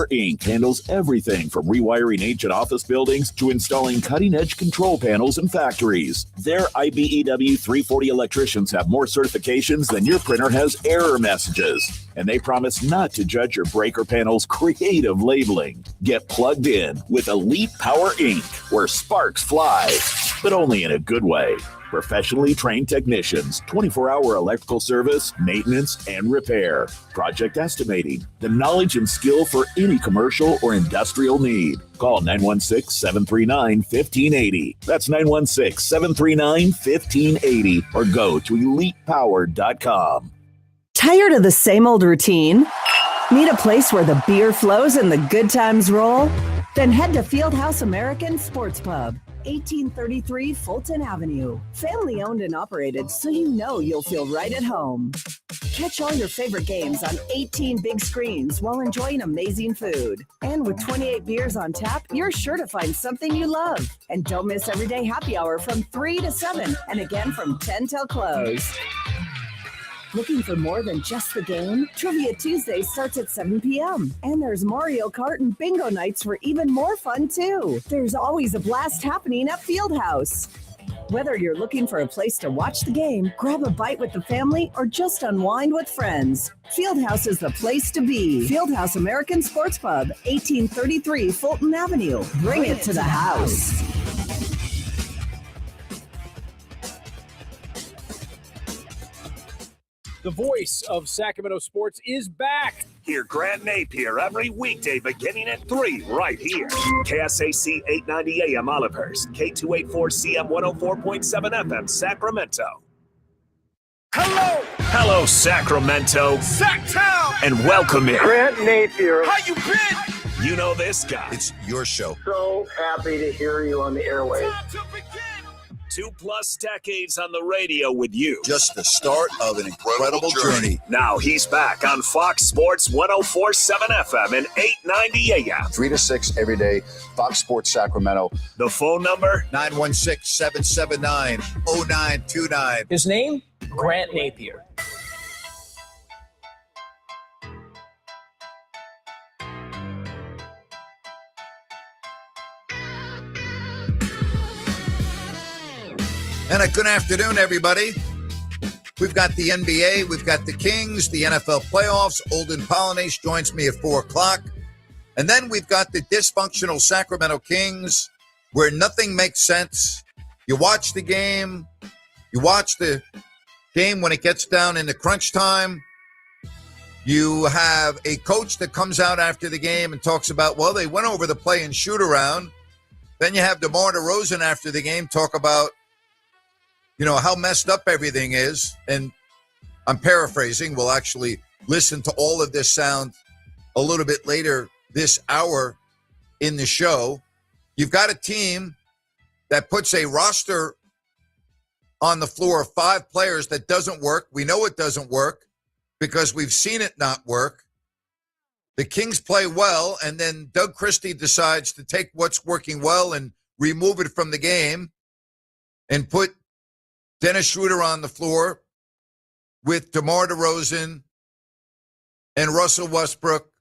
Inc. handles everything from rewiring ancient office buildings to installing cutting-edge control panels in factories. Their IBEW 340 electricians have more certifications than your printer has error messages. And they promise not to judge your breaker panel's creative labeling. Get plugged in with Elite Power Inc., where sparks fly, but only in a good way. Professionally trained technicians, 24-hour electrical service, maintenance, and repair. Project estimating, the knowledge and skill for any commercial or industrial need. Call 916-739-1580. That's 916-739-1580 or go to elitepower.com. Tired of the same old routine? Need a place where the beer flows and the good times roll? Then head to Fieldhouse American Sports Pub, 1833 Fulton Avenue. Family owned and operated, so you know you'll feel right at home. Catch all your favorite games on 18 big screens while enjoying amazing food. And with 28 beers on tap, you're sure to find something you love. And don't miss everyday happy hour from 3 to 7 and again from 10 till close. Looking for more than just the game? Trivia Tuesday starts at 7 p.m. And there's Mario Kart and bingo nights for even more fun, too. There's always a blast happening at Fieldhouse. Whether you're looking for a place to watch the game, grab a bite with the family, or just unwind with friends, Fieldhouse is the place to be. Fieldhouse American Sports Pub, 1833 Fulton Avenue. Bring it to the house. The voice of Sacramento sports is back. Hear Grant Napear every weekday beginning at 3 right here. KSAC 890 AM Olivehurst, K284CM 104.7 FM Sacramento. Hello, Sacramento. Sacktown. And welcome in. Grant Napear. How you been? You know this guy. It's your show. So happy to hear you on the airwaves. 2+ decades on the radio with you. Just the start of an incredible journey. Now he's back on Fox Sports 104.7 FM and 890 AM. 3 to 6 every day, Fox Sports Sacramento. The phone number? 916-779-0929. His name? Grant Napear. And a good afternoon, everybody. We've got the NBA, we've got the Kings, the NFL playoffs. Olden Polynice joins me at 4 o'clock. And then we've got the dysfunctional Sacramento Kings, where nothing makes sense. You watch the game when it gets down into crunch time. You have a coach that comes out after the game and talks about, well, they went over the play and shoot around. Then you have DeMar DeRozan after the game talk about, how messed up everything is. And I'm paraphrasing. We'll actually listen to all of this sound a little bit later this hour in the show. You've got a team that puts a roster on the floor of 5 players that doesn't work. We know it doesn't work because we've seen it not work. The Kings play well, and then Doug Christie decides to take what's working well and remove it from the game and put Dennis Schroeder on the floor with DeMar DeRozan and Russell Westbrook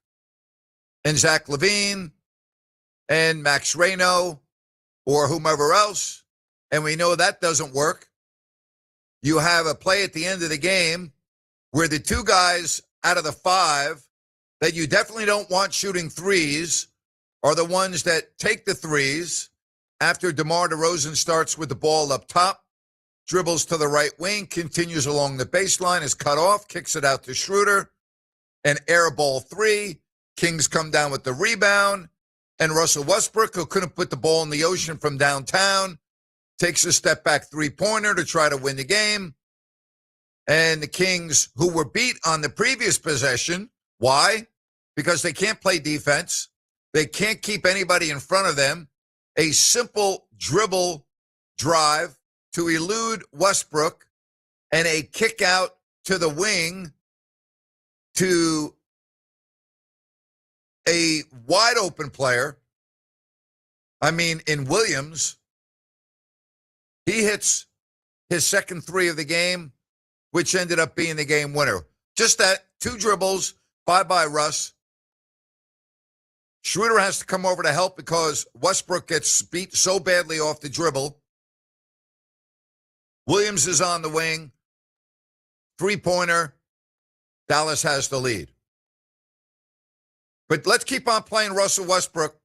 and Zach LaVine and Max Reno or whomever else, and we know that doesn't work. You have a play at the end of the game where the 2 guys out of the 5 that you definitely don't want shooting threes are the ones that take the threes after DeMar DeRozan starts with the ball up top, dribbles to the right wing, continues along the baseline, is cut off, kicks it out to Schroeder, and air ball 3. Kings come down with the rebound, and Russell Westbrook, who couldn't put the ball in the ocean from downtown, takes a step back three-pointer to try to win the game. And the Kings, who were beat on the previous possession, why? Because they can't play defense. They can't keep anybody in front of them. A simple dribble drive to elude Westbrook and a kick out to the wing to a wide open player. I mean, in Williams, he hits his second 3 of the game, which ended up being the game winner. Just that, 2 dribbles, bye-bye Russ. Schroeder has to come over to help because Westbrook gets beat so badly off the dribble. Williams is on the wing. Three-pointer. Dallas has the lead. But let's keep on playing Russell Westbrook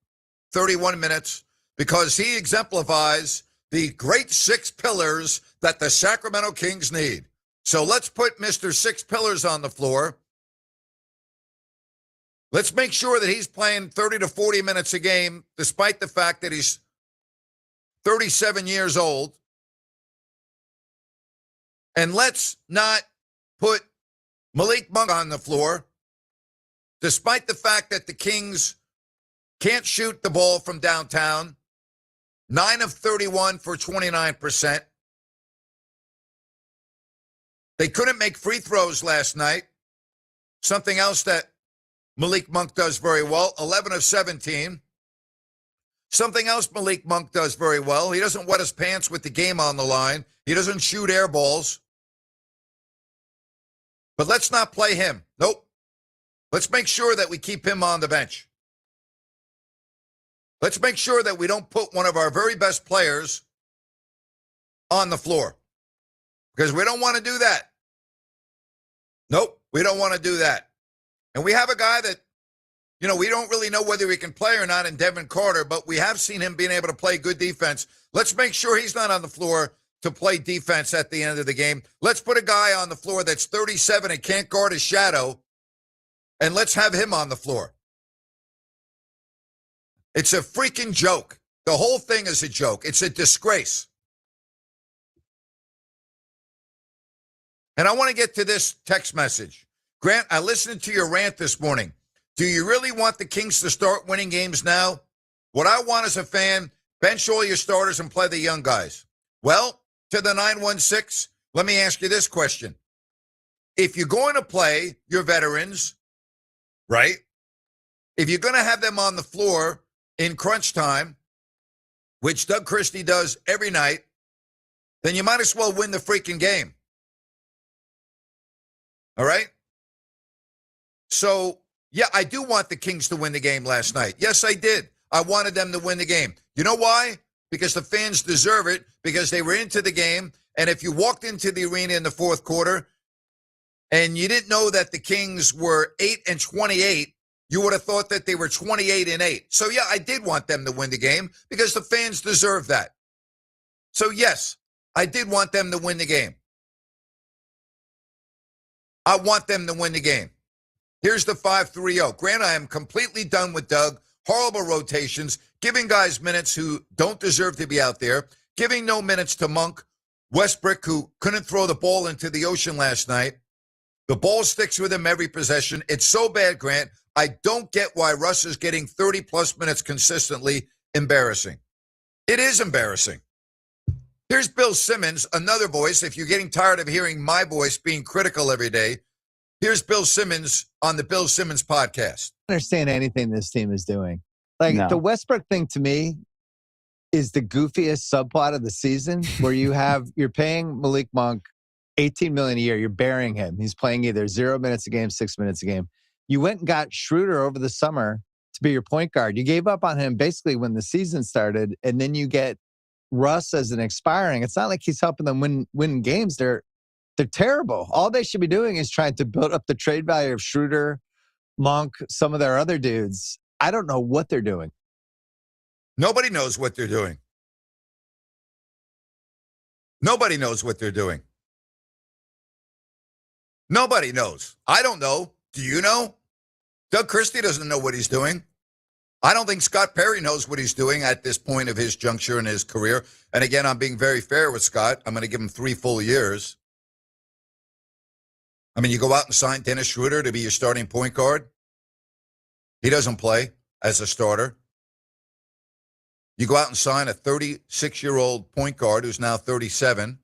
31 minutes because he exemplifies the great six pillars that the Sacramento Kings need. So let's put Mr. Six Pillars on the floor. Let's make sure that he's playing 30 to 40 minutes a game, despite the fact that he's 37 years old. And let's not put Malik Monk on the floor, despite the fact that the Kings can't shoot the ball from downtown. 9 of 31 for 29%. They couldn't make free throws last night. Something else that Malik Monk does very well, 11 of 17. Something else Malik Monk does very well, he doesn't wet his pants with the game on the line. He doesn't shoot air balls. But let's not play him. Nope. Let's make sure that we keep him on the bench. Let's make sure that we don't put one of our very best players on the floor because we don't want to do that. Nope, we don't want to do that. And we have a guy that, we don't really know whether he can play or not in Devin Carter, but we have seen him being able to play good defense. Let's make sure he's not on the floor to play defense at the end of the game. Let's put a guy on the floor that's 37 and can't guard his shadow, and let's have him on the floor. It's a freaking joke. The whole thing is a joke. It's a disgrace. And I want to get to this text message. Grant, I listened to your rant this morning. Do you really want the Kings to start winning games now? What I want as a fan, bench all your starters and play the young guys. Well, to the 916, let me ask you this question. If you're going to play your veterans, right? If you're going to have them on the floor in crunch time, which Doug Christie does every night, then you might as well win the freaking game. All right? So, yeah, I do want the Kings to win the game last night. Yes, I did. I wanted them to win the game. You know why? Because the fans deserve it, because they were into the game. And if you walked into the arena in the fourth quarter and you didn't know that the Kings were 8-28, you would have thought that they were 28-8. So, yeah, I did want them to win the game because the fans deserve that. So, yes, I did want them to win the game. I want them to win the game. Here's the 5-3-0. Grant, I am completely done with Doug. Horrible rotations, giving guys minutes who don't deserve to be out there, giving no minutes to Monk, Westbrook, who couldn't throw the ball into the ocean last night. The ball sticks with him every possession. It's so bad, Grant. I don't get why Russ is getting 30-plus minutes consistently. Embarrassing. It is embarrassing. Here's Bill Simmons, another voice. If you're getting tired of hearing my voice being critical every day, here's Bill Simmons on the Bill Simmons podcast. I don't understand anything this team is doing. Like, No. the Westbrook thing to me is the goofiest subplot of the season where you're paying Malik Monk $18 million a year. You're burying him. He's playing either 0 minutes a game, 6 minutes a game. You went and got Schroeder over the summer to be your point guard. You gave up on him basically when the season started, and then you get Russ as an expiring. It's not like he's helping them win games. They're terrible. All they should be doing is trying to build up the trade value of Schroeder, Monk, some of their other dudes. I don't know what they're doing. Nobody knows what they're doing. Nobody knows what they're doing. Nobody knows. I don't know. Do you know? Doug Christie doesn't know what he's doing. I don't think Scott Perry knows what he's doing at this point of his juncture in his career. And again, I'm being very fair with Scott. I'm going to give him 3 full years. I mean, you go out and sign Dennis Schroeder to be your starting point guard. He doesn't play as a starter. You go out and sign a 36-year-old point guard who's now 37.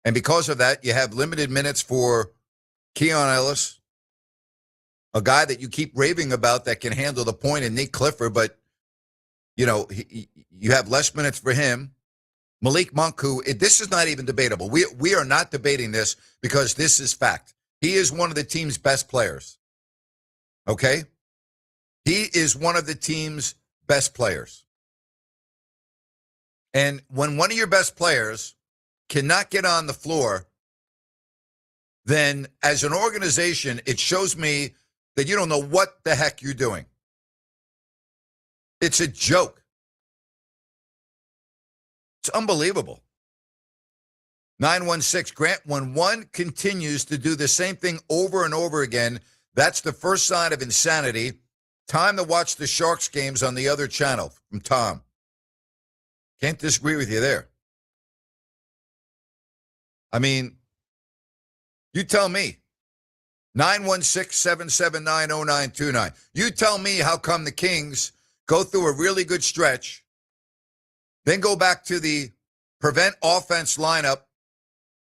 And because of that, you have limited minutes for Keon Ellis, a guy that you keep raving about that can handle the point, and Nick Clifford, but, you have less minutes for him. Malik Monk, who, this is not even debatable. We are not debating this because this is fact. He is one of the team's best players. Okay? He is one of the team's best players. And when one of your best players cannot get on the floor, then as an organization, it shows me that you don't know what the heck you're doing. It's a joke. It's unbelievable. 916, Grant, when one continues to do the same thing over and over again, that's the first sign of insanity. Time to watch the Sharks games on the other channel, from Tom. Can't disagree with you there. I mean, you tell me. 916-779-0929. You tell me how come the Kings go through a really good stretch, then go back to the prevent offense lineup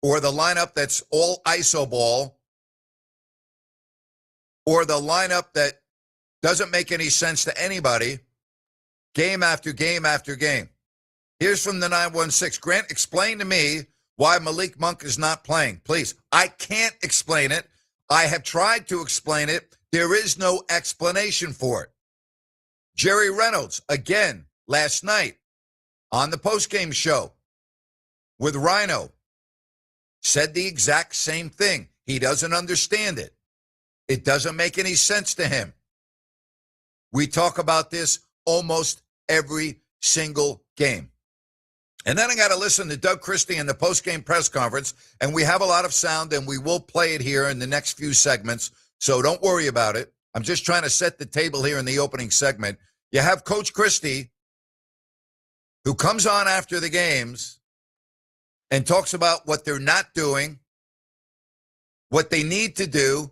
or the lineup that's all iso ball or the lineup that doesn't make any sense to anybody game after game after game. Here's from the 916. Grant, explain to me why Malik Monk is not playing, please. I can't explain it. I have tried to explain it. There is no explanation for it. Jerry Reynolds, again, last night on the postgame show with Rhino, said the exact same thing. He doesn't understand it. It doesn't make any sense to him. We talk about this almost every single game. And then I got to listen to Doug Christie in the postgame press conference, and we have a lot of sound, and we will play it here in the next few segments, so don't worry about it. I'm just trying to set the table here in the opening segment. You have Coach Christie, who comes on after the games and talks about what they're not doing, what they need to do,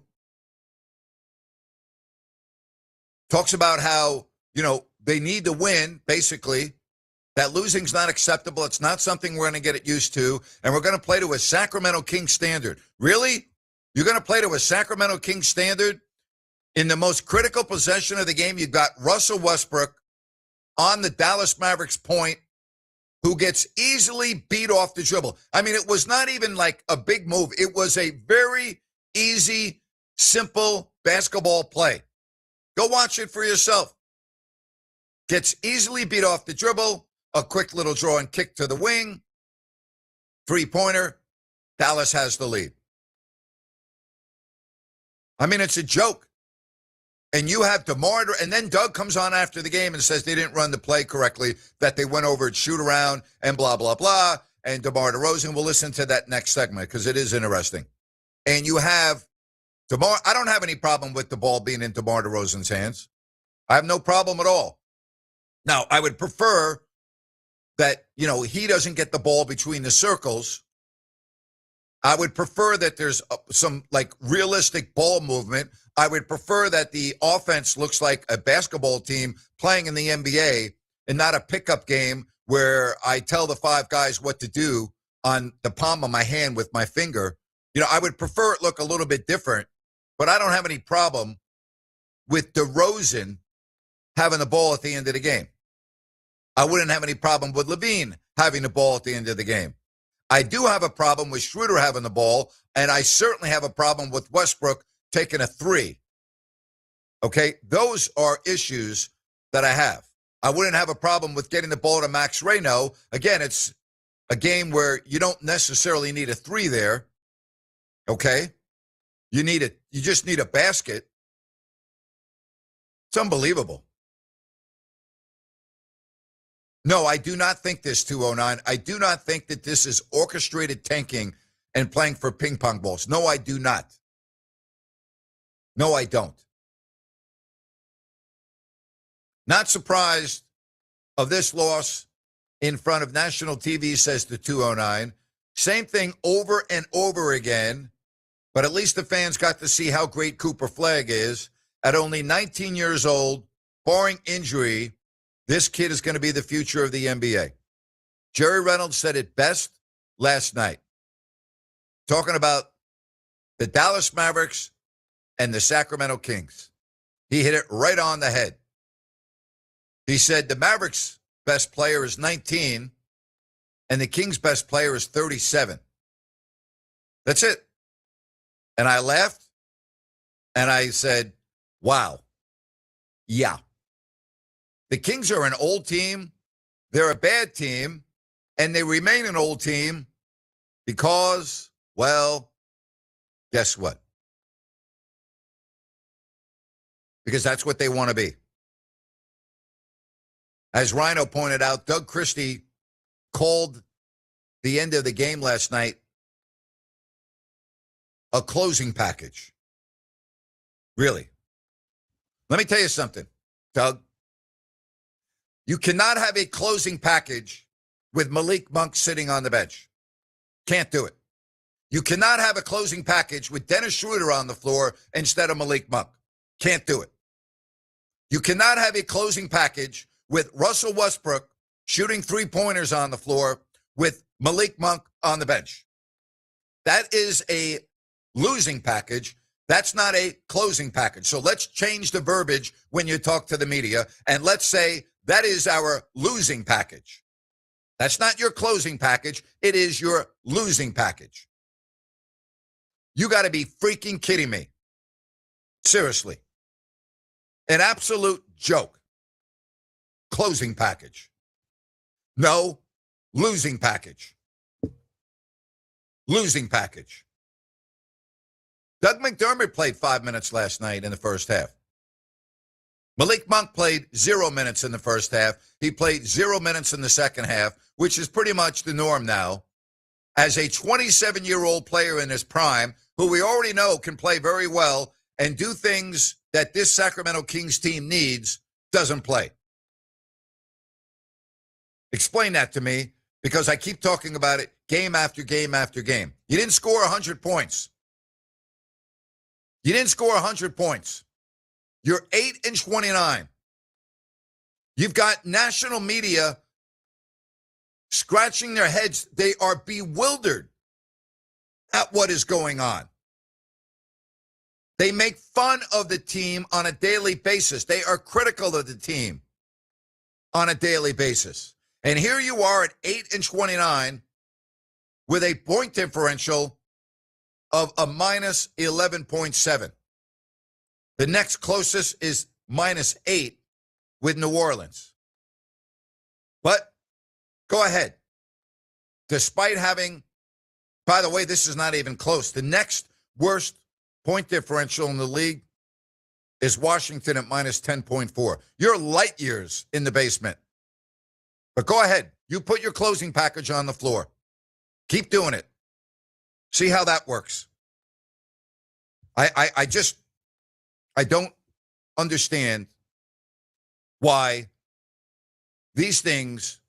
talks about how, they need to win, basically. That losing's not acceptable. It's not something we're going to get used to. And we're going to play to a Sacramento Kings standard. Really? You're going to play to a Sacramento Kings standard? In the most critical possession of the game, you've got Russell Westbrook on the Dallas Mavericks point, who gets easily beat off the dribble. I mean, it was not even like a big move. It was a very easy, simple basketball play. Go watch it for yourself. Gets easily beat off the dribble. A quick little draw and kick to the wing. Three-pointer. Dallas has the lead. I mean, it's a joke. And you have DeMar, and then Doug comes on after the game and says they didn't run the play correctly, that they went over and shoot around and blah, blah, blah. And DeMar DeRozan, we'll listen to that next segment because it is interesting. And you have DeMar. I don't have any problem with the ball being in DeMar DeRozan's hands. I have no problem at all. Now, I would prefer that, he doesn't get the ball between the circles. I would prefer that there's some realistic ball movement. I would prefer that the offense looks like a basketball team playing in the NBA and not a pickup game where I tell the five guys what to do on the palm of my hand with my finger. I would prefer it look a little bit different, but I don't have any problem with DeRozan having the ball at the end of the game. I wouldn't have any problem with Levine having the ball at the end of the game. I do have a problem with Schroeder having the ball, and I certainly have a problem with Westbrook taking a three. Okay, those are issues that I have. I wouldn't have a problem with getting the ball to Max Reno. Again, it's a game where you don't necessarily need a three there. Okay, you just need a basket. It's unbelievable. No, I do not think this, 209. I do not think that this is orchestrated tanking and playing for ping pong balls. No, I do not. No, I don't. Not surprised of this loss in front of national TV, says the 209. Same thing over and over again, but at least the fans got to see how great Cooper Flagg is. At only 19 years old, barring injury, this kid is going to be the future of the NBA. Jerry Reynolds said it best last night, talking about the Dallas Mavericks and the Sacramento Kings. He hit it right on the head. He said the Mavericks' best player is 19 and the Kings' best player is 37. That's it. And I laughed and I said, wow. Yeah. The Kings are an old team. They're a bad team. And they remain an old team because, well, guess what? Because that's what they want to be. As Rhino pointed out, Doug Christie called the end of the game last night a closing package. Really. Let me tell you something, Doug. You cannot have a closing package with Malik Monk sitting on the bench. Can't do it. You cannot have a closing package with Dennis Schroeder on the floor instead of Malik Monk. Can't do it. You cannot have a closing package with Russell Westbrook shooting three-pointers on the floor with Malik Monk on the bench. That is a losing package. That's not a closing package. So let's change the verbiage when you talk to the media, and let's say that is our losing package. That's not your closing package. It is your losing package. You got to be freaking kidding me. Seriously. An absolute joke. Closing package. No, losing package. Losing package. Doug McDermott played 5 minutes last night in the first half. Malik Monk played 0 minutes in the first half. He played 0 minutes in the second half, which is pretty much the norm now. As a 27-year-old player in his prime, who we already know can play very well and do things that this Sacramento Kings team needs, doesn't play. Explain that to me, because I keep talking about it game after game after game. You didn't score 100 points. You didn't score 100 points. You're 8-29. You've got national media scratching their heads. They are bewildered at what is going on. They make fun of the team on a daily basis. They are critical of the team on a daily basis. And here you are at 8-29 with a point differential of a minus 11.7. The next closest is -8 with New Orleans. But go ahead. Despite having, by the way, this is not even close. The next worst point differential in the league is Washington at minus 10.4. You're light years in the basement. But go ahead. You put your closing package on the floor. Keep doing it. See how that works. I don't understand why these things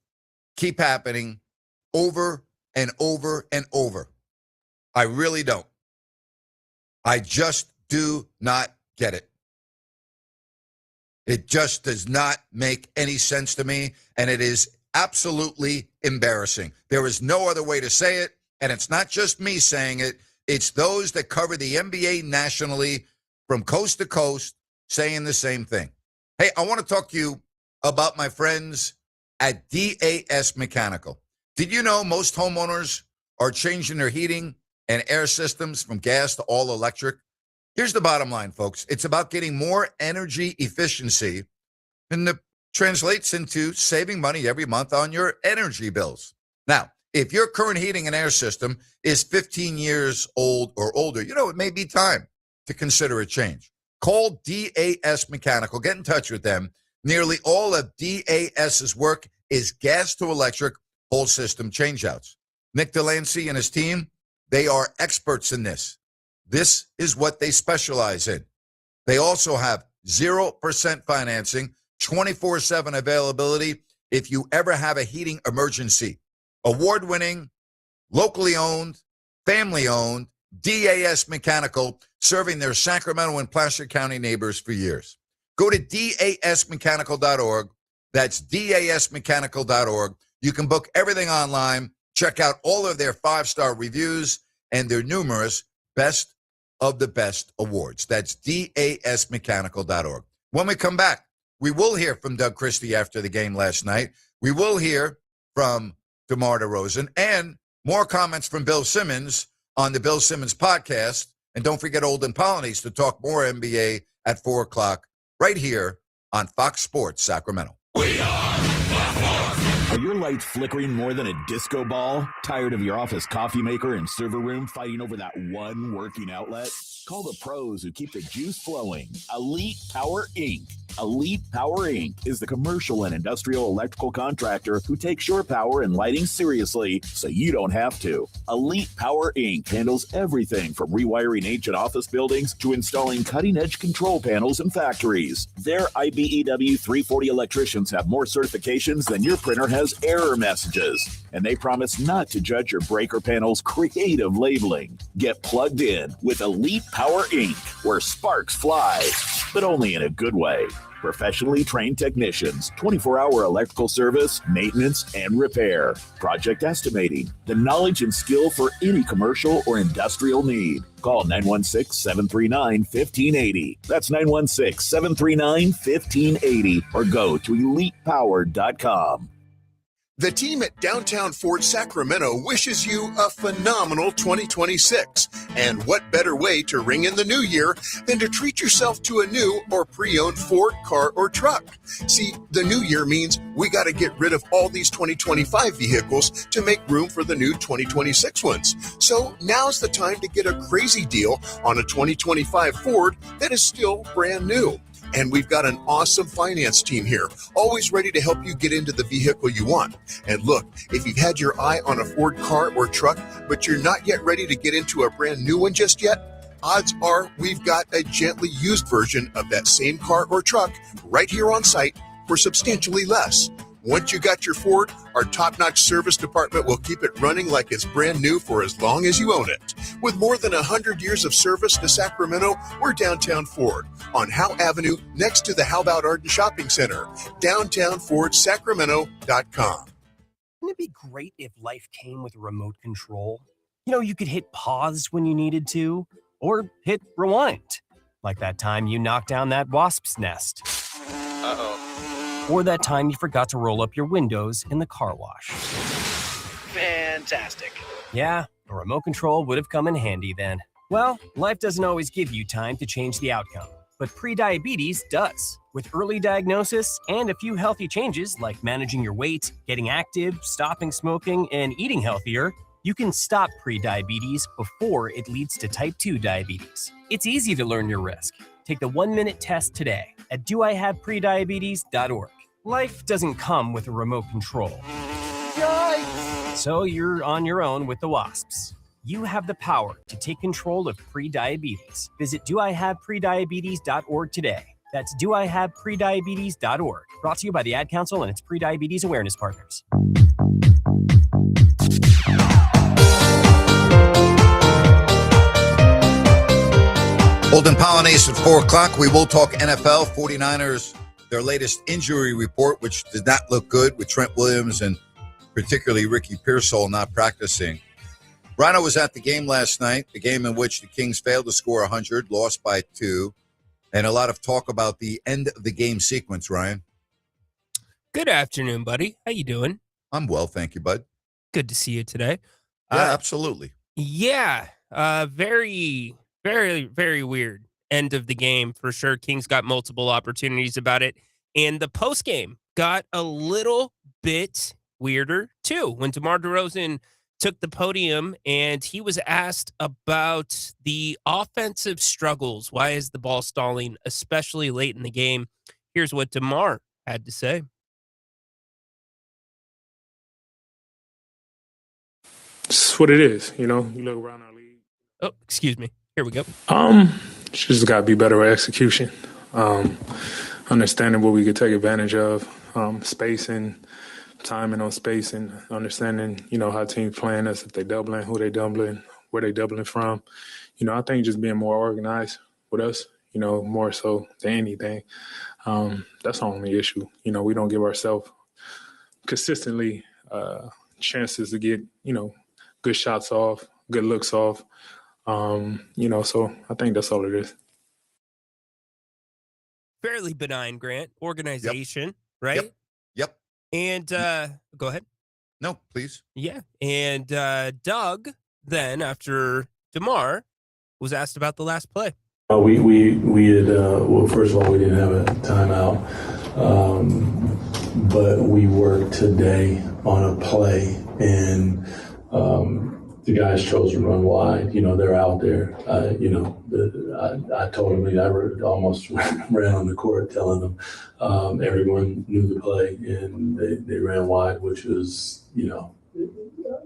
keep happening over and over and over. I really don't. I just do not get it. It just does not make any sense to me, and it is absolutely embarrassing. There is no other way to say it, and it's not just me saying it. It's those that cover the NBA nationally from coast to coast saying the same thing. Hey, I want to talk to you about my friends at DAS Mechanical. Did you know most homeowners are changing their heating and air systems from gas to all electric? Here's the bottom line, folks. It's about getting more energy efficiency, and it translates into saving money every month on your energy bills. Now, if your current heating and air system is 15 years old or older, it may be time to consider a change. Call DAS Mechanical. Get in touch with them. Nearly all of DAS's work is gas to electric whole system changeouts. Nick Delancey and his team, they are experts in this. This is what they specialize in. They also have 0% financing, 24/7 availability if you ever have a heating emergency. Award-winning, locally owned, family-owned, DAS Mechanical, serving their Sacramento and Placer County neighbors for years. Go to dasmechanical.org. That's dasmechanical.org. You can book everything online, check out all of their 5-star reviews and their numerous Best of the Best awards. That's dasmechanical.org. When we come back, we will hear from Doug Christie after the game last night. We will hear from DeMar DeRozan and more comments from Bill Simmons on the Bill Simmons podcast. And don't forget Olden Polynice to talk more NBA at 4 o'clock right here on Fox Sports Sacramento. Are your lights flickering more than a disco ball? Tired of your office coffee maker and server room fighting over that one working outlet? Call the pros who keep the juice flowing. Elite Power Inc. Elite Power Inc. is the commercial and industrial electrical contractor who takes your power and lighting seriously so you don't have to. Elite Power Inc. handles everything from rewiring ancient office buildings to installing cutting-edge control panels in factories. Their IBEW 340 electricians have more certifications than your printer has error messages, and they promise not to judge your breaker panel's creative labeling. Get plugged in with Elite Power Inc., where sparks fly, but only in a good way. Professionally trained technicians, 24-hour electrical service, maintenance, and repair. Project estimating, the knowledge and skill for any commercial or industrial need. Call 916-739-1580. That's 916-739-1580, or go to elitepower.com. The team at Downtown Ford Sacramento wishes you a phenomenal 2026. And what better way to ring in the new year than to treat yourself to a new or pre-owned Ford car or truck? See, the new year means we got to get rid of all these 2025 vehicles to make room for the new 2026 ones. So now's the time to get a crazy deal on a 2025 Ford that is still brand new. And we've got an awesome finance team here, always ready to help you get into the vehicle you want. And look, if you've had your eye on a Ford car or truck, but you're not yet ready to get into a brand new one just yet, odds are we've got a gently used version of that same car or truck right here on site for substantially less. Once you got your Ford, our top-notch service department will keep it running like it's brand new for as long as you own it. With more than 100 years of service to Sacramento, we're Downtown Ford on Howe Avenue next to the How About Arden Shopping Center. DowntownFordSacramento.com. Wouldn't it be great if life came with a remote control? You know, you could hit pause when you needed to, or hit rewind. Like that time you knocked down that wasp's nest. Uh-oh. Or that time you forgot to roll up your windows in the car wash. Fantastic. Yeah, a remote control would have come in handy then. Well, life doesn't always give you time to change the outcome, but prediabetes does. With early diagnosis and a few healthy changes like managing your weight, getting active, stopping smoking, and eating healthier, you can stop prediabetes before it leads to type 2 diabetes. It's easy to learn your risk. Take the 1-minute test today at doihaveprediabetes.org. Life doesn't come with a remote control. Yikes! So you're on your own with the wasps. You have the power to take control of prediabetes. Visit doihaveprediabetes.org today. That's doihaveprediabetes.org. Brought to you by the Ad Council and its prediabetes awareness partners. Holden Pollinase at 4 o'clock. We will talk NFL. 49ers, their latest injury report, which did not look good with Trent Williams and particularly Ricky Pearsall not practicing. Rhino was at the game last night, the game in which the Kings failed to score 100, lost by 2, and a lot of talk about the end of the game sequence, Ryan. Good afternoon, buddy. How you doing? I'm well, thank you, bud. Good to see you today. Yeah, absolutely. Yeah, very, very, very weird end of the game for sure. Kings got multiple opportunities about it, and the post game got a little bit weirder too when DeMar DeRozan took the podium and he was asked about the offensive struggles. Why is the ball stalling, especially late in the game? Here's what DeMar had to say. It's what it is, you know. You look around our league. Oh, excuse me. Here we go. Just got to be better at execution. Understanding what we could take advantage of, spacing, timing on spacing, understanding, you know, how teams playing us, if they doubling, who they doubling, where they doubling from. You know, I think just being more organized with us, you know, more so than anything. That's the only issue. You know, we don't give ourselves consistently chances to get, you know, good shots off, good looks off. You know, so I think that's all it is. Fairly benign, Grant. Organization, right? Yep. And go ahead. No, please. Yeah. And Doug, then after DeMar, was asked about the last play. We had well, first of all, we didn't have a timeout, but we worked today on a play, and the guys chose to run wide. They're out there. I told them, I almost ran on the court telling them everyone knew the play, and they ran wide, which was,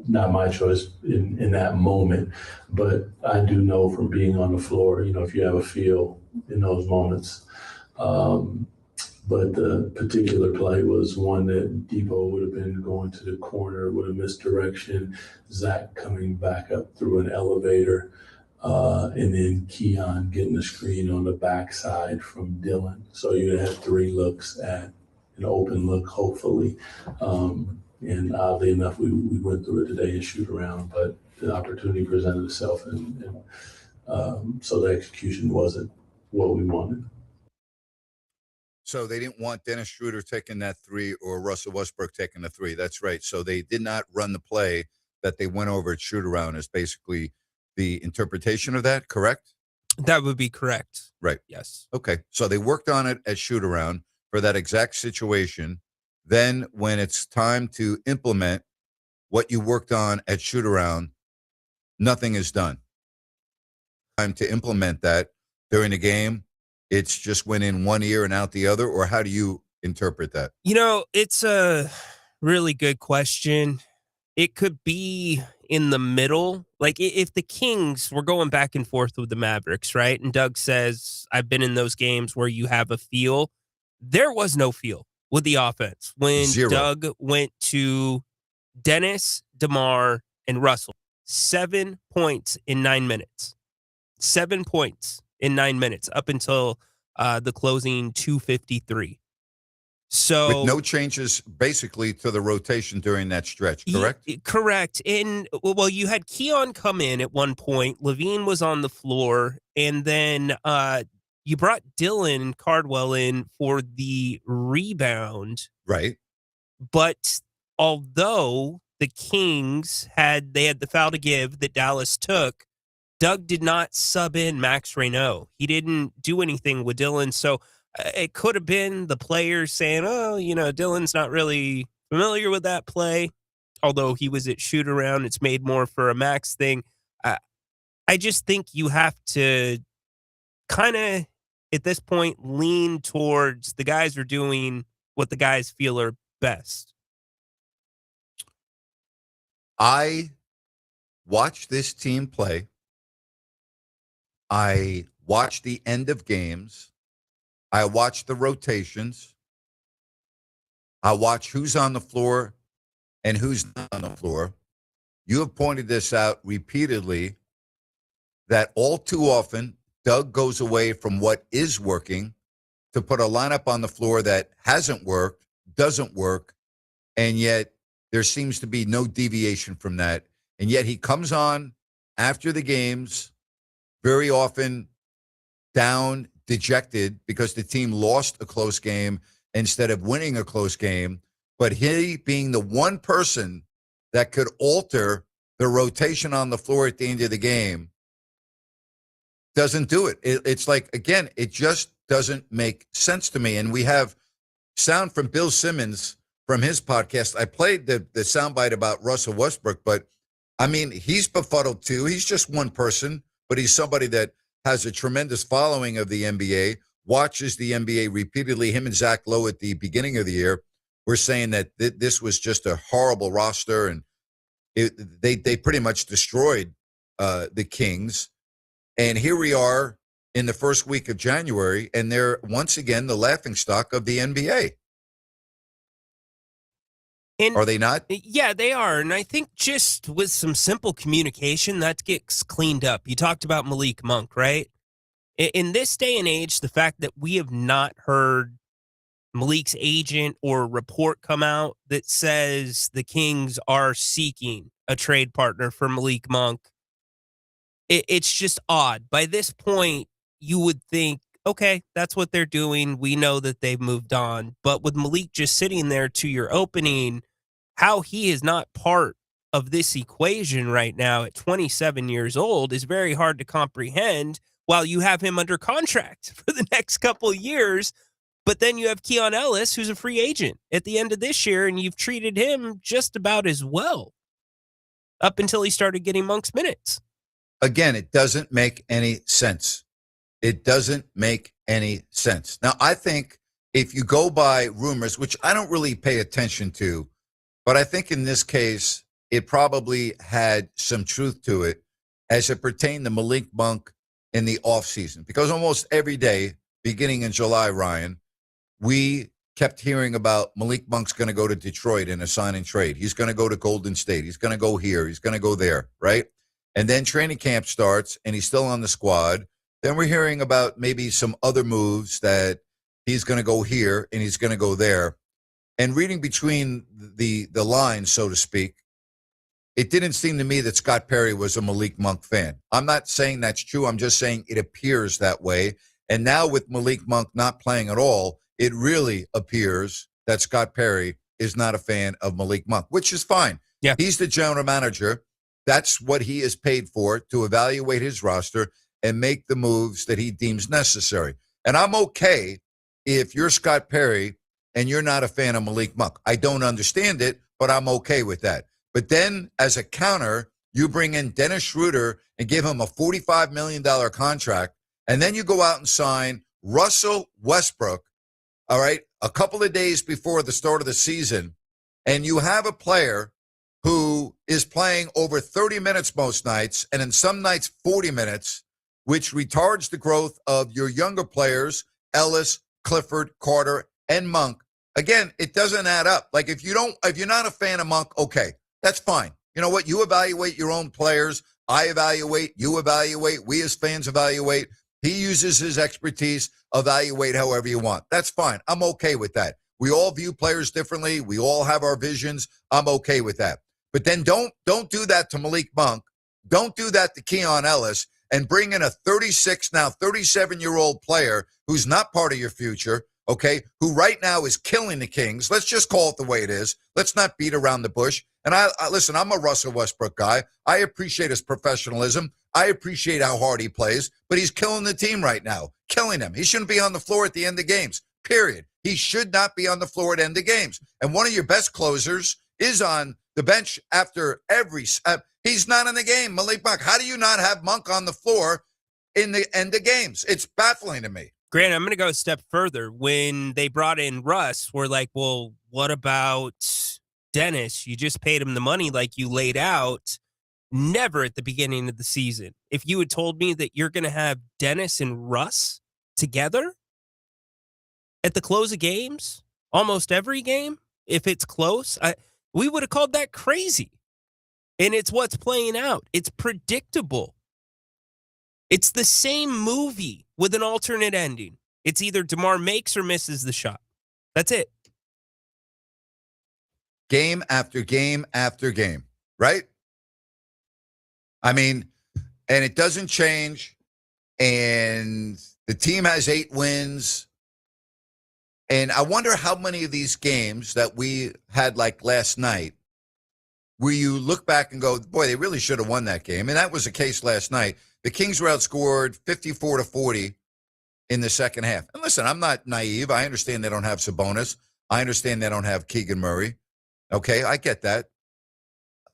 not my choice in that moment. But I do know from being on the floor, if you have a feel in those moments. But the particular play was one that Depot would have been going to the corner, would have missed direction. Zach coming back up through an elevator, and then Keon getting the screen on the backside from Dylan. So you'd have 3 looks at an open look, hopefully. And oddly enough, we went through it today and shoot around, but the opportunity presented itself, and so the execution wasn't what we wanted. So they didn't want Dennis Schroeder taking that 3 or Russell Westbrook taking the 3. That's right. So they did not run the play that they went over at shoot around is basically the interpretation of that, correct? That would be correct. Right. Yes. Okay. So they worked on it at shoot around for that exact situation. Then when it's time to implement what you worked on at shoot around, nothing is done. Time to implement that during the game. It's just went in one ear and out the other, or how do you interpret that? It's a really good question. It could be in the middle. Like if the Kings were going back and forth with the Mavericks, right? And Doug says, I've been in those games where you have a feel. There was no feel with the offense when Doug went to Dennis, DeMar, and Russell. 7 points in 9 minutes. 7 points in 9 minutes up until the closing 2:53. So with no changes basically to the rotation during that stretch, correct? Correct. And well, you had Keon come in at one point. Levine was on the floor, and then you brought Dylan Cardwell in for the rebound. Right. But although the Kings had the foul to give that Dallas took, Doug did not sub in Max Reynaud. He didn't do anything with Dylan. So it could have been the players saying, oh, Dylan's not really familiar with that play. Although he was at shoot around, it's made more for a Max thing. I just think you have to kind of, at this point, lean towards the guys are doing what the guys feel are best. I watch this team play. I watch the end of games. I watch the rotations. I watch who's on the floor and who's not on the floor. You have pointed this out repeatedly that all too often Doug goes away from what is working to put a lineup on the floor that hasn't worked, doesn't work, and yet there seems to be no deviation from that. And yet he comes on after the games very often down, dejected because the team lost a close game instead of winning a close game. But he being the one person that could alter the rotation on the floor at the end of the game doesn't do it. It's like, again, it just doesn't make sense to me. And we have sound from Bill Simmons from his podcast. I played the soundbite about Russell Westbrook, but I mean, he's befuddled too. He's just one person, but he's somebody that has a tremendous following of the NBA, watches the NBA repeatedly. Him and Zach Lowe at the beginning of the year were saying that this was just a horrible roster, and they pretty much destroyed the Kings. And here we are in the first week of January, and they're once again the laughingstock of the NBA. And are they not? Yeah, they are. And I think just with some simple communication, that gets cleaned up. You talked about Malik Monk, right? In this day and age, the fact that we have not heard Malik's agent or report come out that says the Kings are seeking a trade partner for Malik Monk, it's just odd. By this point, you would think, okay, that's what they're doing. We know that they've moved on. But with Malik just sitting there to your opening, how he is not part of this equation right now at 27 years old is very hard to comprehend while you have him under contract for the next couple of years. But then you have Keon Ellis, who's a free agent at the end of this year, and you've treated him just about as well up until he started getting Monk's minutes. Again, it doesn't make any sense. It doesn't make any sense. Now, I think if you go by rumors, which I don't really pay attention to, but I think in this case, it probably had some truth to it as it pertained to Malik Monk in the offseason. Because almost every day, beginning in July, Ryan, we kept hearing about Malik Monk's going to go to Detroit in a sign and trade. He's going to go to Golden State. He's going to go here. He's going to go there, right? And then training camp starts, and he's still on the squad. Then we're hearing about maybe some other moves that he's going to go here and he's going to go there. And reading between the lines, so to speak, it didn't seem to me that Scott Perry was a Malik Monk fan. I'm not saying that's true. I'm just saying it appears that way. And now with Malik Monk not playing at all, it really appears that Scott Perry is not a fan of Malik Monk, which is fine. Yeah. He's the general manager. That's what he is paid for, to evaluate his roster and make the moves that he deems necessary. And I'm okay if you're Scott Perry and you're not a fan of Malik Monk. I don't understand it, but I'm okay with that. But then as a counter, you bring in Dennis Schroeder and give him a $45 million contract, and then you go out and sign Russell Westbrook, all right, a couple of days before the start of the season, and you have a player who is playing over 30 minutes most nights, and in some nights 40 minutes, which retards the growth of your younger players, Ellis, Clifford, Carter, and Monk. Again, it doesn't add up. Like if you're not a fan of Monk, okay, that's fine. You know what? You evaluate your own players. I evaluate, you evaluate, we as fans evaluate. He uses his expertise, evaluate however you want. That's fine. I'm okay with that. We all view players differently. We all have our visions. I'm okay with that. But then don't do that to Malik Monk. Don't do that to Keon Ellis and bring in a 36, now 37-year-old player who's not part of your future, okay, who right now is killing the Kings. Let's just call it the way it is. Let's not beat around the bush. And I listen, I'm a Russell Westbrook guy. I appreciate his professionalism. I appreciate how hard he plays, but he's killing the team right now, killing them. He shouldn't be on the floor at the end of games, period. He should not be on the floor at the end of games. And one of your best closers is on the bench after every he's not in the game, Malik Monk. How do you not have Monk on the floor in the end of games? It's baffling to me. Grant, I'm going to go a step further. When they brought in Russ, we're like, well, what about Dennis? You just paid him the money like you laid out. Never at the beginning of the season. If you had told me that you're going to have Dennis and Russ together at the close of games, almost every game, if it's close, we would have called that crazy. And it's what's playing out. It's predictable. It's the same movie with an alternate ending. It's either DeMar makes or misses the shot. That's it. Game after game after game, right? I mean, and it doesn't change. And the team has 8 wins. And I wonder how many of these games that we had like last night, where you look back and go, boy, they really should have won that game. And that was the case last night. The Kings were outscored 54-40 in the second half. And listen, I'm not naive. I understand they don't have Sabonis. I understand they don't have Keegan Murray. Okay, I get that.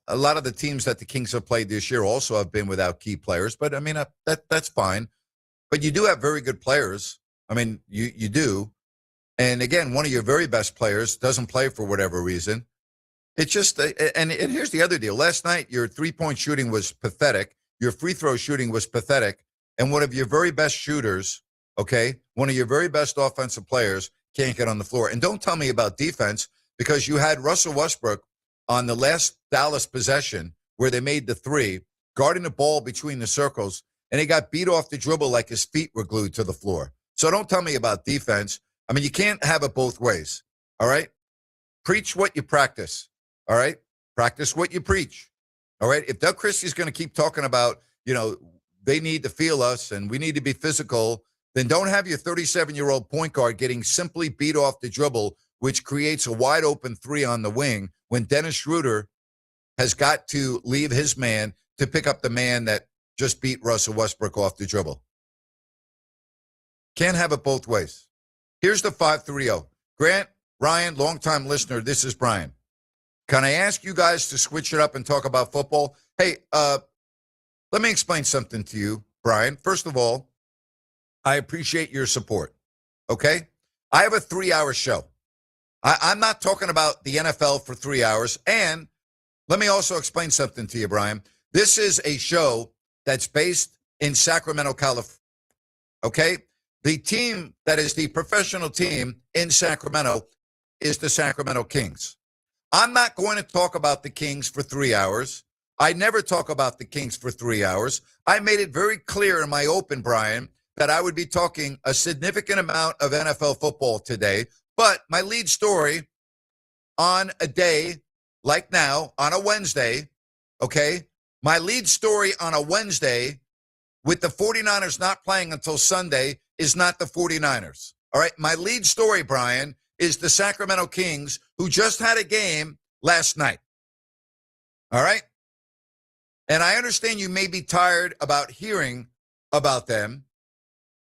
A lot of the teams that the Kings have played this year also have been without key players. But, I mean, that's fine. But you do have very good players. I mean, you do. And, again, one of your very best players doesn't play for whatever reason. It's just, and here's the other deal. Last night, your three-point shooting was pathetic. Your free throw shooting was pathetic. And one of your very best shooters, okay, one of your very best offensive players can't get on the floor. And don't tell me about defense, because you had Russell Westbrook on the last Dallas possession where they made the three, guarding the ball between the circles, and he got beat off the dribble like his feet were glued to the floor. So don't tell me about defense. I mean, you can't have it both ways, all right? Preach what you practice, all right? Practice what you preach, all right? If Doug Christie's going to keep talking about, they need to feel us and we need to be physical, then don't have your 37-year-old point guard getting simply beat off the dribble, which creates a wide open three on the wing when Dennis Schroeder has got to leave his man to pick up the man that just beat Russell Westbrook off the dribble. Can't have it both ways. Here's the 530. Grant, Ryan, longtime listener, this is Brian. Can I ask you guys to switch it up and talk about football? Hey, let me explain something to you, Brian. First of all, I appreciate your support, okay? I have a 3-hour show. I'm not talking about the NFL for 3 hours. And let me also explain something to you, Brian. This is a show that's based in Sacramento, California, okay? The team that is the professional team in Sacramento is the Sacramento Kings. I'm not going to talk about the Kings for 3 hours. I never talk about the Kings for 3 hours. I made it very clear in my open, Brian, that I would be talking a significant amount of NFL football today. But my lead story on a day like now, on a Wednesday, okay, my lead story on a Wednesday with the 49ers not playing until Sunday is not the 49ers. All right, my lead story, Brian, is the Sacramento Kings, who just had a game last night. All right? And I understand you may be tired about hearing about them,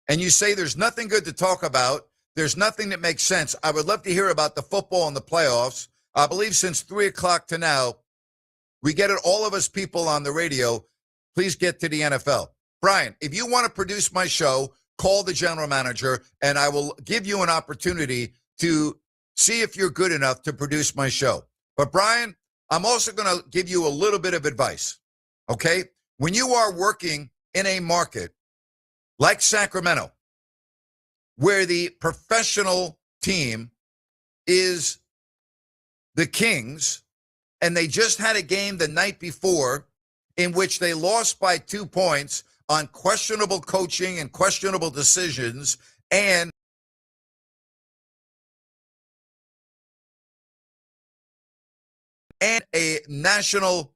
and you say there's nothing good to talk about. There's nothing that makes sense. I would love to hear about the football and the playoffs. I believe since 3 o'clock to now, we get it, all of us people on the radio, please get to the NFL. Brian, if you want to produce my show, call the general manager, and I will give you an opportunity to see if you're good enough to produce my show. But Brian, I'm also going to give you a little bit of advice, okay? When you are working in a market like Sacramento, where the professional team is the Kings, and they just had a game the night before in which they lost by 2 points on questionable coaching and questionable decisions, and a national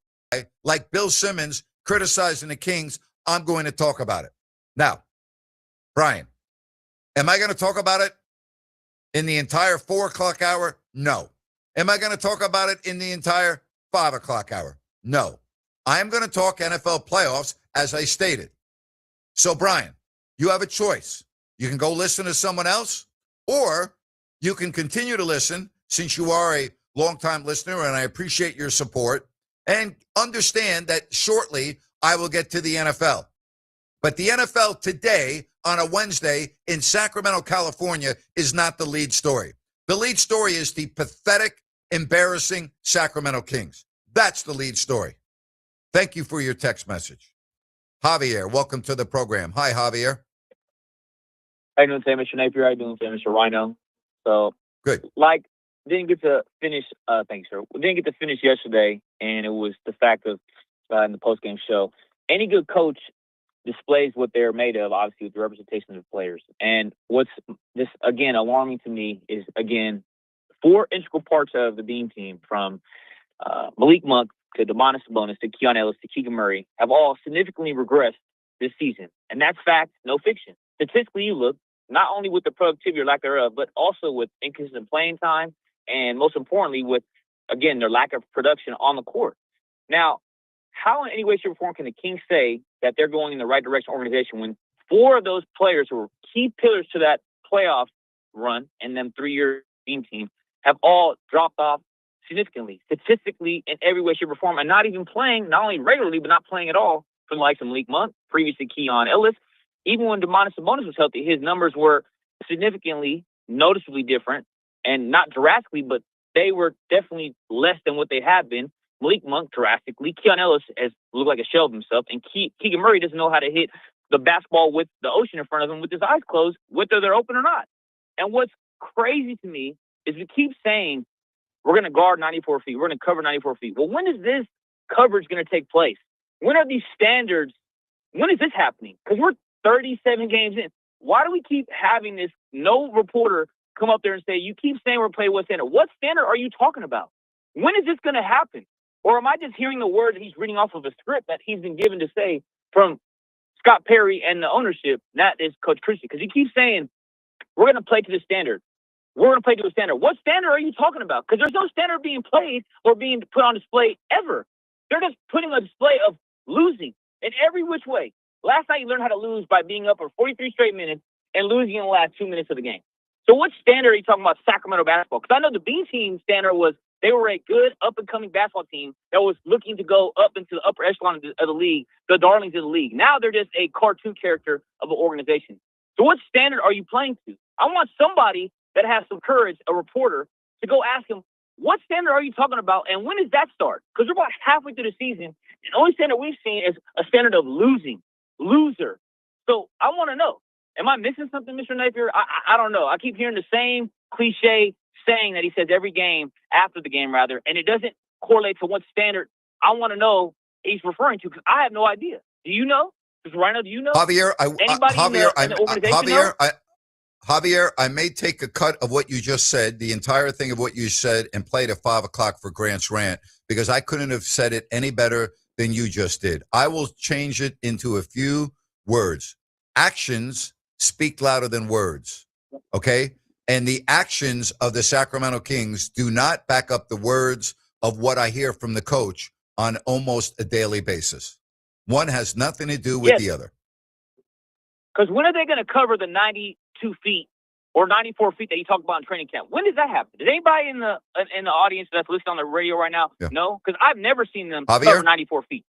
like Bill Simmons criticizing the Kings, I'm going to talk about it. Now, Brian, am I going to talk about it in the entire 4 o'clock hour? No. Am I going to talk about it in the entire 5 o'clock hour? No. I am going to talk NFL playoffs, as I stated. So, Brian, you have a choice. You can go listen to someone else, or you can continue to listen, since you are a longtime listener, and I appreciate your support, and understand that shortly I will get to the NFL. But the NFL today, on a Wednesday in Sacramento, California, is not the lead story. The lead story is the pathetic, embarrassing Sacramento Kings. That's the lead story. Thank you for your text message. Javier, welcome to the program. Hi, Javier. How you doing today, Mr. Napier? How you doing today, Mr. Rhino? So, good. Didn't get to finish. Thanks, sir. Didn't get to finish yesterday, and it was the fact of in the postgame show. Any good coach displays what they're made of, obviously, with the representation of the players. And what's just again alarming to me is 4 integral parts of the Beam team, from Malik Monk to Demonis Sabonis to Keon Ellis to Keegan Murray, have all significantly regressed this season, and that's fact, no fiction. Statistically, you look not only with the productivity or lack thereof, but also with inconsistent playing time. And most importantly, with, again, their lack of production on the court. Now, how in any way, shape, or form can the Kings say that they're going in the right direction organization when 4 of those players who were key pillars to that playoff run and them 3-year Beam team have all dropped off significantly, statistically, in every way, shape, or form, and not even playing, not only regularly, but not playing at all, from the likes of Malik Monk, previously Keon Ellis. Even when Demonis Sabonis was healthy, his numbers were significantly, noticeably different. And not drastically, but they were definitely less than what they have been. Malik Monk drastically. Keon Ellis has looked like a shell of himself. And Keegan Murray doesn't know how to hit the basketball with the ocean in front of him with his eyes closed, whether they're open or not. And what's crazy to me is we keep saying we're going to guard 94 feet. We're going to cover 94 feet. Well, when is this coverage going to take place? When are these standards? When is this happening? Because we're 37 games in. Why do we keep having this no reporter come up there and say, you keep saying we're playing what standard? What standard are you talking about? When is this going to happen? Or am I just hearing the words that he's reading off of a script that he's been given to say from Scott Perry and the ownership, that is Coach Christie? Because he keeps saying, we're going to play to the standard. We're going to play to a standard. What standard are you talking about? Because there's no standard being played or being put on display ever. They're just putting a display of losing in every which way. Last night you learned how to lose by being up for 43 straight minutes and losing in the last 2 minutes of the game. So what standard are you talking about Sacramento basketball? Because I know the B team standard was they were a good up-and-coming basketball team that was looking to go up into the upper echelon of the league, the darlings of the league. Now they're just a cartoon character of an organization. So what standard are you playing to? I want somebody that has some courage, a reporter, to go ask him, what standard are you talking about, and when does that start? Because we're about halfway through the season, and the only standard we've seen is a standard of losing, loser. So I want to know, am I missing something, Mr. Napear? I don't know. I keep hearing the same cliche saying that he says every game, after the game, rather, and it doesn't correlate to what standard I want to know he's referring to, because I have no idea. Do you know? Because Rhino, do you know? Javier, Javier, I may take a cut of what you just said, the entire thing of what you said, and play it at 5 o'clock for Grant's rant, because I couldn't have said it any better than you just did. I will change it into a few words. Actions speak louder than words, okay? And the actions of the Sacramento Kings do not back up the words of what I hear from the coach on almost a daily basis. One has nothing to do with the other. Because when are they going to cover the 92 feet or 94 feet that you talked about in training camp? When does that happen? Does anybody in the audience that's listening on the radio right now know? Because I've never seen them cover 94 feet.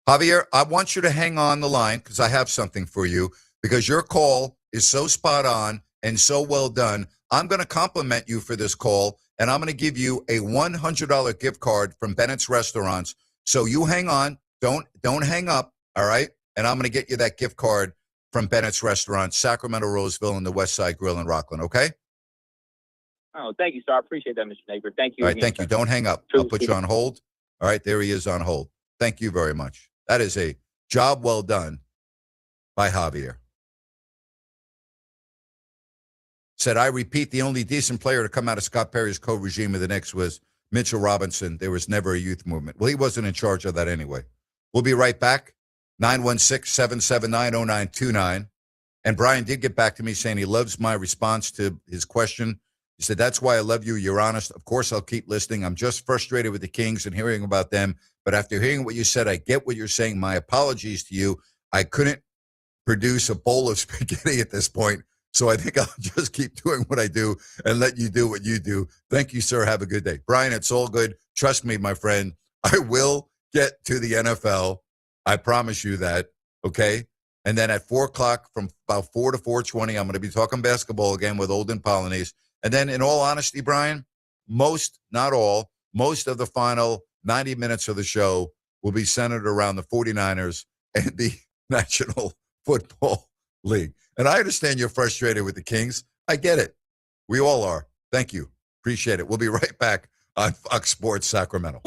Javier, I want you to hang on the line because I have something for you, because your call is so spot on and so well done. I'm going to compliment you for this call, and I'm going to give you a $100 gift card from Bennett's Restaurants. So you hang on. Don't hang up, all right? And I'm going to get you that gift card from Bennett's Restaurants, Sacramento, Roseville, and the West Side Grill in Rockland, okay? Oh, thank you, sir. I appreciate that, Mr. Napear. Thank you. All right, thank you. Don't hang up. I'll put you on hold. All right, there he is on hold. Thank you very much. That is a job well done by Javier. Said, I repeat, the only decent player to come out of Scott Perry's co-regime of the Knicks was Mitchell Robinson. There was never a youth movement. Well, he wasn't in charge of that anyway. We'll be right back. 916-779-0929. And Brian did get back to me saying he loves my response to his question. He said, that's why I love you. You're honest. Of course, I'll keep listening. I'm just frustrated with the Kings and hearing about them. But after hearing what you said, I get what you're saying. My apologies to you. I couldn't produce a bowl of spaghetti at this point. So I think I'll just keep doing what I do and let you do what you do. Thank you, sir. Have a good day. Brian, it's all good. Trust me, my friend. I will get to the NFL. I promise you that, okay? And then at 4 o'clock, from about 4 to 4:20, I'm going to be talking basketball again with Olden Polynice. And then, in all honesty, Brian, most of the final 90 minutes of the show will be centered around the 49ers and the National Football League. And I understand you're frustrated with the Kings. I get it. We all are. Thank you. Appreciate it. We'll be right back on Fox Sports Sacramento.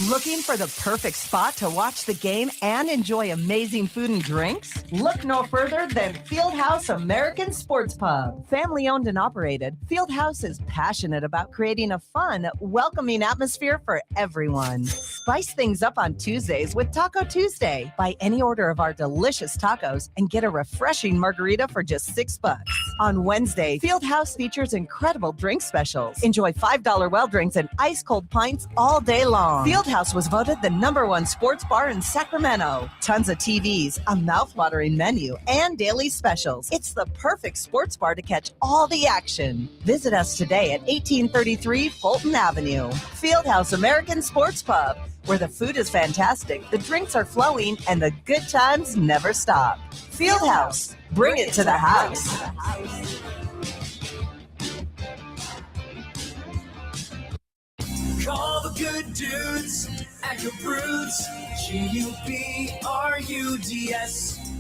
Looking for the perfect spot to watch the game and enjoy amazing food and drinks? Look no further than Fieldhouse American Sports Pub. Family owned and operated, Fieldhouse is passionate about creating a fun, welcoming atmosphere for everyone. Spice things up on Tuesdays with Taco Tuesday. Buy any order of our delicious tacos and get a refreshing margarita for just $6. On Wednesday, Fieldhouse features incredible drink specials. Enjoy $5 well drinks and ice cold pints all day long. Fieldhouse was voted the #1 sports bar in Sacramento. Tons of TVs, a mouth-watering menu, and daily specials. It's the perfect sports bar to catch all the action. Visit us today at 1833 Fulton Avenue. Fieldhouse American Sports Pub, where the food is fantastic, the drinks are flowing, and the good times never stop. Fieldhouse, bring it to the house. Call the good dudes at Gebruds, G-U-B-R-U-D-S.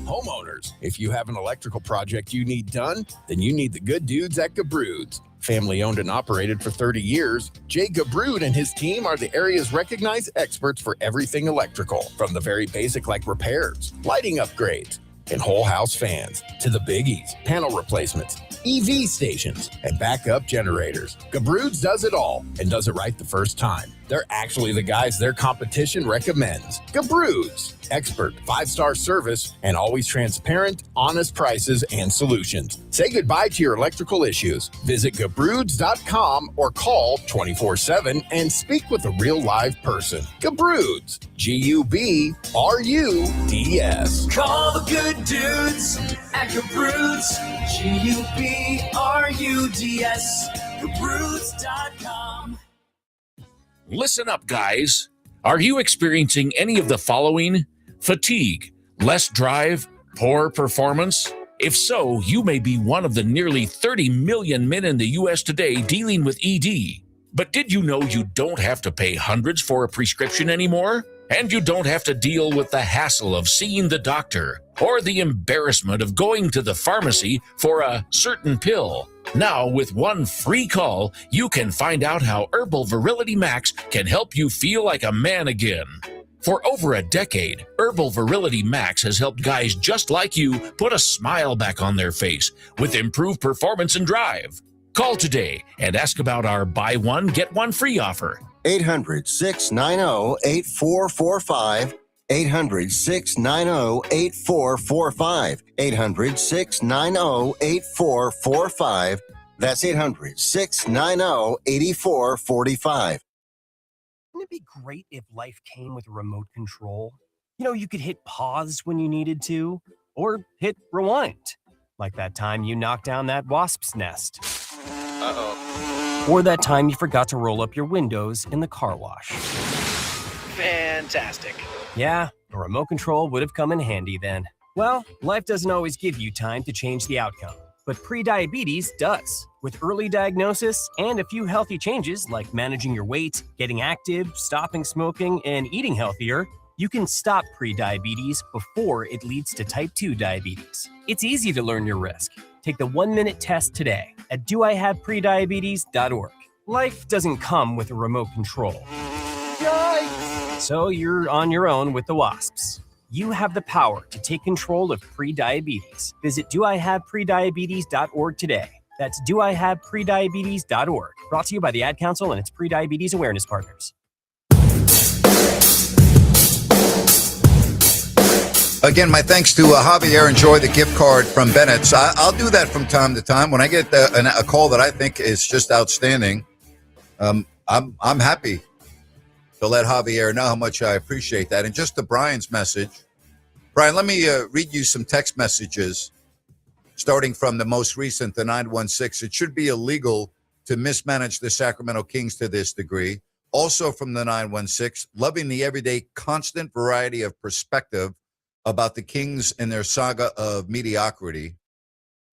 Homeowners, if you have an electrical project you need done, then you need the good dudes at Gebruds. Family owned and operated for 30 years, Jay Gebrud and his team are the area's recognized experts for everything electrical, from the very basic like repairs, lighting upgrades, and whole house fans, to the biggies, panel replacements, EV stations, and backup generators. Gebruds does it all and does it right the first time. They're actually the guys their competition recommends. Gabroods, expert 5-star service and always transparent, honest prices and solutions. Say goodbye to your electrical issues. Visit Gabroods.com or call 24/7 and speak with a real live person. Gabroods, Gubruds. Call the good dudes at Gabroods. Gubruds. Gabroods.com. Listen up, guys. Are you experiencing any of the following? Fatigue, less drive, poor performance? If so, you may be one of the nearly 30 million men in the U.S. today dealing with ED. But did you know you don't have to pay hundreds for a prescription anymore? And you don't have to deal with the hassle of seeing the doctor or the embarrassment of going to the pharmacy for a certain pill. Now, with one free call, you can find out how Herbal Virility Max can help you feel like a man again. For over a decade, Herbal Virility Max has helped guys just like you put a smile back on their face with improved performance and drive. Call today and ask about our buy one, get one free offer. 800-690-8445. 800-690-8445. 800-690-8445. That's 800-690-8445. Wouldn't it be great if life came with a remote control? You know, you could hit pause when you needed to, or hit rewind. Like that time you knocked down that wasp's nest. Uh-oh. Or that time you forgot to roll up your windows in the car wash. Fantastic. Yeah, a remote control would have come in handy then. Well, life doesn't always give you time to change the outcome, but prediabetes does. With early diagnosis and a few healthy changes like managing your weight, getting active, stopping smoking, and eating healthier, you can stop prediabetes before it leads to type 2 diabetes. It's easy to learn your risk. Take the 1-minute test today at doihaveprediabetes.org. Life doesn't come with a remote control. Yikes! So you're on your own with the wasps. You have the power to take control of prediabetes. Visit doihaveprediabetes.org today. That's doihaveprediabetes.org. Brought to you by the Ad Council and its prediabetes awareness partners. Again, my thanks to Javier. Enjoy the gift card from Bennett's. I'll do that from time to time when I get a call that I think is just outstanding. I'm happy to let Javier know how much I appreciate that. And just to Brian's message, Brian, let me read you some text messages, starting from the most recent, the 916. It should be illegal to mismanage the Sacramento Kings to this degree. Also from the 916, loving the everyday constant variety of perspective about the Kings and their saga of mediocrity.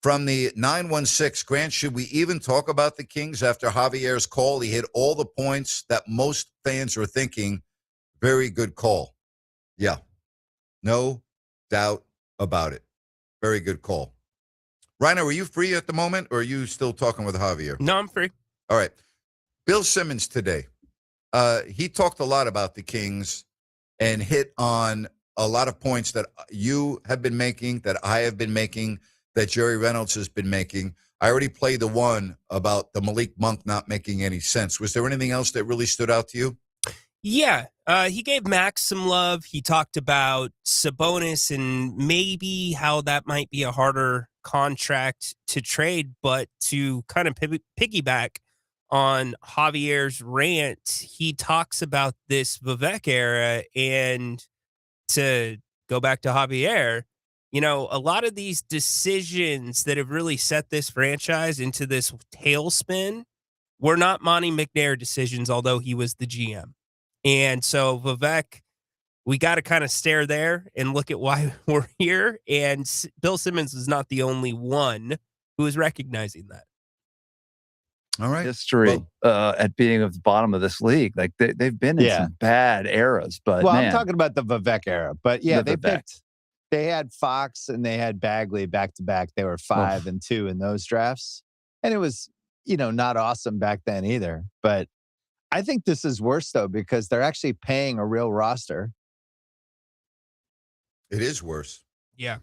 From the 916, Grant, should we even talk about the Kings after Javier's call? He hit all the points that most fans are thinking. Very good call. Yeah, no doubt about it. Very good call. Reiner, are you free at the moment, or are you still talking with Javier? No, I'm free. All right. Bill Simmons today, he talked a lot about the Kings and hit on a lot of points that you have been making, that I have been making, that Jerry Reynolds has been making. I already played the one about the Malik Monk not making any sense. Was there anything else that really stood out to you? Yeah, he gave Max some love. He talked about Sabonis and maybe how that might be a harder contract to trade, but to kind of piggyback on Javier's rant, he talks about this Vivek era. And to go back to Javier, you know, a lot of these decisions that have really set this franchise into this tailspin were not Monty McNair decisions, although he was the GM. And so Vivek, we got to kind of stare there and look at why we're here. And Bill Simmons is not the only one who is recognizing that. All right. History at being at the bottom of this league. Like they've been in some bad eras, but I'm talking about the Vivek era. But yeah, they had Fox and they had Bagley back to back. They were 5-2 in those drafts. And it was, not awesome back then either. But I think this is worse though, because they're actually paying a real roster. It is worse. Yeah.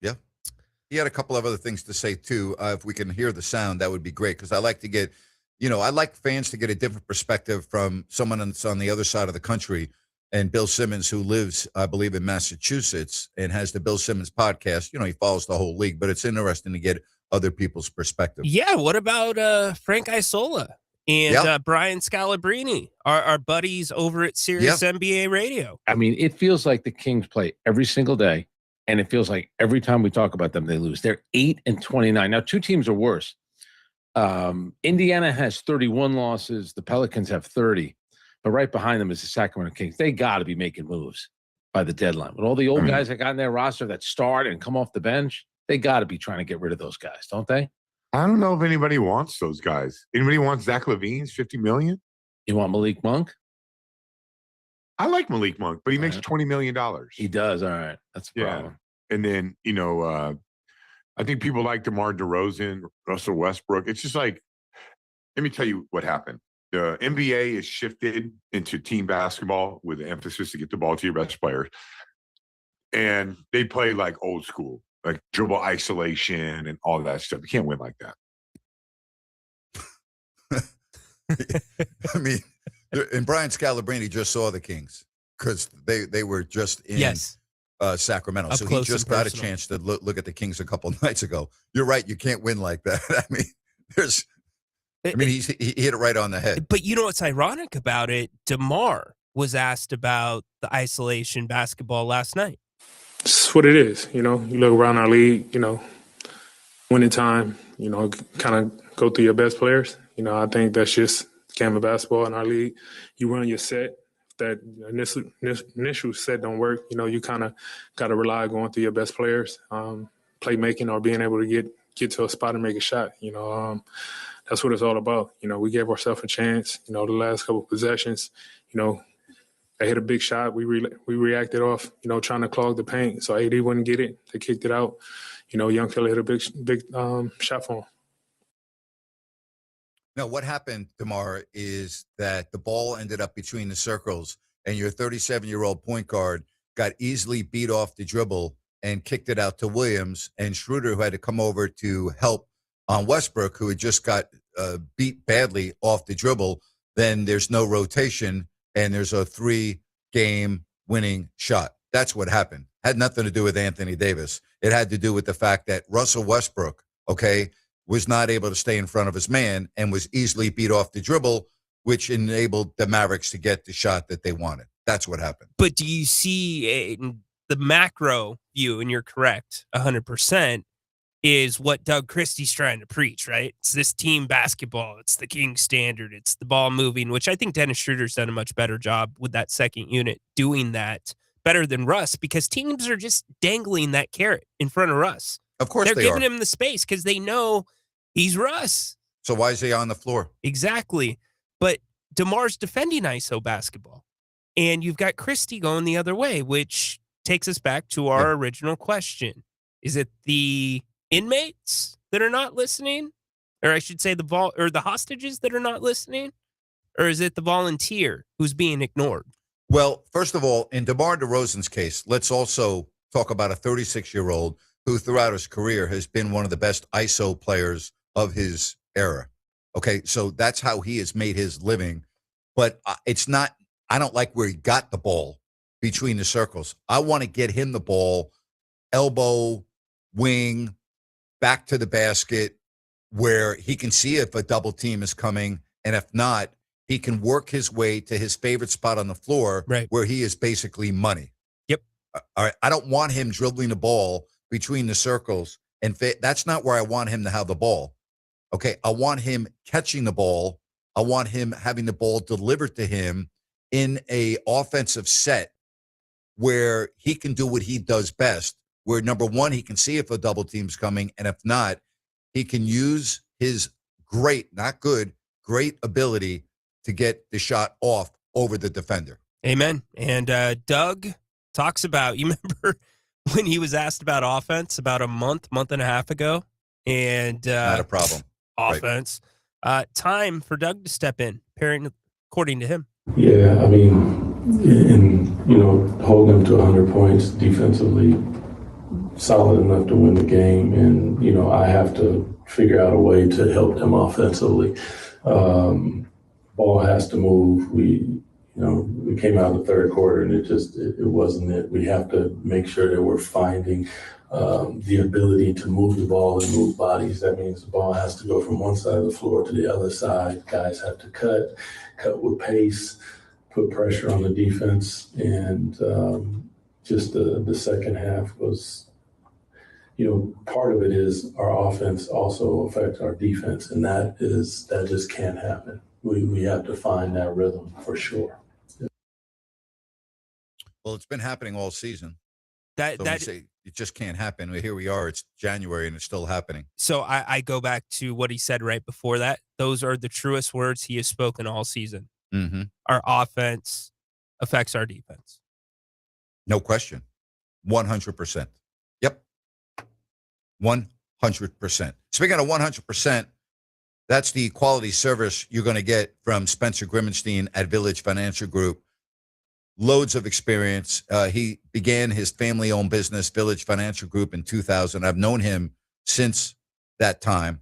Yeah. He had a couple of other things to say too. If we can hear the sound, that would be great, because I like to get I'd like fans to get a different perspective from someone that's on the other side of the country. And Bill Simmons, who lives, I believe, in Massachusetts and has the Bill Simmons podcast, he follows the whole league, but it's interesting to get other people's perspective. Yeah. What about Frank Isola and Brian Scalabrine, our buddies over at Sirius NBA Radio? I mean, it feels like the Kings play every single day, and it feels like every time we talk about them, they lose. They're 8-29. Now, two teams are worse. Indiana has 31 losses. The Pelicans have 30. But right behind them is the Sacramento Kings. They got to be making moves by the deadline. With all the old guys that got in their roster that start and come off the bench, they got to be trying to get rid of those guys, don't they? I don't know if anybody wants those guys. Anybody wants Zach LaVine's $50 million? You want Malik Monk? I like Malik Monk, but he makes $20 million. He does. All right. That's a problem. And then, I think people like DeMar DeRozan, Russell Westbrook. It's just like, let me tell you what happened. The NBA is shifted into team basketball with an emphasis to get the ball to your best players. And they play like old school, like dribble isolation and all that stuff. You can't win like that. I mean, and Brian Scalabrine just saw the Kings because they were just in Sacramento. Up so he just got a chance to look at the Kings a couple nights ago. You're right. You can't win like that. I mean, he hit it right on the head. But you know what's ironic about it? DeMar was asked about the isolation basketball last night. It's what it is. You look around our league, winning time, kind of go through your best players. I think that's just the game of basketball in our league. You run your set. That initial set don't work, you kind of got to rely going through your best players, playmaking or being able to get to a spot and make a shot. That's what it's all about. We gave ourselves a chance. The last couple of possessions, they hit a big shot. We reacted off, trying to clog the paint. So AD wouldn't get it. They kicked it out. Young fella hit a big shot for him. No, what happened, DeMar, is that the ball ended up between the circles, and your 37-year-old point guard got easily beat off the dribble and kicked it out to Williams, and Schroeder, who had to come over to help on Westbrook, who had just got beat badly off the dribble. Then there's no rotation, and there's a 3-game winning shot. That's what happened. Had nothing to do with Anthony Davis. It had to do with the fact that Russell Westbrook, was not able to stay in front of his man and was easily beat off the dribble, which enabled the Mavericks to get the shot that they wanted. That's what happened. But do you see the macro view, and you're correct 100%, is what Doug Christie's trying to preach, right? It's this team basketball. It's the King standard. It's the ball moving, which I think Dennis Schroeder's done a much better job with that second unit doing that better than Russ, because teams are just dangling that carrot in front of Russ. Of course they're giving him the space because they know he's Russ. So why is he on the floor? Exactly. But DeMar's defending ISO basketball. And you've got Christie going the other way, which takes us back to our original question. Is it the inmates that are not listening? Or I should say the hostages that are not listening? Or is it the volunteer who's being ignored? Well, first of all, in DeMar DeRozan's case, let's also talk about a 36-year-old who throughout his career has been one of the best ISO players of his era. Okay, so that's how he has made his living. But it's not, I don't like where he got the ball between the circles. I want to get him the ball, elbow, wing, back to the basket, where he can see if a double team is coming. And if not, he can work his way to his favorite spot on the floor, where he is basically money. Yep. All right, I don't want him dribbling the ball between the circles, and that's not where I want him to have the ball. Okay, I want him catching the ball. I want him having the ball delivered to him in a offensive set where he can do what he does best, where number one, he can see if a double team's coming, and if not, he can use his great ability to get the shot off over the defender. Amen. And Doug talks about, you remember when he was asked about offense about a month and a half ago? And not a problem. Offense. Right. Time for Doug to step in, according to him. Yeah, I mean, and holding them to 100 points defensively, solid enough to win the game. And, I have to figure out a way to help them offensively. Ball has to move. We came out in the third quarter and it wasn't it. We have to make sure that we're finding the ability to move the ball and move bodies. That means the ball has to go from one side of the floor to the other side. Guys have to cut with pace, put pressure on the defense. And just the second half was, part of it is our offense also affects our defense. And that just can't happen. We have to find that rhythm for sure. Well, it's been happening all season. Say it just can't happen. Here we are. It's January and it's still happening. So I go back to what he said right before that. Those are the truest words he has spoken all season. Mm-hmm. Our offense affects our defense. No question. 100%. Yep. 100%. Speaking of 100%, that's the quality service you're going to get from Spencer Grimmenstein at Village Financial Group. Loads of experience. He began his family-owned business, Village Financial Group, in 2000. I've known him since that time,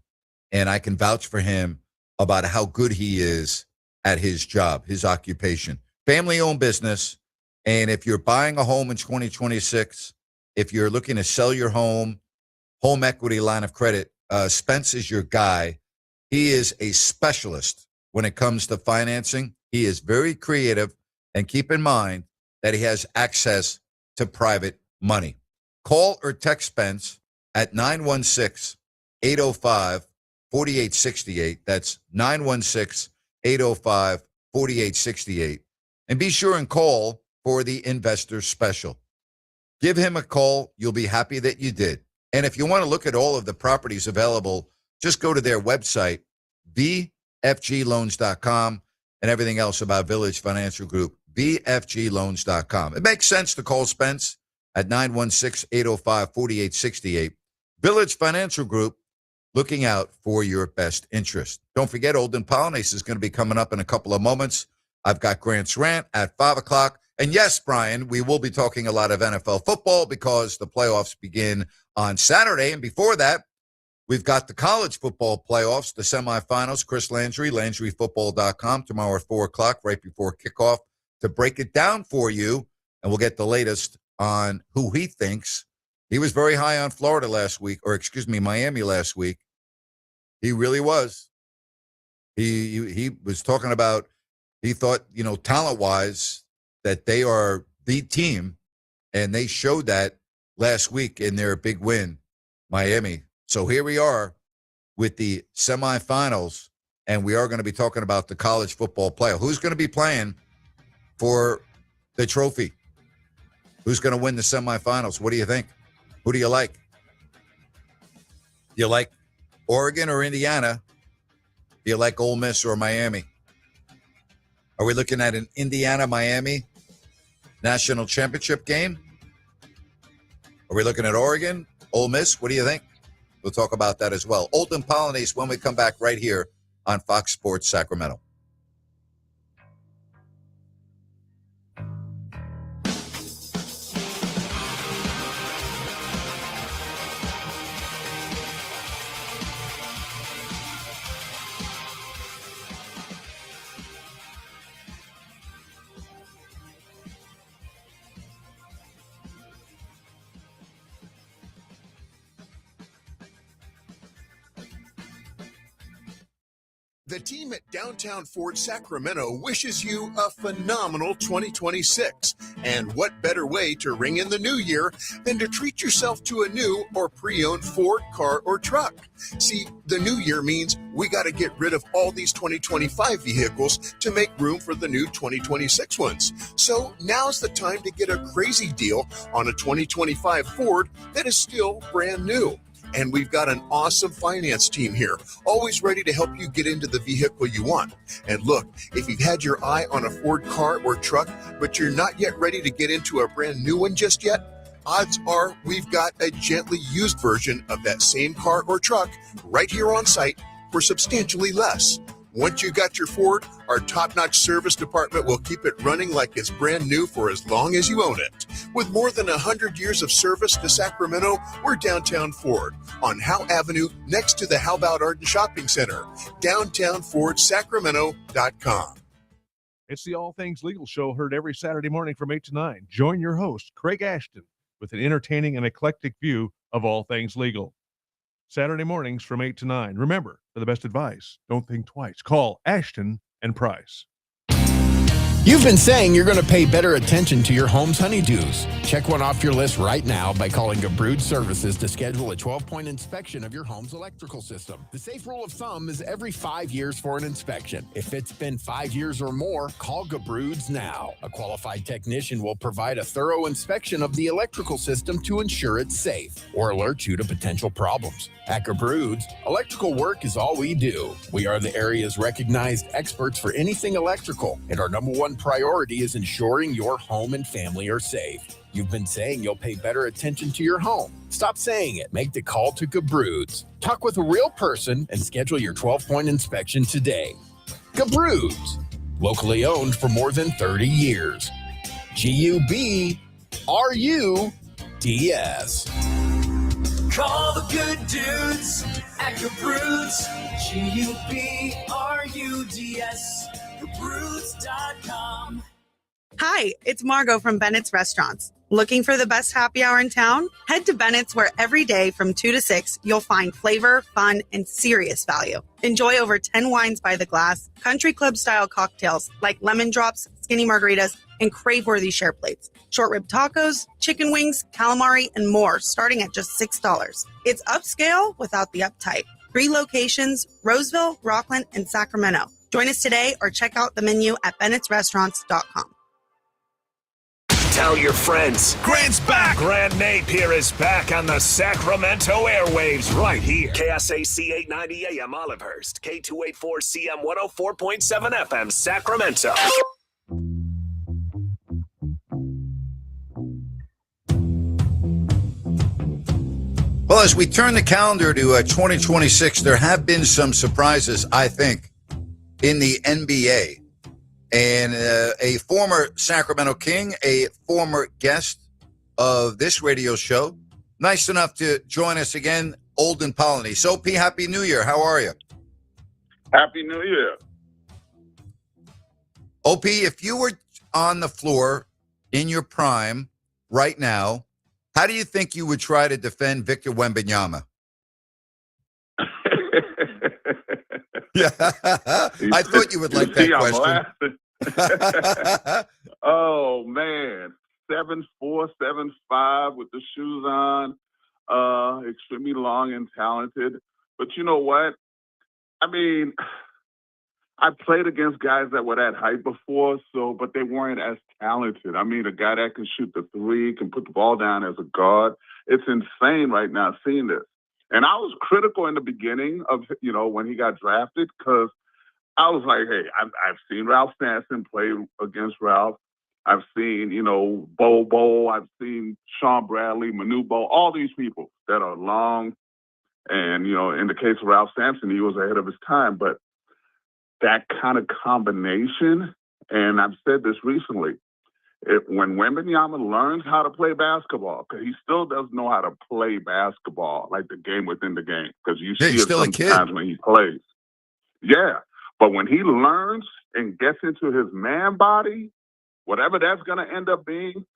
and I can vouch for him about how good he is at his job, his occupation. Family-owned business, and if you're buying a home in 2026, if you're looking to sell your home equity line of credit, Spence is your guy. He is a specialist when it comes to financing. He is very creative. And keep in mind that he has access to private money. Call or text Spence at 916-805-4868. That's 916-805-4868. And be sure and call for the investor special. Give him a call. You'll be happy that you did. And if you want to look at all of the properties available, just go to their website, vfgloans.com, and everything else about Village Financial Group. VFGloans.com. It makes sense to call Spence at 916-805-4868. Village Financial Group, looking out for your best interest. Don't forget, Olden Polynace is going to be coming up in a couple of moments. I've got Grant's Rant at 5 o'clock. And yes, Brian, we will be talking a lot of NFL football because the playoffs begin on Saturday. And before that, we've got the college football playoffs, the semifinals. Chris Landry, LandryFootball.com, tomorrow at 4 o'clock, right before kickoff, to break it down for you, and we'll get the latest on who he thinks. He was very high on Florida last week, Miami last week. He really was. He was talking about, he thought, talent-wise, that they are the team, and they showed that last week in their big win, Miami. So here we are with the semifinals, and we are going to be talking about the college football playoff. Who's going to be playing for the trophy? Who's going to win the semifinals? What do you think? Who do you like? Do you like Oregon or Indiana? Do you like Ole Miss or Miami? Are we looking at an Indiana-Miami national championship game? Are we looking at Oregon, Ole Miss? What do you think? We'll talk about that as well. Olden Polynace when we come back right here on Fox Sports Sacramento. The team at Downtown Ford Sacramento wishes you a phenomenal 2026. And what better way to ring in the new year than to treat yourself to a new or pre-owned Ford car or truck? See, the new year means we got to get rid of all these 2025 vehicles to make room for the new 2026 ones. So now's the time to get a crazy deal on a 2025 Ford that is still brand new. And we've got an awesome finance team here, always ready to help you get into the vehicle you want. And look, if you've had your eye on a Ford car or truck, but you're not yet ready to get into a brand new one just yet, odds are we've got a gently used version of that same car or truck right here on site for substantially less. Once you got your Ford, our top-notch service department will keep it running like it's brand new for as long as you own it. With more than 100 years of service to Sacramento, we're downtown Ford on Howe Avenue next to the How About Arden Shopping Center. DowntownFordSacramento.com. It's the All Things Legal Show, heard every Saturday morning from 8 to 9. Join your host, Craig Ashton, with an entertaining and eclectic view of all things legal. Saturday mornings from 8 to 9. Remember, for the best advice, don't think twice. Call Ashton and Price. You've been saying you're going to pay better attention to your home's honeydews. Check one off your list right now by calling Gabrud Services to schedule a 12-point inspection of your home's electrical system. The safe rule of thumb is every 5 years for an inspection. If it's been 5 years or more, call Gabrud's now. A qualified technician will provide a thorough inspection of the electrical system to ensure it's safe or alert you to potential problems. At Gabrud's, electrical work is all we do. We are the area's recognized experts for anything electrical, and our number one priority is ensuring your home and family are safe. You've been saying you'll pay better attention to your home. Stop saying it. Make the call to Gabrud's. Talk with a real person and schedule your 12-point inspection today. Gabrud's, locally owned for more than 30 years. G-U-B-R-U-D-S. Call the good dudes at Gabrud's. G-U-B-R-U-D-S. Gabrud's.com. Hi, it's Margot from Bennett's Restaurants. Looking for the best happy hour in town? Head to Bennett's, where every day from 2 to 6, you'll find flavor, fun, and serious value. Enjoy over 10 wines by the glass, country club style cocktails like lemon drops, skinny margaritas, and crave-worthy share plates. Short rib tacos, chicken wings, calamari, and more, starting at just $6. It's upscale without the uptight. 3 locations, Roseville, Rockland, and Sacramento. Join us today or check out the menu at bennettsrestaurants.com. Tell your friends. Grant's back. Grant Napear is back on the Sacramento airwaves right here. KSAC 890 AM Olivehurst. K284CM 104.7 FM Sacramento. Well, as we turn the calendar to 2026, there have been some surprises, I think, in the NBA. And a former Sacramento King, a former guest of this radio show, nice enough to join us again, Olden Polony. So, P, Happy New Year. How are you? Happy New Year. OP, if you were on the floor in your prime right now, how do you think you would try to defend Victor Wembanyama? Yeah, I thought you would like that question. Oh man, 7'4", 7'5" with the shoes on, extremely long and talented. But you know what? I mean, I played against guys that were that height before, but they weren't as talented. I mean, a guy that can shoot the three, can put the ball down as a guard. It's insane right now seeing this. And I was critical in the beginning of, when he got drafted, because I was like, hey, I've seen Ralph Sampson play against Ralph. I've seen, Bo, I've seen Sean Bradley, Manu Bo, all these people that are long. And, in the case of Ralph Sampson, he was ahead of his time. But that kind of combination, and I've said this recently, when Wembanyama learns how to play basketball, because he still doesn't know how to play basketball, like the game within the game, because you see it sometimes when he plays. Yeah, but when he learns and gets into his man body, whatever that's going to end up being,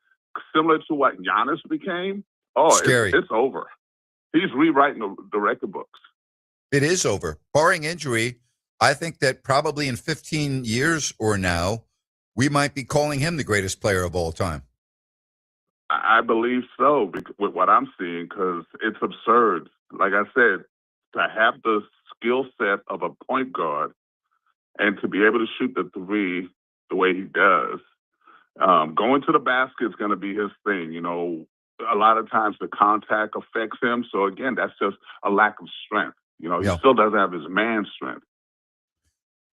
similar to what Giannis became, it's over. He's rewriting the record books. It is over. Barring injury, I think that probably in 15 years or now, we might be calling him the greatest player of all time. I believe so, with what I'm seeing, because it's absurd. Like I said, to have the skill set of a point guard and to be able to shoot the three the way he does, going to the basket is going to be his thing. A lot of times the contact affects him. So, again, that's just a lack of strength. He still doesn't have his man strength.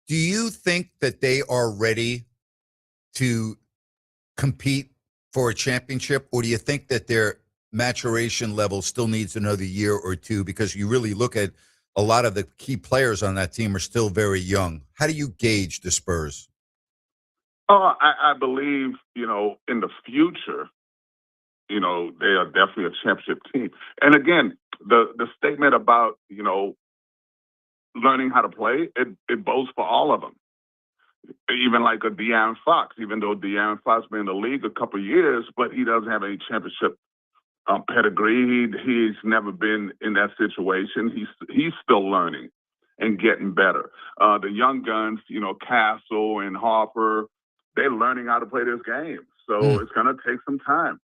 Do you think that they are ready to compete for a championship, or do you think that their maturation level still needs another year or two? Because you really look at a lot of the key players on that team are still very young. How do you gauge the Spurs? Oh, I believe, in the future, they are definitely a championship team. And again, the statement about, learning how to play, it bodes for all of them. Even like a De'Aaron Fox, even though De'Aaron Fox been in the league a couple of years, but he doesn't have any championship pedigree. He's never been in that situation. He's still learning and getting better. The young guns, Castle and Harper, they're learning how to play this game. So it's going to take some time.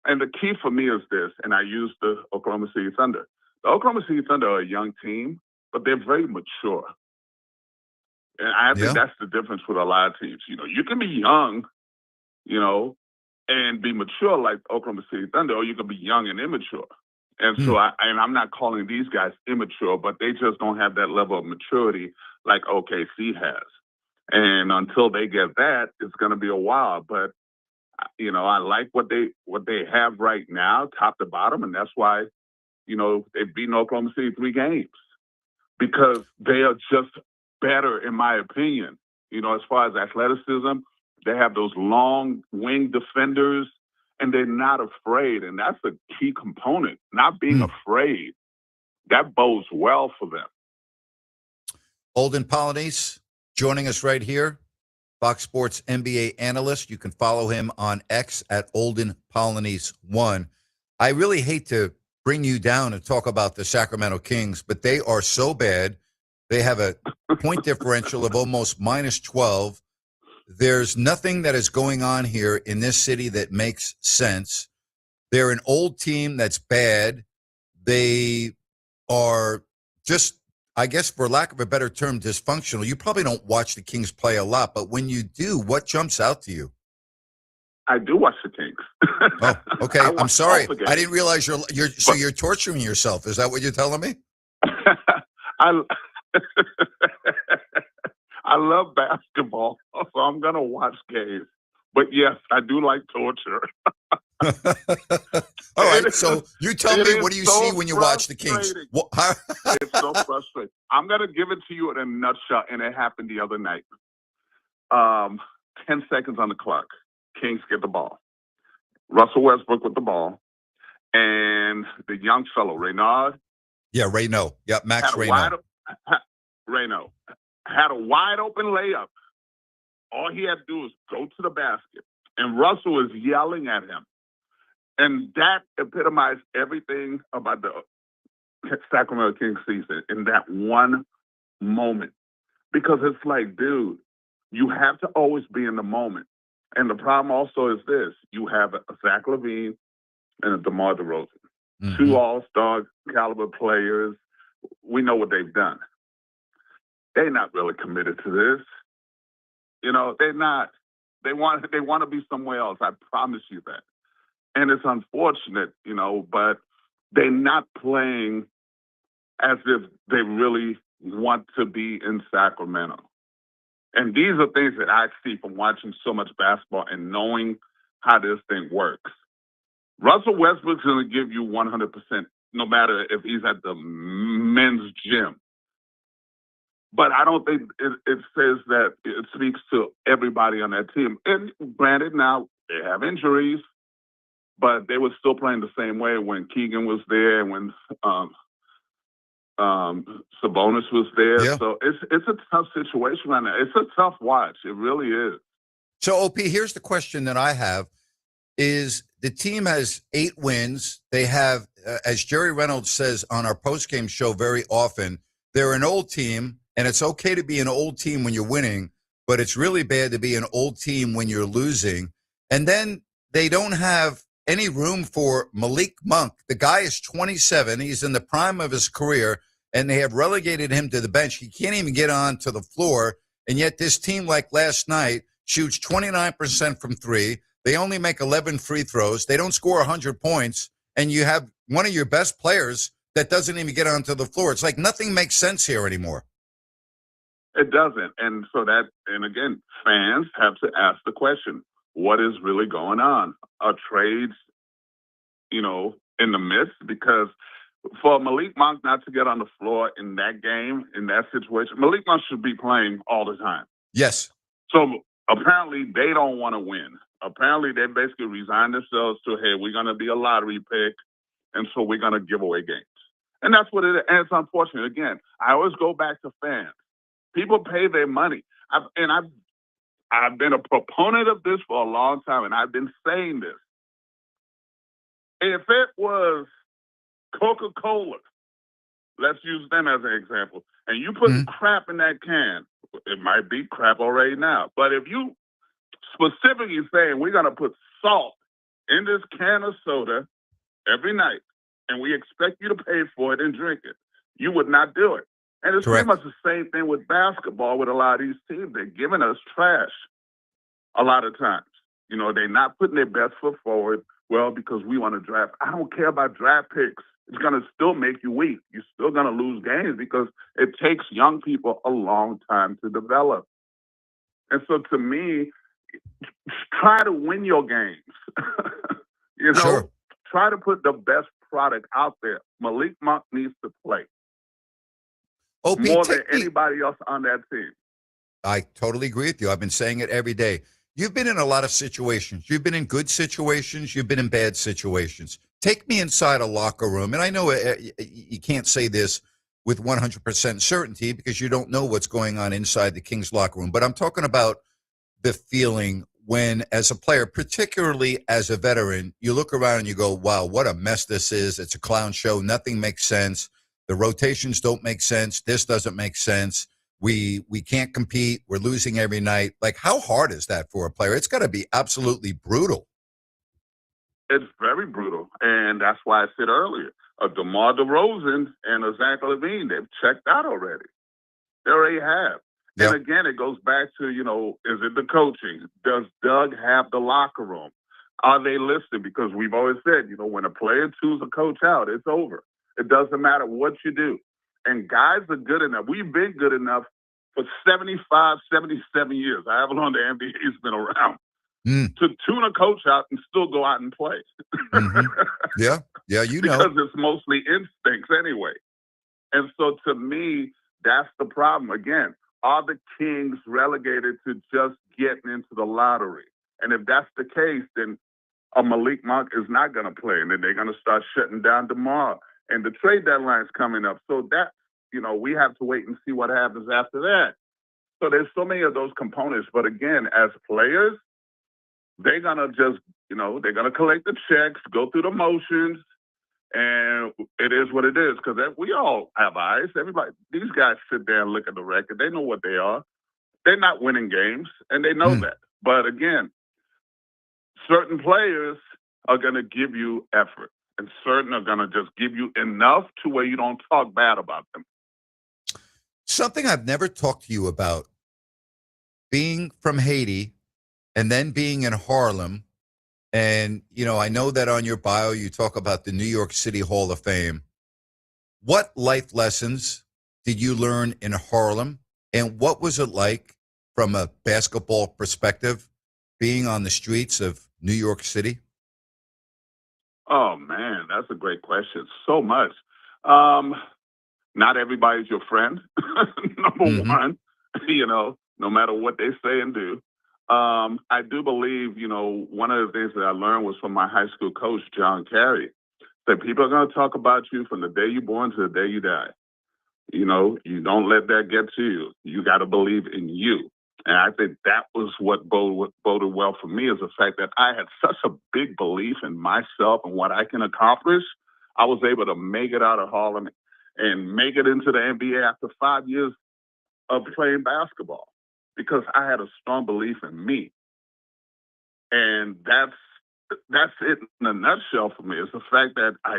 And the key for me is this, and I use the Oklahoma City Thunder. The Oklahoma City Thunder are a young team, but they're very mature. And I think that's the difference with a lot of teams. You can be young, and be mature like Oklahoma City Thunder, or you can be young and immature. And so I'm not calling these guys immature, but they just don't have that level of maturity like OKC has. And until they get that, it's going to be a while. But I like what they have right now, top to bottom, and that's why they've beaten Oklahoma City 3 games, because they are just better, in my opinion. As far as athleticism, they have those long wing defenders, and they're not afraid. And that's a key component, not being afraid. That bodes well for them. Olden Polynice joining us right here, Fox Sports NBA analyst. You can follow him on X at Olden Polynice 1. I really hate to bring you down and talk about the Sacramento Kings, but they are so bad. They have a point differential of almost minus 12. There's nothing that is going on here in this city that makes sense. They're an old team that's bad. They are just, I guess, for lack of a better term, dysfunctional. You probably don't watch the Kings play a lot, but when you do, what jumps out to you? I do watch the Kings. Oh, okay. I'm sorry. I didn't realize you're torturing yourself. Is that what you're telling me? I love basketball, so I'm going to watch games. But yes, I do like torture. All right, so you tell me, what do you see when you watch the Kings? It's so frustrating. I'm going to give it to you in a nutshell, and it happened the other night. 10 seconds on the clock. Kings get the ball. Russell Westbrook with the ball. And the young fellow, Reynard. Yeah, Reyno. Yeah, Max Reyno. Reyno had a wide open layup. All he had to do was go to the basket. And Russell was yelling at him. And that epitomized everything about the Sacramento Kings season in that one moment. Because it's like, dude, you have to always be in the moment. And the problem also is this. You have a Zach LaVine and a DeMar DeRozan. Mm-hmm. 2 all-star caliber players. We know what they've done. They're not really committed to this. They're not. They want to be somewhere else. I promise you that. And it's unfortunate, but they're not playing as if they really want to be in Sacramento. And these are things that I see from watching so much basketball and knowing how this thing works. Russell Westbrook's going to give you 100%, no matter if he's at the men's gym. But I don't think it says that it speaks to everybody on that team. And granted, now they have injuries, but they were still playing the same way when Keegan was there and when Sabonis was there. Yeah. So it's a tough situation right now. It's a tough watch. It really is. So, OP, here's the question that I have. Is the team has 8 wins. They have, as Jerry Reynolds says on our postgame show very often, they're an old team, and it's okay to be an old team when you're winning, but it's really bad to be an old team when you're losing. And then they don't have any room for Malik Monk. The guy is 27. He's in the prime of his career, and they have relegated him to the bench. He can't even get on to the floor, and yet this team, like last night, shoots 29% from 3. They only make 11 free throws. They don't score 100 points, and you have one of your best players that doesn't even get onto the floor. It's like nothing makes sense here anymore. It doesn't. And so and again, fans have to ask the question, what is really going on? Are trades, in the midst? Because for Malik Monk not to get on the floor in that game, in that situation, Malik Monk should be playing all the time. Yes. So apparently they don't want to win. Apparently they basically resigned themselves to, hey, we're going to be a lottery pick, and so we're going to give away games. And that's what it is. And it's unfortunate. Again, I always go back to fans. People pay their money. I've been a proponent of this for a long time, and I've been saying this. If it was Coca-Cola, let's use them as an example, and you put crap in that can, it might be crap already now. But if you specifically saying we're going to put salt in this can of soda every night, and we expect you to pay for it and drink it, you would not do it. And it's Correct. pretty much the same thing with basketball with a lot of these teams. They're giving us trash a lot of times. You know, they're not putting their best foot forward, well, because we want to draft. I don't care about draft picks. It's going to still make you weak. You're still going to lose games because it takes young people a long time to develop. And so to me, try to win your games. You know, Sure. Try to put the best product out there. Malik Monk needs to play more than anybody else on that team. I totally agree with you. I've been saying it every day. You've been in a lot of situations. You've been in good situations. You've been in bad situations. Take me inside a locker room. And I know you can't say this with 100% certainty because you don't know what's going on inside the Kings locker room. But I'm talking about the feeling when, as a player, particularly as a veteran, you look around and you go, wow, what a mess this is. It's a clown show. Nothing makes sense. The rotations don't make sense. This doesn't make sense. We can't compete. We're losing every night. Like, how hard is that for a player? It's got to be absolutely brutal. It's very brutal. And that's why I said earlier, DeMar DeRozan and Zach LaVine, they've checked out already. They already have. Yep. And again, it goes back to, you know, is it the coaching? Does Doug have the locker room? Are they listening? Because we've always said, you know, when a player chooses a coach out, it's over. It doesn't matter what you do. And guys are good enough. We've been good enough for 75, 77 years. However long the NBA's been around. To tune a coach out and still go out and play. Yeah, you know. Because it's mostly instincts anyway. And so to me, that's the problem. Again, are the Kings relegated to just getting into the lottery? And if that's the case, then a Malik Monk is not going to play. And then they're going to start shutting down DeMar. And the trade deadline's coming up. So that, you know, we have to wait and see what happens after that. So there's so many of those components. But again, as players, they're going to just, you know, they're going to collect the checks, go through the motions, and it is what it is. Because we all have eyes. Everybody, these guys sit there and look at the record. They know what they are. They're not winning games, and they know that. But again, certain players are going to give you effort, and certain are going to just give you enough to where you don't talk bad about them. Something I've never talked to you about, being from Haiti and then being in Harlem. And, you know, I know that on your bio, you talk about the New York City Hall of Fame. What life lessons did you learn in Harlem? And what was it like from a basketball perspective, being on the streets of New York City? Oh, man, that's a great question. So much. Not everybody's your friend, number one, you know, no matter what they say and do. I do believe, you know, one of the things that I learned was from my high school coach, John Carey, that people are going to talk about you from the day you're born to the day you die. You know, you don't let that get to you. You got to believe in you. And I think that was what boded well for me, is the fact that I had such a big belief in myself and what I can accomplish. I was able to make it out of Harlem and make it into the NBA after 5 years of playing basketball, because I had a strong belief in me. And that's it in a nutshell for me. It's the fact that I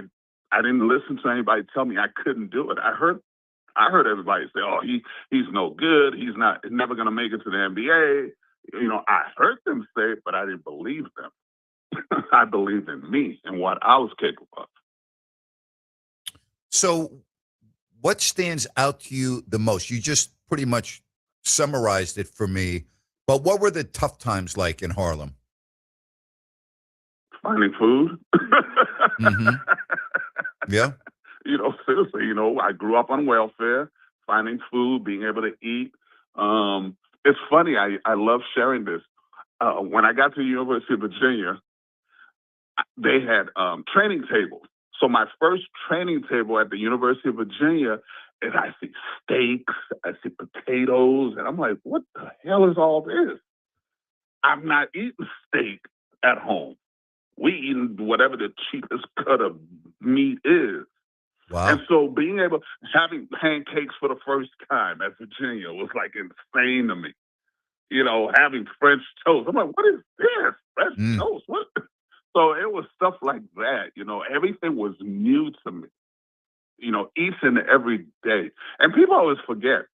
didn't listen to anybody tell me I couldn't do it. I heard everybody say, oh, he's no good. He's never going to make it to the NBA. You know, I heard them say it, but I didn't believe them. I believed in me and what I was capable of. So what stands out to you the most? You just pretty much summarized it for me, but what were the tough times like in Harlem? Finding food. Yeah. Seriously, I grew up on welfare, finding food, being able to eat. It's funny. I love sharing this. When I got to the University of Virginia, they had training tables. So my first training table at the University of Virginia is I see steaks, I see potatoes, and I'm like, what the hell is all this? I'm not eating steak at home. We eating whatever the cheapest cut of meat is. Wow. And so having pancakes for the first time at Virginia was like insane to me. Having French toast. I'm like, what is this? French toast? What? So it was stuff like that. Everything was new to me, each and every day. And people always forget,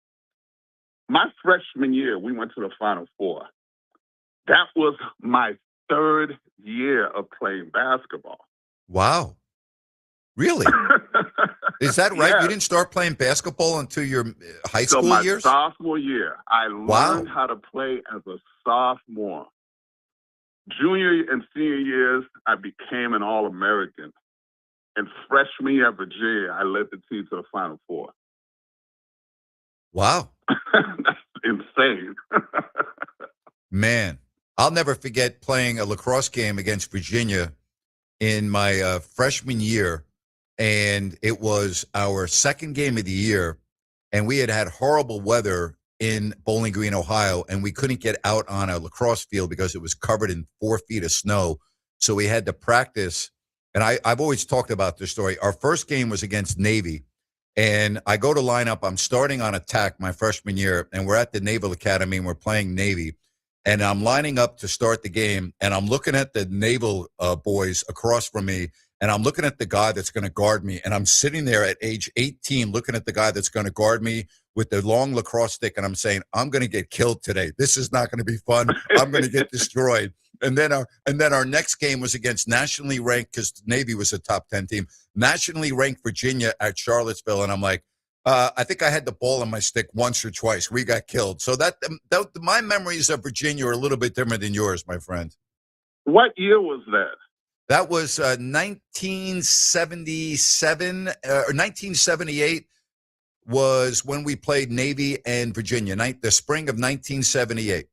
my freshman year, we went to the Final Four. That was my third year of playing basketball. Wow. Really? Is that right? Yes. You didn't start playing basketball until your high So school my years? sophomore year, I learned how to play as a sophomore. Junior and senior years, I became an All-American. And freshman year at Virginia, I led the team to the Final Four. Wow. That's insane. Man, I'll never forget playing a lacrosse game against Virginia in my freshman year. And it was our second game of the year. And we had horrible weather in Bowling Green, Ohio, and we couldn't get out on a lacrosse field because it was covered in 4 feet of snow. So we had to practice. And I've always talked about this story. Our first game was against Navy. And I go to line up. I'm starting on attack my freshman year, and we're at the Naval Academy, and we're playing Navy. And I'm lining up to start the game, and I'm looking at the Naval boys across from me, and I'm looking at the guy that's going to guard me. And I'm sitting there at age 18 looking at the guy that's going to guard me with the long lacrosse stick, and I'm saying, I'm going to get killed today. This is not going to be fun. I'm going to get destroyed. And then our next game was against nationally ranked, because Navy was a top 10 team, nationally ranked Virginia at Charlottesville. And I'm like, I think I had the ball in my stick once or twice. We got killed. So that my memories of Virginia are a little bit different than yours, my friend. What year was that? That was 1977 or 1978 was when we played Navy and Virginia, the spring of 1978.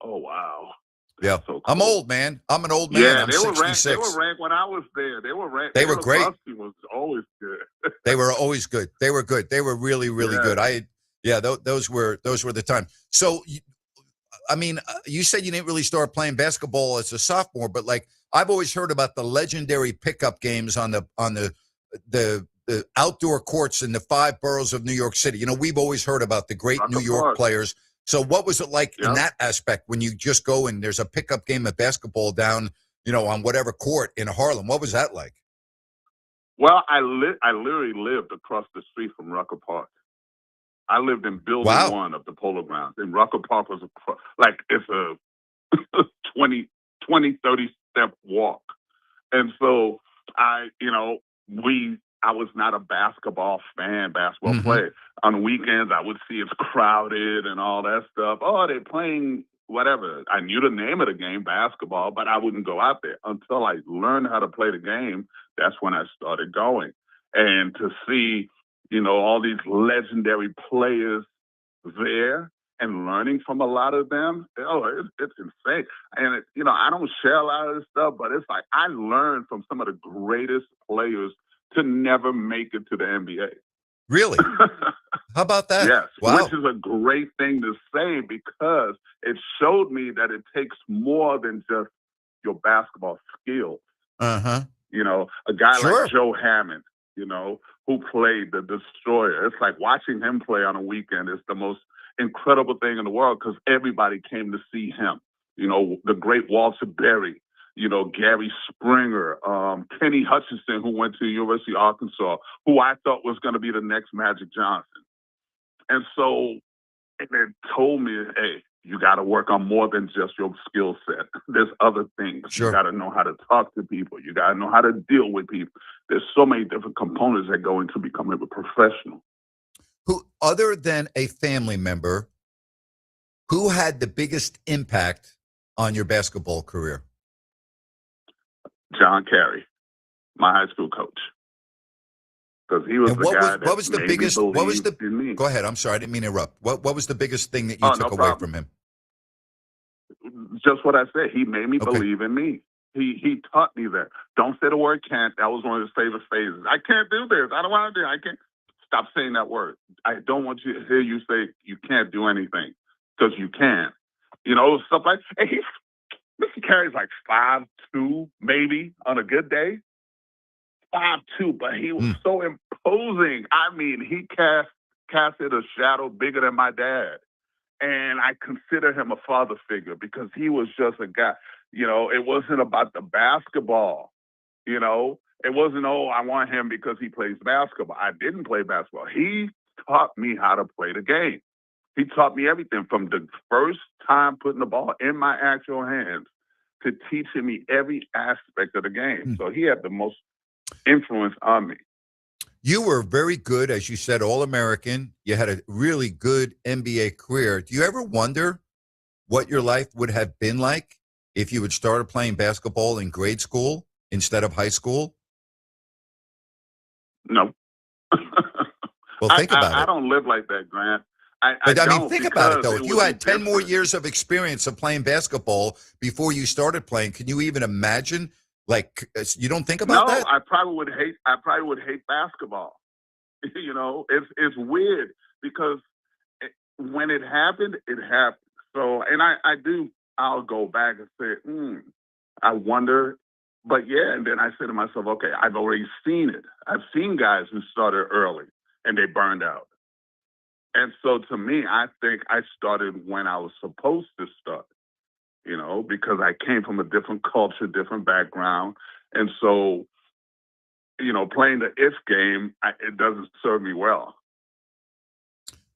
Oh, wow. Yeah. So cool. I'm old, man. I'm an old man. Yeah, I'm they 66. They were ranked when I was there. They were ranked. They were great. Team was always good. They were always good. They were good. They were really, really good. Those were the time. So, I mean, you said you didn't really start playing basketball as a sophomore, but like I've always heard about the legendary pickup games on the outdoor courts in the 5 boroughs of New York City. We've always heard about the great New York players. So what was it like in that aspect when you just go and there's a pickup game of basketball down, on whatever court in Harlem? What was that like? Well, I literally lived across the street from Rucker Park. I lived in building 1 of the Polo Grounds. And Rucker Park was it's a 20, 30-step walk. And so I was not a basketball player. On weekends, I would see it's crowded and all that stuff. Oh, they're playing whatever. I knew the name of the game, basketball, but I wouldn't go out there until I learned how to play the game. That's when I started going. And to see, all these legendary players there and learning from a lot of them, it's insane. And, I don't share a lot of this stuff, but it's like I learned from some of the greatest players to never make it to the NBA. Really? How about that? Yes, wow. Which is a great thing to say because it showed me that it takes more than just your basketball skills. Uh-huh. A guy like Joe Hammond, who played the Destroyer. It's like watching him play on a weekend is the most incredible thing in the world because everybody came to see him. The great Walter Berry, Gary Springer, Kenny Hutchinson, who went to the University of Arkansas, who I thought was going to be the next Magic Johnson. And so they told me, hey, you got to work on more than just your skill set. There's other things. Sure. You got to know how to talk to people. You got to know how to deal with people. There's so many different components that go into becoming a professional. Who, other than a family member, who had the biggest impact on your basketball career? John Carey, my high school coach. because he was And the guy that what was the made biggest? me What was believe the? in me. Go ahead. I'm sorry, I didn't mean to interrupt. What was the biggest thing that you Oh, took no away problem. from him? Just what I said. He made me believe in me. He taught me that. Don't say the word can't. That was one of his favorite phrases. I can't do this. I don't want to do it. I can't. Stop saying that word. I don't want you to hear you say you can't do anything, because you can. You know, stuff like, and Mr. Carey's like 5'2", maybe on a good day. 5'2", but he was so imposing. I mean, he casted a shadow bigger than my dad. And I consider him a father figure because he was just a guy. You know, it wasn't about the basketball. You know, it wasn't, oh, I want him because he plays basketball. I didn't play basketball. He taught me how to play the game. He taught me everything from the first time putting the ball in my actual hands to teaching me every aspect of the game. So he had the most influence on me. You were very good, as you said, All-American. You had a really good NBA career. Do you ever wonder what your life would have been like if you had started playing basketball in grade school instead of high school? No. Well, think about I it. don't live like that, Grant. But I mean, don't, think about it, because though. If it you would had be 10 more different. years of experience of playing basketball before you started playing, can you even imagine? Like, you don't think about No, that? I probably would hate basketball. You know, it's weird because when it happened, it happened. So, and I'll go back and say, I wonder. But yeah, and then I say to myself, okay, I've already seen it. I've seen guys who started early and they burned out. And so to me, I think I started when I was supposed to start, you know, because I came from a different culture, different background. And so, you know, playing the if game, it doesn't serve me well.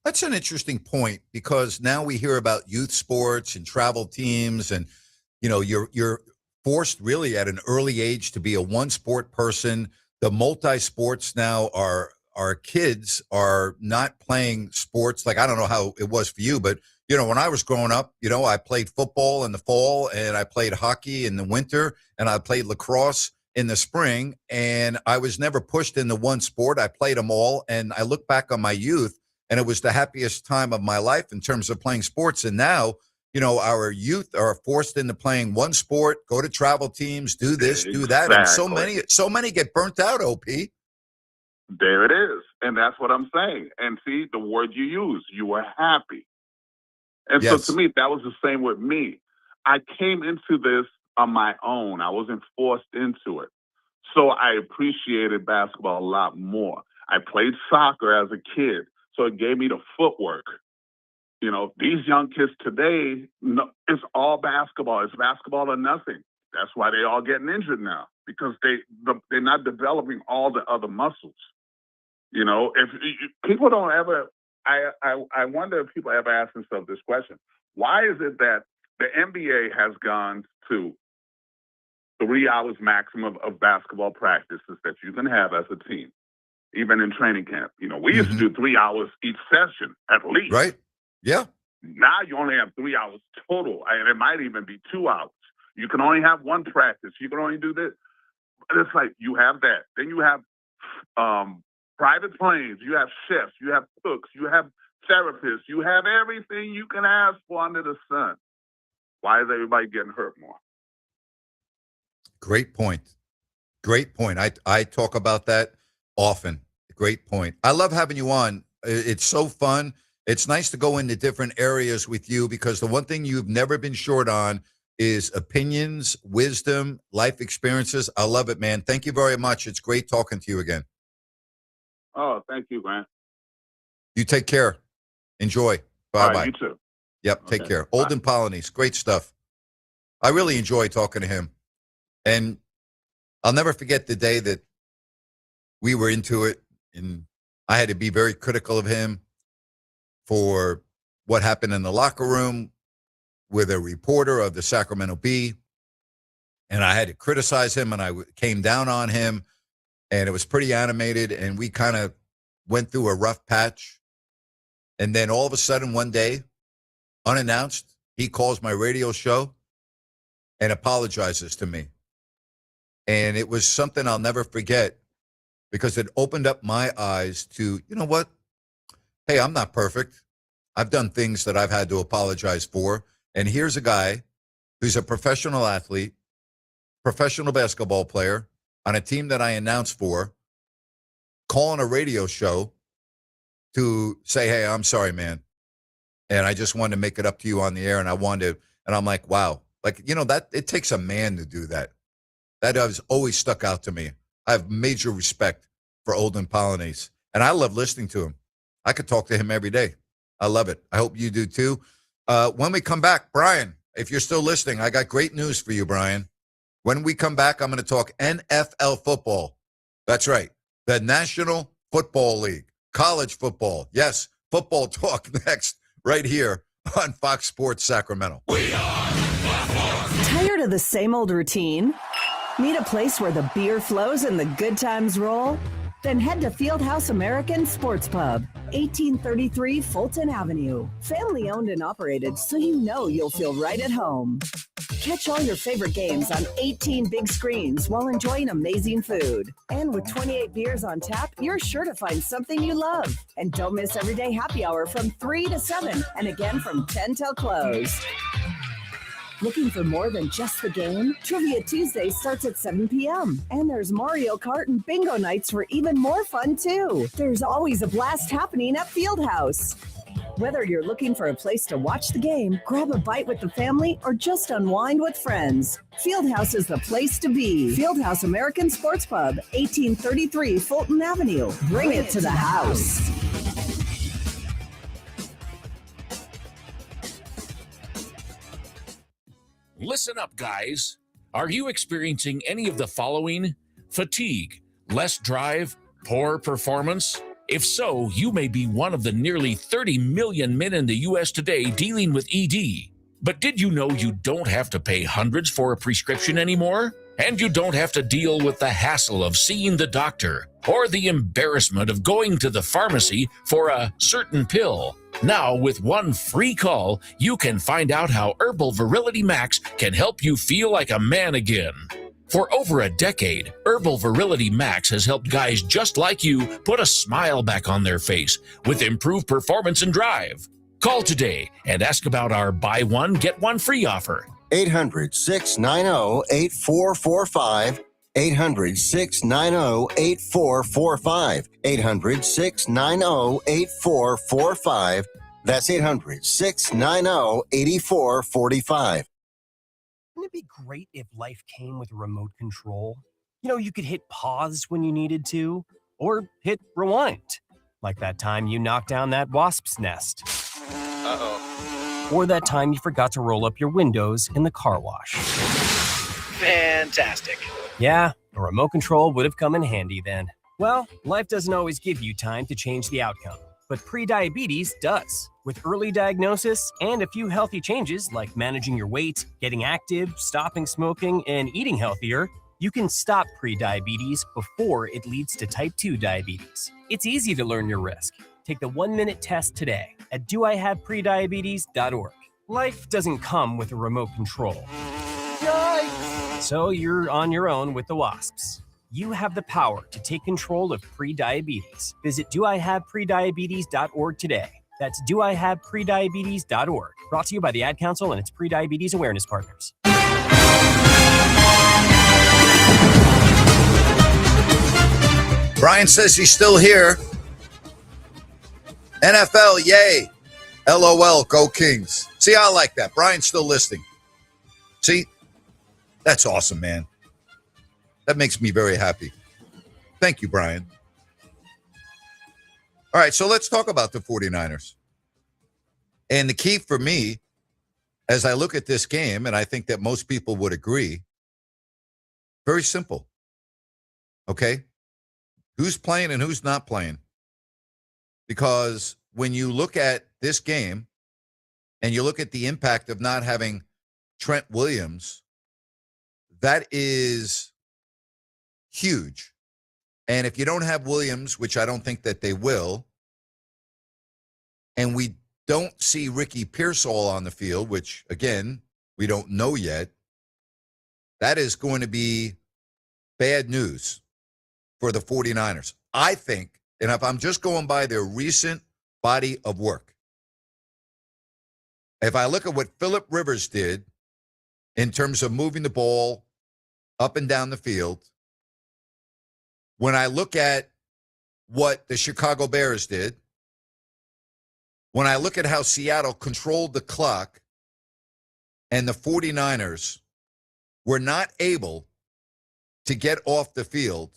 That's an interesting point, because now we hear about youth sports and travel teams, and you know, you're forced really at an early age to be a one sport person. The multi sports now are our kids are not playing sports. Like, I don't know how it was for you, but you know, when I was growing up, you know, I played football in the fall and I played hockey in the winter and I played lacrosse in the spring, and I was never pushed into one sport. I played them all, and I look back on my youth, and it was the happiest time of my life in terms of playing sports. And now, you know, our youth are forced into playing one sport, go to travel teams, do this, do that, and so many get burnt out. OP. There it is, and that's what I'm saying. And see, the word you use, you were happy. And Yes. so to me, that was the same with me. I came into this on my own. I wasn't forced into it. So I appreciated basketball a lot more. I played soccer as a kid, so it gave me the footwork. You know, these young kids today, no, it's all basketball. It's basketball or nothing. That's why they all getting injured now, because they're not developing all the other muscles. You know, if people don't ever, I wonder if people ever ask themselves this question: why is it that the NBA has gone to 3 hours maximum of basketball practices that you can have as a team, even in training camp? You know, we used to do 3 hours each session at least. Right. Yeah. Now you only have 3 hours total, and it might even be 2 hours. You can only have one practice. You can only do this. But it's like you have that. Then you have private planes. You have chefs. You have cooks. You have therapists. You have everything you can ask for under the sun. Why is everybody getting hurt more? Great point. Great point. I talk about that often. Great point. I love having you on. It's so fun. It's nice to go into different areas with you, because the one thing you've never been short on is opinions, wisdom, life experiences. I love it, man. Thank you very much. It's great talking to you again. Oh, thank you, Grant. You take care. Enjoy. Bye-bye. All right, you too. Yep, take care. Olden Polynice, great stuff. I really enjoy talking to him. And I'll never forget the day that we were into it, and I had to be very critical of him for what happened in the locker room with a reporter of the Sacramento Bee. And I had to criticize him, and I came down on him, and it was pretty animated, and we kind of went through a rough patch. And then all of a sudden one day, unannounced, he calls my radio show and apologizes to me. And it was something I'll never forget. because it opened up my eyes to, you know what? Hey, I'm not perfect. I've done things that I've had to apologize for. And here's a guy who's a professional athlete, professional basketball player on a team that I announced for, calling a radio show to say, hey, I'm sorry, man. And I just wanted to make it up to you on the air. And I wanted to, and I'm like, wow. Like, you know, that it takes a man to do that. That has always stuck out to me. I have major respect for Olden Polynice. And I love listening to him. I could talk to him every day. I love it. I hope you do too. When we come back, Brian, if you're still listening, I got great news for you, Brian. When we come back, I'm going to talk NFL football. That's right. The National Football League, college football. Yes, football talk next, right here on Fox Sports Sacramento. Tired of the same old routine? Need a place where the beer flows and the good times roll? Then head to Fieldhouse American Sports Pub, 1833 Fulton Avenue. Family owned and operated, so you know you'll feel right at home. Catch all your favorite games on 18 big screens while enjoying amazing food. And with 28 beers on tap, you're sure to find something you love. And don't miss everyday happy hour from 3 to 7 and again from 10 till close. Looking for more than just the game? Trivia Tuesday starts at 7 p.m. And there's Mario Kart and bingo nights for even more fun, too. There's always a blast happening at Fieldhouse. Whether you're looking for a place to watch the game, grab a bite with the family, or just unwind with friends, Fieldhouse is the place to be. Fieldhouse American Sports Pub, 1833 Fulton Avenue. Bring it to the house. Listen up, guys. Are you experiencing any of the following? Fatigue, less drive, poor performance? If so, you may be one of the nearly 30 million men in the U.S. today dealing with ED. But did you know you don't have to pay hundreds for a prescription anymore? And you don't have to deal with the hassle of seeing the doctor or the embarrassment of going to the pharmacy for a certain pill. Now, with one free call, you can find out how Herbal Virility Max can help you feel like a man again. For over a decade, Herbal Virility Max has helped guys just like you put a smile back on their face with improved performance and drive. Call today and ask about our buy one, get one free offer. 800-690-8445. 800-690-8445. 800-690-8445. That's 800-690-8445. Wouldn't it be great if life came with a remote control? You know, you could hit pause when you needed to, or hit rewind, like that time you knocked down that wasp's nest. Uh-oh. Or that time you forgot to roll up your windows in the car wash. Fantastic. Yeah, a remote control would have come in handy then. Well, life doesn't always give you time to change the outcome, but prediabetes does. With early diagnosis and a few healthy changes like managing your weight, getting active, stopping smoking, and eating healthier, you can stop prediabetes before it leads to type 2 diabetes. It's easy to learn your risk. Take the 1-minute test today at doihaveprediabetes.org. Life doesn't come with a remote control. Yikes! So you're on your own with the wasps. You have the power to take control of prediabetes. Visit doihaveprediabetes.org today. That's doihaveprediabetes.org. Brought to you by the Ad Council and its prediabetes awareness partners. Brian says he's still here. NFL, yay. LOL, go Kings. See, I like that. Brian's still listening. See, that's awesome, man. That makes me very happy. Thank you, Brian. All right, so let's talk about the 49ers. And the key for me, as I look at this game, and I think that most people would agree, very simple. Okay? Who's playing and who's not playing? Because when you look at this game and you look at the impact of not having Trent Williams, that is huge. And if you don't have Williams, which I don't think that they will, and we don't see Ricky Pearsall on the field, which, again, we don't know yet, that is going to be bad news. for the 49ers. I think, and if I'm just going by their recent body of work, if I look at what Phillip Rivers did in terms of moving the ball up and down the field, when I look at what the Chicago Bears did, when I look at how Seattle controlled the clock and the 49ers were not able to get off the field,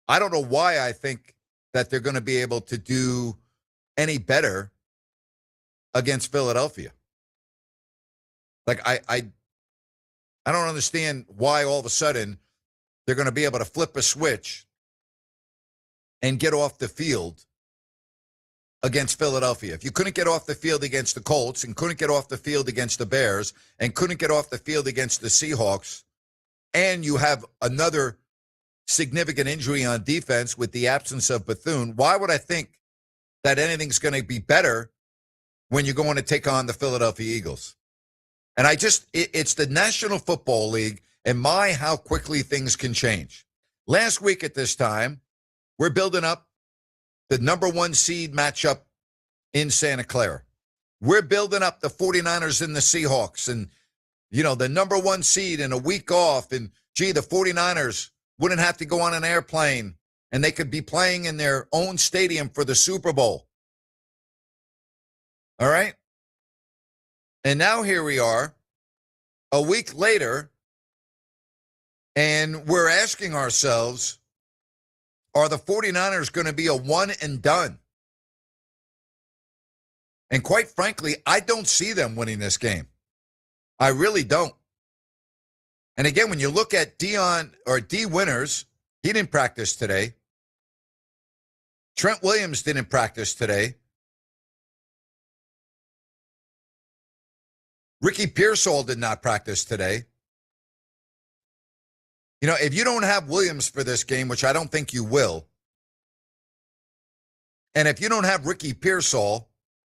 I don't know why I think that they're going to be able to do any better against Philadelphia. Like, I don't understand why all of a sudden they're going to be able to flip a switch and get off the field against Philadelphia. If you couldn't get off the field against the Colts and couldn't get off the field against the Bears and couldn't get off the field against the Seahawks, and you have another significant injury on defense with the absence of Bethune, why would I think that anything's going to be better when you're going to take on the Philadelphia Eagles? And it's the National Football League, and how quickly things can change. Last week at this time, we're building up the number 1 seed matchup in Santa Clara. We're building up the 49ers and the Seahawks and, the number 1 seed and a week off. And, the 49ers wouldn't have to go on an airplane and they could be playing in their own stadium for the Super Bowl. All right? And now here we are, a week later, and we're asking ourselves, are the 49ers going to be a one and done? And quite frankly, I don't see them winning this game. I really don't. And again, when you look at D. Winters, he didn't practice today. Trent Williams didn't practice today. Ricky Pearsall did not practice today. If you don't have Williams for this game, which I don't think you will, and if you don't have Ricky Pearsall,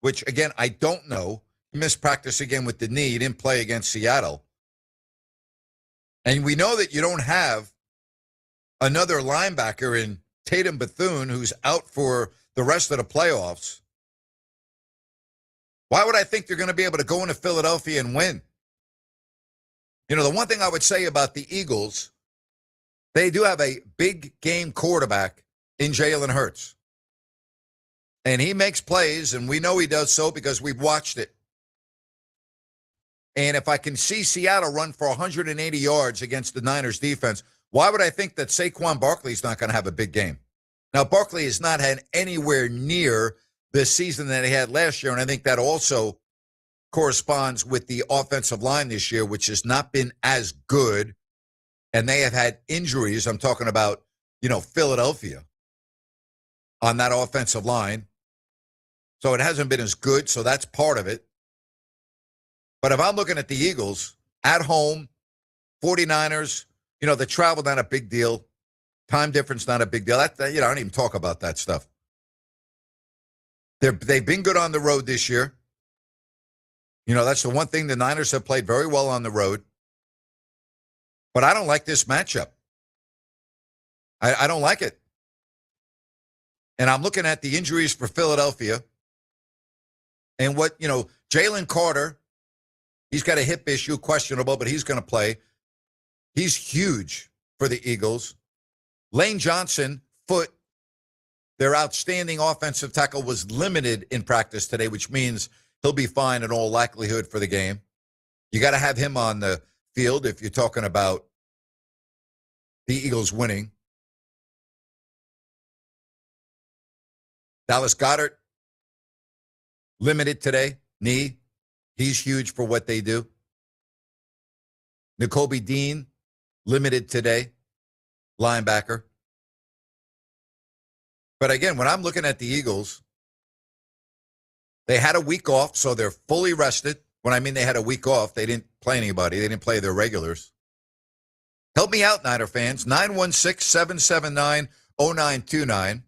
which, again, I don't know, he missed practice again with the knee, he didn't play against Seattle, and we know that you don't have another linebacker in Tatum Bethune who's out for the rest of the playoffs, why would I think they're going to be able to go into Philadelphia and win? The one thing I would say about the Eagles, they do have a big game quarterback in Jalen Hurts. And he makes plays, and we know he does so because we've watched it. And if I can see Seattle run for 180 yards against the Niners defense, why would I think that Saquon Barkley's not going to have a big game? Now, Barkley has not had anywhere near the season that he had last year, and I think that also corresponds with the offensive line this year, which has not been as good, and they have had injuries. I'm talking about, Philadelphia on that offensive line. So it hasn't been as good, so that's part of it. But if I'm looking at the Eagles, at home, 49ers, the travel, not a big deal. Time difference, not a big deal. I don't even talk about that stuff. They've been good on the road this year. That's the one thing. The Niners have played very well on the road. But I don't like this matchup. I don't like it. And I'm looking at the injuries for Philadelphia. And what, Jalen Carter, he's got a hip issue, questionable, but he's going to play. He's huge for the Eagles. Lane Johnson, foot, their outstanding offensive tackle, was limited in practice today, which means he'll be fine in all likelihood for the game. You got to have him on the field if you're talking about the Eagles winning. Dallas Goedert, limited today, knee. He's huge for what they do. Nakobe Dean, limited today, linebacker. But again, when I'm looking at the Eagles, they had a week off, so they're fully rested. When I mean they had a week off, they didn't play anybody. They didn't play their regulars. Help me out, Niner fans. 916-779-0929.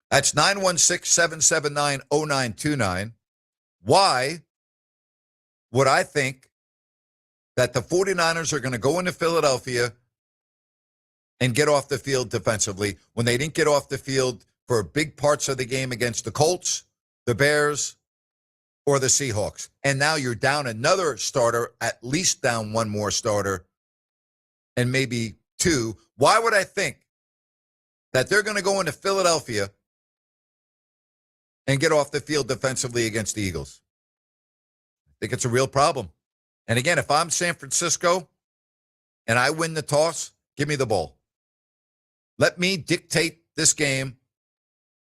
That's 916-779-0929. Why would I think that the 49ers are going to go into Philadelphia and get off the field defensively when they didn't get off the field for big parts of the game against the Colts, the Bears, or the Seahawks. And now you're down another starter, at least down one more starter, and maybe two. Why would I think that they're going to go into Philadelphia and get off the field defensively against the Eagles? I think it's a real problem. And again, if I'm San Francisco and I win the toss, give me the ball. Let me dictate this game.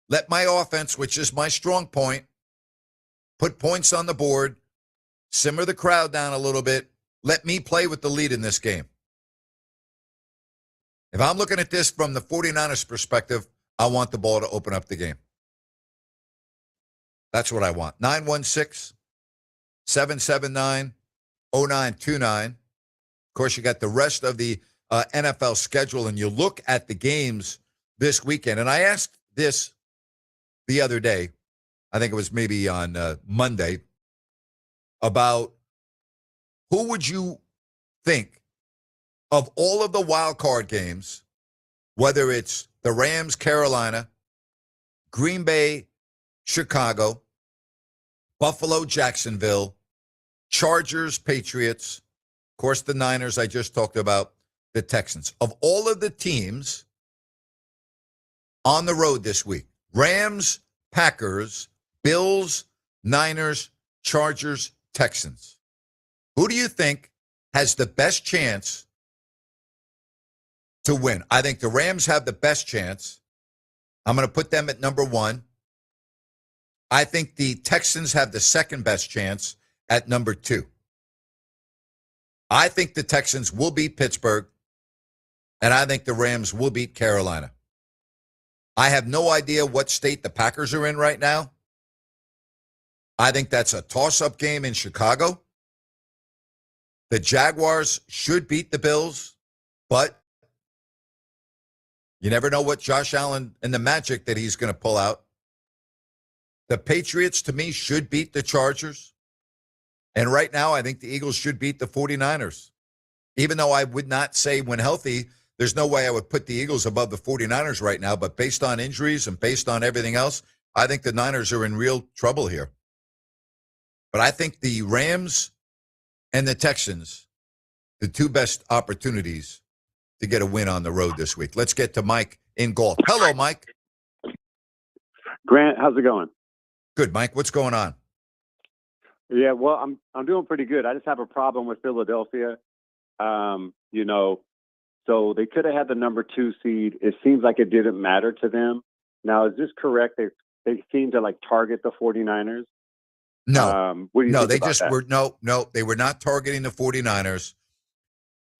Let my offense, which is my strong point, put points on the board, simmer the crowd down a little bit. Let me play with the lead in this game. If I'm looking at this from the 49ers perspective, I want the ball to open up the game. That's what I want. 916-779-0929. Of course, you got the rest of the NFL schedule, and you look at the games this weekend. And I asked this the other day, I think it was maybe on Monday, about who would you think of all of the wild card games, whether it's the Rams, Carolina, Green Bay, Chicago, Buffalo, Jacksonville, Chargers, Patriots, of course, the Niners I just talked about, the Texans. Of all of the teams on the road this week, Rams, Packers, Bills, Niners, Chargers, Texans. Who do you think has the best chance to win? I think the Rams have the best chance. I'm going to put them at number one. I think the Texans have the second best chance at number two. I think the Texans will beat Pittsburgh, and I think the Rams will beat Carolina. I have no idea what state the Packers are in right now. I think that's a toss-up game in Chicago. The Jaguars should beat the Bills, but you never know what Josh Allen and the magic that he's going to pull out. The Patriots, to me, should beat the Chargers. And right now, I think the Eagles should beat the 49ers. Even though I would not say when healthy, there's no way I would put the Eagles above the 49ers right now. But based on injuries and based on everything else, I think the Niners are in real trouble here. But I think the Rams and the Texans, the two best opportunities to get a win on the road this week. Let's get to Mike in Galt. Hello, Mike. Grant, how's it going? Good, Mike. What's going on? Yeah, well, I'm doing pretty good. I just have a problem with Philadelphia. So they could have had the number 2 seed. It seems like it didn't matter to them. Now, is this correct? They seem to target the 49ers. No, what do you no, think they about just that? were they were not targeting the 49ers.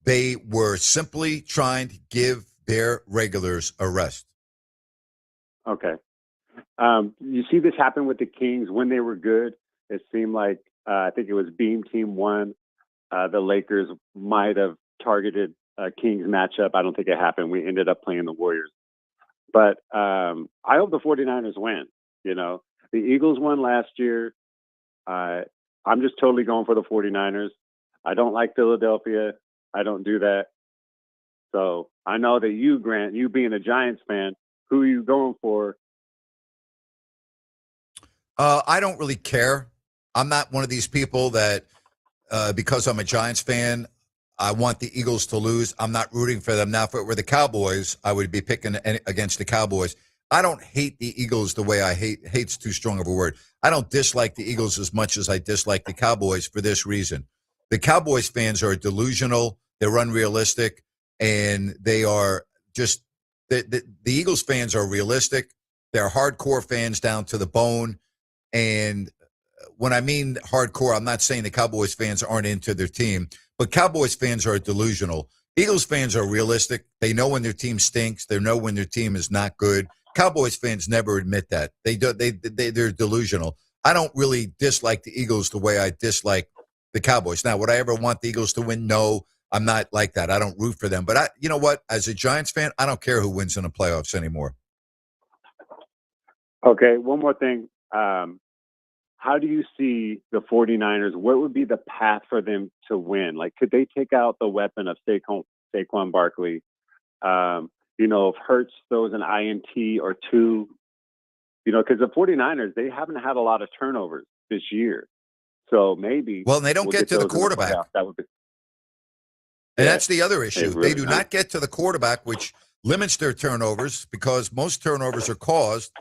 They were simply trying to give their regulars a rest. Okay. You see this happen with the Kings when they were good. It seemed like I think it was Beam Team 1. The Lakers might have targeted a Kings matchup. I don't think it happened. We ended up playing the Warriors. But I hope the 49ers win. The Eagles won last year. I'm just totally going for the 49ers. I don't like Philadelphia. I don't do that. So I know that you, Grant, you being a Giants fan, who are you going for? I don't really care. I'm not one of these people that because I'm a Giants fan, I want the Eagles to lose. I'm not rooting for them. Now, if it were the Cowboys, I would be picking against the Cowboys. I don't hate the Eagles the way I hate's too strong of a word. I don't dislike the Eagles as much as I dislike the Cowboys for this reason. The Cowboys fans are delusional. They're unrealistic, and they are just the Eagles fans are realistic. They're hardcore fans down to the bone. And when I mean hardcore, I'm not saying the Cowboys fans aren't into their team, but Cowboys fans are delusional. Eagles fans are realistic. They know when their team stinks. They know when their team is not good. Cowboys fans never admit that. They're delusional. I don't really dislike the Eagles the way I dislike the Cowboys. Now, would I ever want the Eagles to win? No, I'm not like that. I don't root for them. But you know what? As a Giants fan, I don't care who wins in the playoffs anymore. Okay, one more thing. How do you see the 49ers? What would be the path for them to win? Could they take out the weapon of Saquon Barkley? If Hurts throws an INT or two, because the 49ers, they haven't had a lot of turnovers this year. So maybe. Well, they don't get to the quarterback. That would be. And that's the other issue. Really they do not get to the quarterback, which limits their turnovers because most turnovers are caused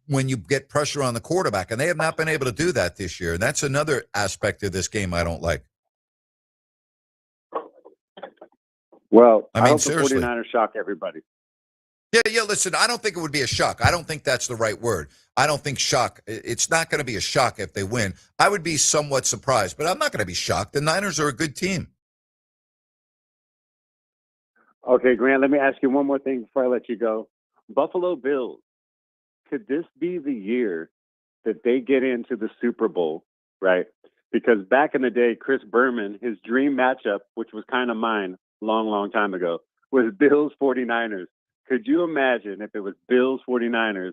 when you get pressure on the quarterback. And they have not been able to do that this year. And that's another aspect of this game I don't like. Well, I hope seriously. The 49ers shock everybody. Yeah, listen, I don't think it would be a shock. I don't think that's the right word. I don't think shock. It's not going to be a shock if they win. I would be somewhat surprised, but I'm not going to be shocked. The Niners are a good team. Okay, Grant, let me ask you one more thing before I let you go. Buffalo Bills, could this be the year that they get into the Super Bowl, right? Because back in the day, Chris Berman, his dream matchup, which was kind of mine long time ago, was Bills 49ers. Could you imagine if it was Bills 49ers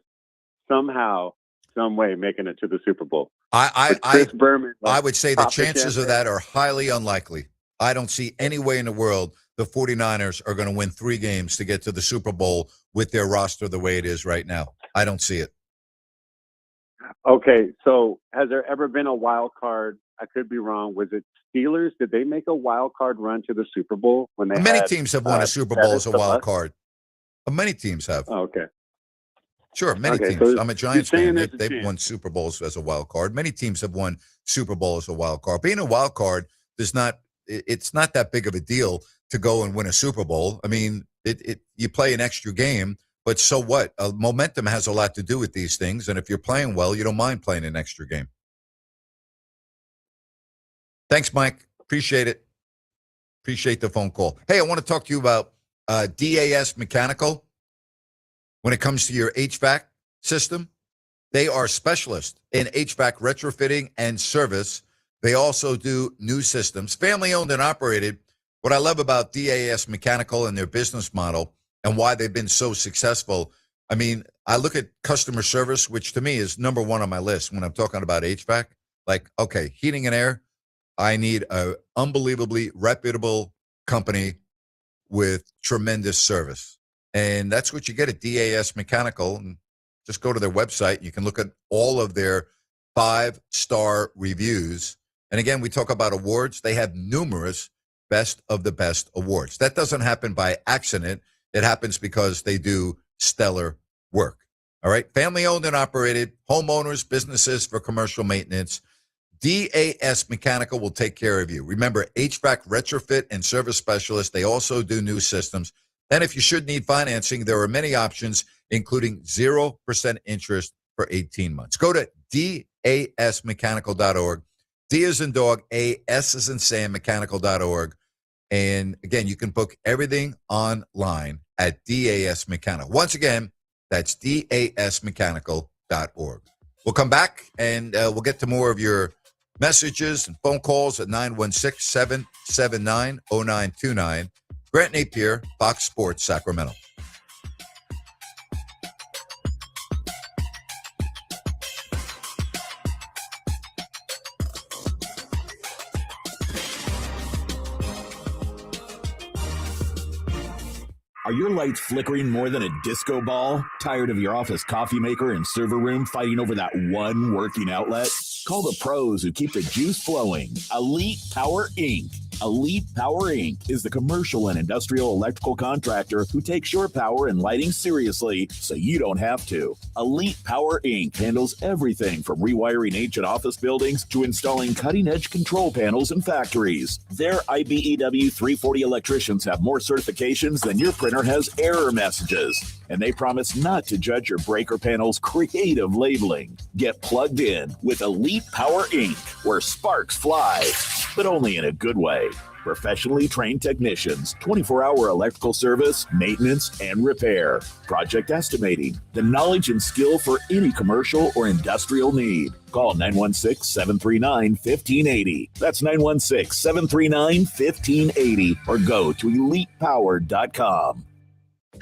somehow, some way making it to the Super Bowl? Chris Berman, I would say the chances of that are highly unlikely. I don't see any way in the world the 49ers are going to win 3 games to get to the Super Bowl with their roster the way it is right now. I don't see it. Okay, so has there ever been a wild card? I could be wrong. Was it Steelers? Did they make a wild card run to the Super Bowl when they Many teams have won a Super Bowl as a wild card. Many teams have. Oh, okay. Sure, many teams. So I'm a Giants fan. They've won Super Bowls as a wild card. Many teams have won Super Bowl as a wild card. Being a wild card it's not that big of a deal to go and win a Super Bowl. I mean, you play an extra game, but so what? Momentum has a lot to do with these things, and if you're playing well, you don't mind playing an extra game. Thanks, Mike. Appreciate it. Appreciate the phone call. Hey, I want to talk to you about DAS Mechanical. When it comes to your HVAC system, they are specialists in HVAC retrofitting and service. They also do new systems, family owned and operated. What I love about DAS Mechanical and their business model and why they've been so successful. I mean, I look at customer service, which to me is number one on my list when I'm talking about HVAC. Like, okay, heating and air. I need an unbelievably reputable company with tremendous service. And that's what you get at DAS Mechanical. And just go to their website. You can look at all of their 5-star reviews. And again, we talk about awards. They have numerous best of the best awards. That doesn't happen by accident. It happens because they do stellar work. All right. Family owned and operated, homeowners, businesses for commercial maintenance. DAS Mechanical will take care of you. Remember, HVAC retrofit and service specialists. They also do new systems. And if you should need financing, there are many options, including 0% interest for 18 months. Go to dasmechanical.org. D as in dog, A, S as in Sam, mechanical.org. And again, you can book everything online at DAS Mechanical. Once again, that's dasmechanical.org. We'll come back and we'll get to more of your messages and phone calls at 916-779-0929. Grant Napear, Fox Sports, Sacramento. Are your lights flickering more than a disco ball? Tired of your office coffee maker and server room fighting over that one working outlet? Call the pros who keep the juice flowing. Elite Power Inc. Elite Power Inc. is the commercial and industrial electrical contractor who takes your power and lighting seriously so you don't have to. Elite Power Inc. handles everything from rewiring ancient office buildings to installing cutting-edge control panels in factories. Their IBEW 340 electricians have more certifications than your printer has error messages. And they promise not to judge your breaker panel's creative labeling. Get plugged in with Elite Power Inc., where sparks fly, but only in a good way. Professionally trained technicians, 24-hour electrical service, maintenance, and repair. Project estimating, the knowledge and skill for any commercial or industrial need. Call 916-739-1580. That's 916-739-1580, or go to elitepower.com.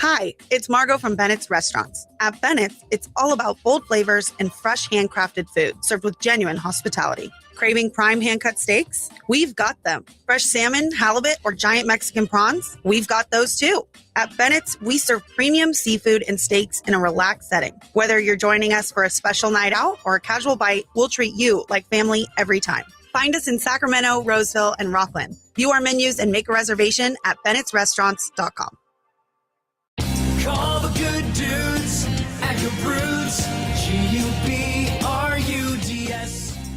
Hi, it's Margot from Bennett's Restaurants. At Bennett's, it's all about bold flavors and fresh handcrafted food served with genuine hospitality. Craving prime hand-cut steaks? We've got them. Fresh salmon, halibut, or giant Mexican prawns? We've got those too. At Bennett's, we serve premium seafood and steaks in a relaxed setting. Whether you're joining us for a special night out or a casual bite, we'll treat you like family every time. Find us in Sacramento, Roseville, and Rockland. View our menus and make a reservation at bennettsrestaurants.com. Call the good dudes at Gabrudes. G-U-B-R-U-D-S.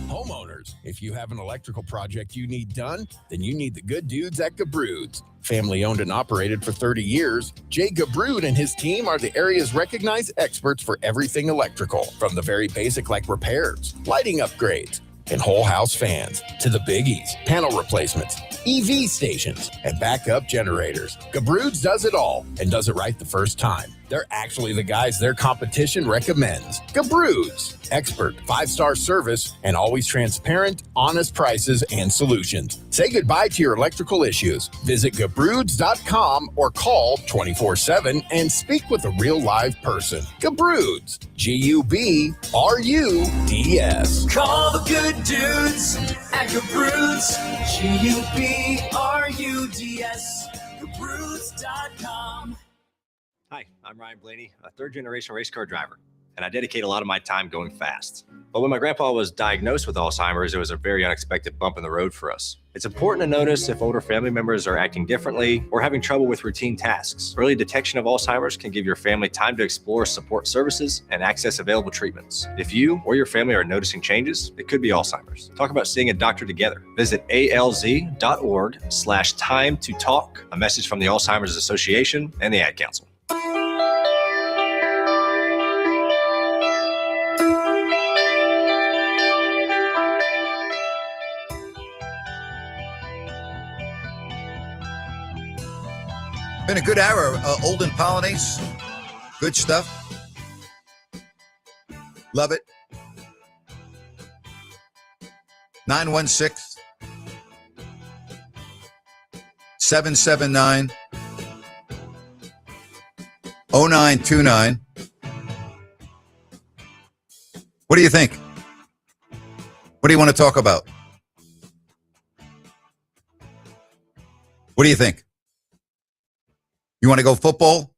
Homeowners, if you have an electrical project you need done, then you need the good dudes at Gabrudes. Family owned and operated for 30 years, Jay Gabrude and his team are the area's recognized experts for everything electrical, from the very basic like repairs, lighting upgrades, and whole house fans to the biggies, panel replacements, EV stations, and backup generators. Gabrudes does it all and does it right the first time. They're actually the guys their competition recommends. Gabrudes, expert, 5-star service, and always transparent, honest prices and solutions. Say goodbye to your electrical issues. Visit Gabrudes.com or call 24/7 and speak with a real live person. Gabrudes, G-U-B-R-U-D-S. Call the good dudes at Gabrudes. G-U-B-R-U-D-S. Gabrudes.com. Hi, I'm Ryan Blaney, a third-generation race car driver, and I dedicate a lot of my time going fast. But when my grandpa was diagnosed with Alzheimer's, it was a very unexpected bump in the road for us. It's important to notice if older family members are acting differently or having trouble with routine tasks. Early detection of Alzheimer's can give your family time to explore support services and access available treatments. If you or your family are noticing changes, it could be Alzheimer's. Talk about seeing a doctor together. Visit alz.org/time to talk. A message from the Alzheimer's Association and the Ad Council. Been a good hour. Olden Pollinase. Good stuff. Love it. 916 779 0929. What do you think? What do you want to talk about? What do you think? You want to go football?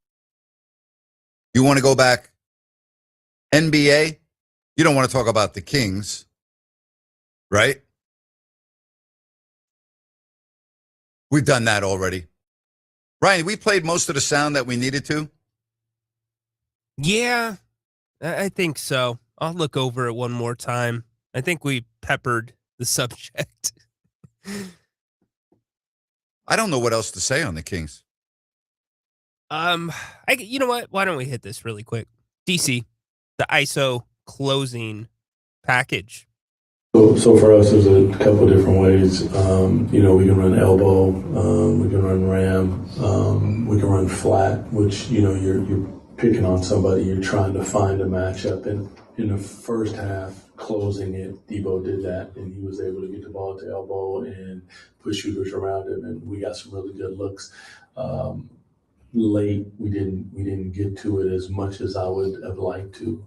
You want to go back NBA? You don't want to talk about the Kings, right? We've done that already. Ryan, we played most of the sound that we needed to. Yeah, I think so. I'll look over it one more time. I think we peppered the subject. I don't know what else to say on the Kings. You know what? Why don't we hit this really quick? DC, the ISO closing package. So for us, there's a couple different ways. We can run elbow, we can run ram, we can run flat, which, you're picking on somebody, you're trying to find a matchup. And in the first half, closing it, Debo did that, and he was able to get the ball to elbow and put shooters around him, and we got some really good looks. Late, we didn't get to it as much as I would have liked to.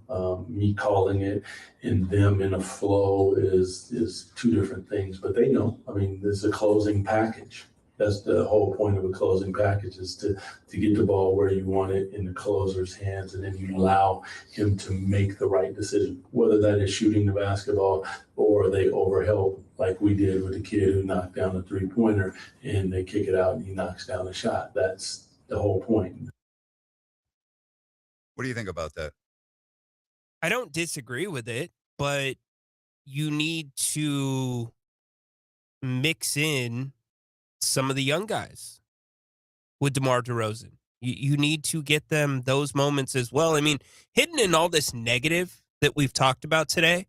Me calling it and them in a flow is two different things, but they know. I mean, this is a closing package. That's the whole point of a closing package, is to get the ball where you want it in the closer's hands, and then you allow him to make the right decision, whether that is shooting the basketball or they overhelp like we did with the kid who knocked down a three-pointer and they kick it out and he knocks down a shot. That's the whole point. What do you think about that? I don't disagree with it, but you need to mix in some of the young guys with DeMar DeRozan. You need to get them those moments as well. I mean, hidden in all this negative that we've talked about today,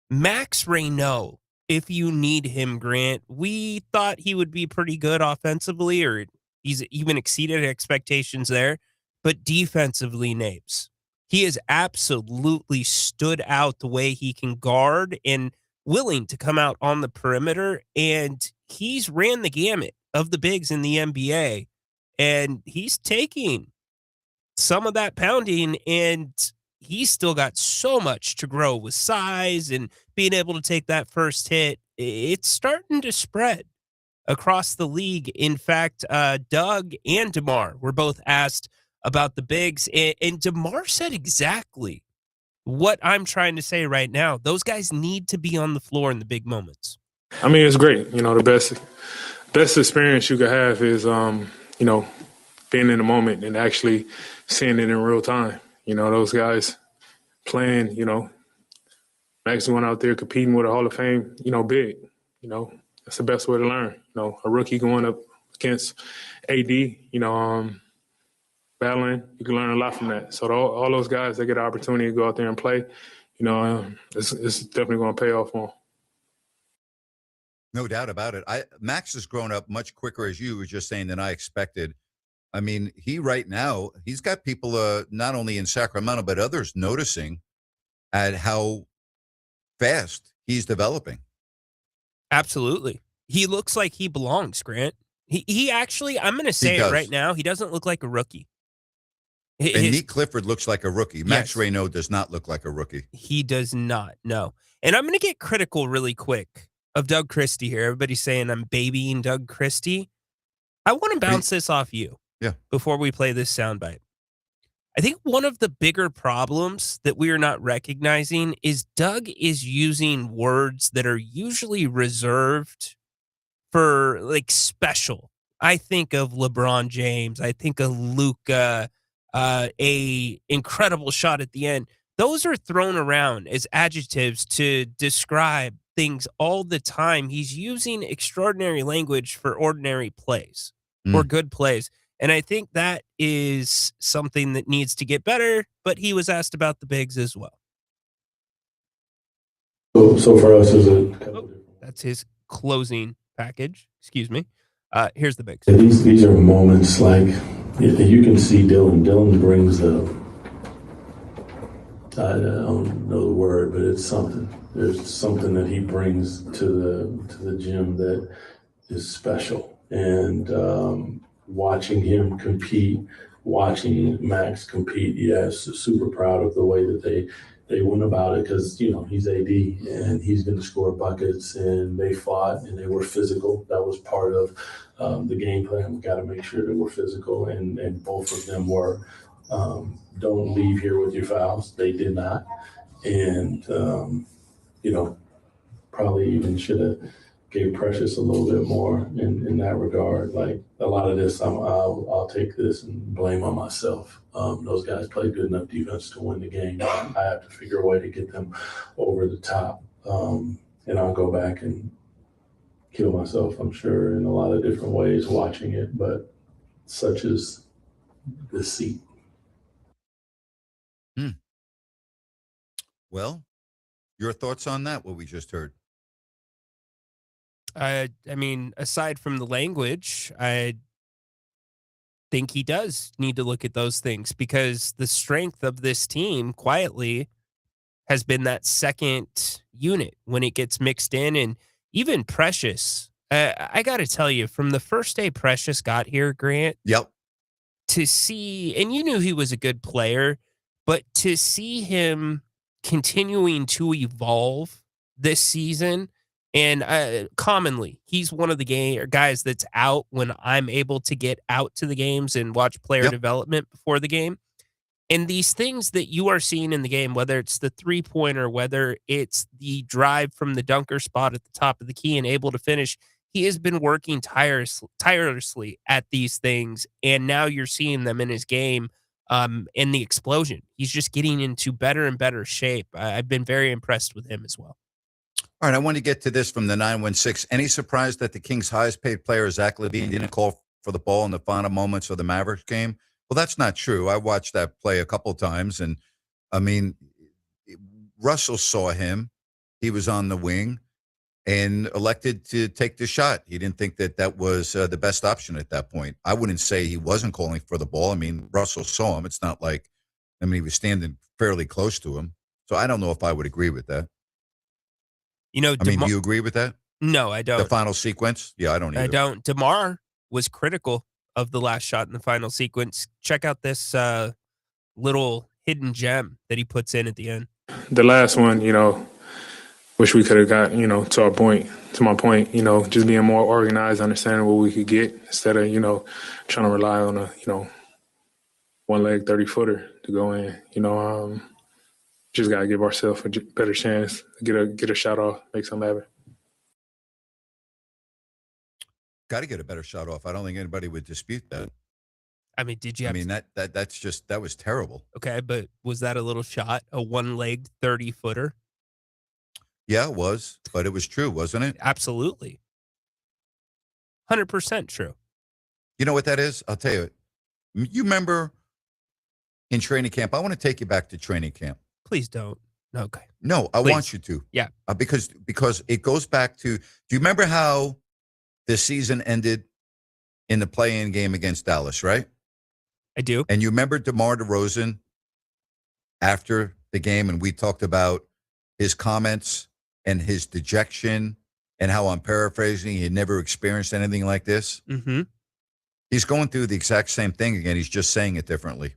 Max Reynaud, if you need him, Grant, we thought he would be pretty good offensively, or he's even exceeded expectations there, but defensively, Napes, he has absolutely stood out the way he can guard and willing to come out on the perimeter, and he's ran the gamut of the bigs in the NBA, and he's taking some of that pounding, and he's still got so much to grow with size and being able to take that first hit. It's starting to spread across the league. In fact, Doug and DeMar were both asked about the bigs, and DeMar said exactly what I'm trying to say right now. Those guys need to be on the floor in the big moments. I mean, it's great. The best experience you could have is, being in the moment and actually seeing it in real time. Those guys playing, Max went out there competing with a Hall of Fame, big. That's the best way to learn. A rookie going up against AD, battling, you can learn a lot from that. So all those guys that get the opportunity to go out there and play, it's definitely going to pay off for them. No doubt about it. Max has grown up much quicker, as you were just saying, than I expected. I mean, he's got people not only in Sacramento, but others noticing at how fast he's developing. Absolutely. He looks like he belongs, Grant. He actually, I'm going to say it right now, he doesn't look like a rookie. And Nick Clifford looks like a rookie. Max Reynaud does not look like a rookie. He does not, no. And I'm going to get critical really quick of Doug Christie here. Everybody's saying I'm babying Doug Christie. I want to bounce this off you before we play this soundbite. I think one of the bigger problems that we are not recognizing is Doug is using words that are usually reserved for like special. I think of LeBron James. I think of Luka, a incredible shot at the end. Those are thrown around as adjectives to describe things all the time. He's using extraordinary language for ordinary plays or good plays. And I think that is something that needs to get better, but he was asked about the bigs as well. So for us, that's his closing package. Excuse me. Here's the bigs. These are moments like you can see Dylan. Dylan brings I don't know the word, but it's something. There's something that he brings to the gym that is special. And watching him compete, watching Max compete, yes, super proud of the way that they went about it because, he's AD and he's going to score buckets, and they fought and they were physical. That was part of the game plan. We got to make sure that we're physical, and both of them were. Don't leave here with your fouls. They did not. And, probably even should have gave Precious a little bit more in that regard. Like a lot of this, I'll take this and blame on myself. Those guys played good enough defense to win the game. I have to figure a way to get them over the top. And I'll go back and kill myself, I'm sure, in a lot of different ways watching it, but such is the seat. Well, your thoughts on that, what we just heard? I mean, aside from the language, I think he does need to look at those things because the strength of this team quietly has been that second unit when it gets mixed in. And even Precious, I got to tell you, from the first day Precious got here, Grant, to see, and you knew he was a good player, but to see him continuing to evolve this season. And commonly, he's one of the guys that's out when I'm able to get out to the games and watch player development before the game. And these things that you are seeing in the game, whether it's the three-pointer, whether it's the drive from the dunker spot at the top of the key and able to finish, he has been working tirelessly at these things. And now you're seeing them in his game in the explosion. He's just getting into better and better shape. I've been very impressed with him as well. All right, I want to get to this from the 916. Any surprise that the Kings' highest-paid player, Zach LaVine, didn't call for the ball in the final moments of the Mavericks game? Well, that's not true. I watched that play a couple times, and, I mean, Russell saw him. He was on the wing and elected to take the shot. He didn't think that was the best option at that point. I wouldn't say he wasn't calling for the ball. I mean, Russell saw him. It's not like, he was standing fairly close to him. So I don't know if I would agree with that. Do you agree with that? No, I don't. The final sequence? Yeah, I don't either. I don't. DeMar was critical of the last shot in the final sequence. Check out this little hidden gem that he puts in at the end. The last one, wish we could have got, to my point, just being more organized, understanding what we could get instead of, trying to rely on a, one leg 30-footer to go in. Just got to give ourselves a better chance, get a shot off, make something happen. Got to get a better shot off. I don't think anybody would dispute that. I mean, did you have that was terrible. Okay, but was that a little shot, a one-legged 30-footer? Yeah, it was, but it was true, wasn't it? Absolutely. 100% true. You know what that is? I'll tell you. You remember in training camp? I want to take you back to training camp. Please don't. Okay. No, I want you to. Yeah. Because it goes back to, do you remember how the season ended in the play-in game against Dallas, right? I do. And you remember DeMar DeRozan after the game, and we talked about his comments and his dejection and how, I'm paraphrasing, he had never experienced anything like this. Mm-hmm. He's going through the exact same thing again. He's just saying it differently.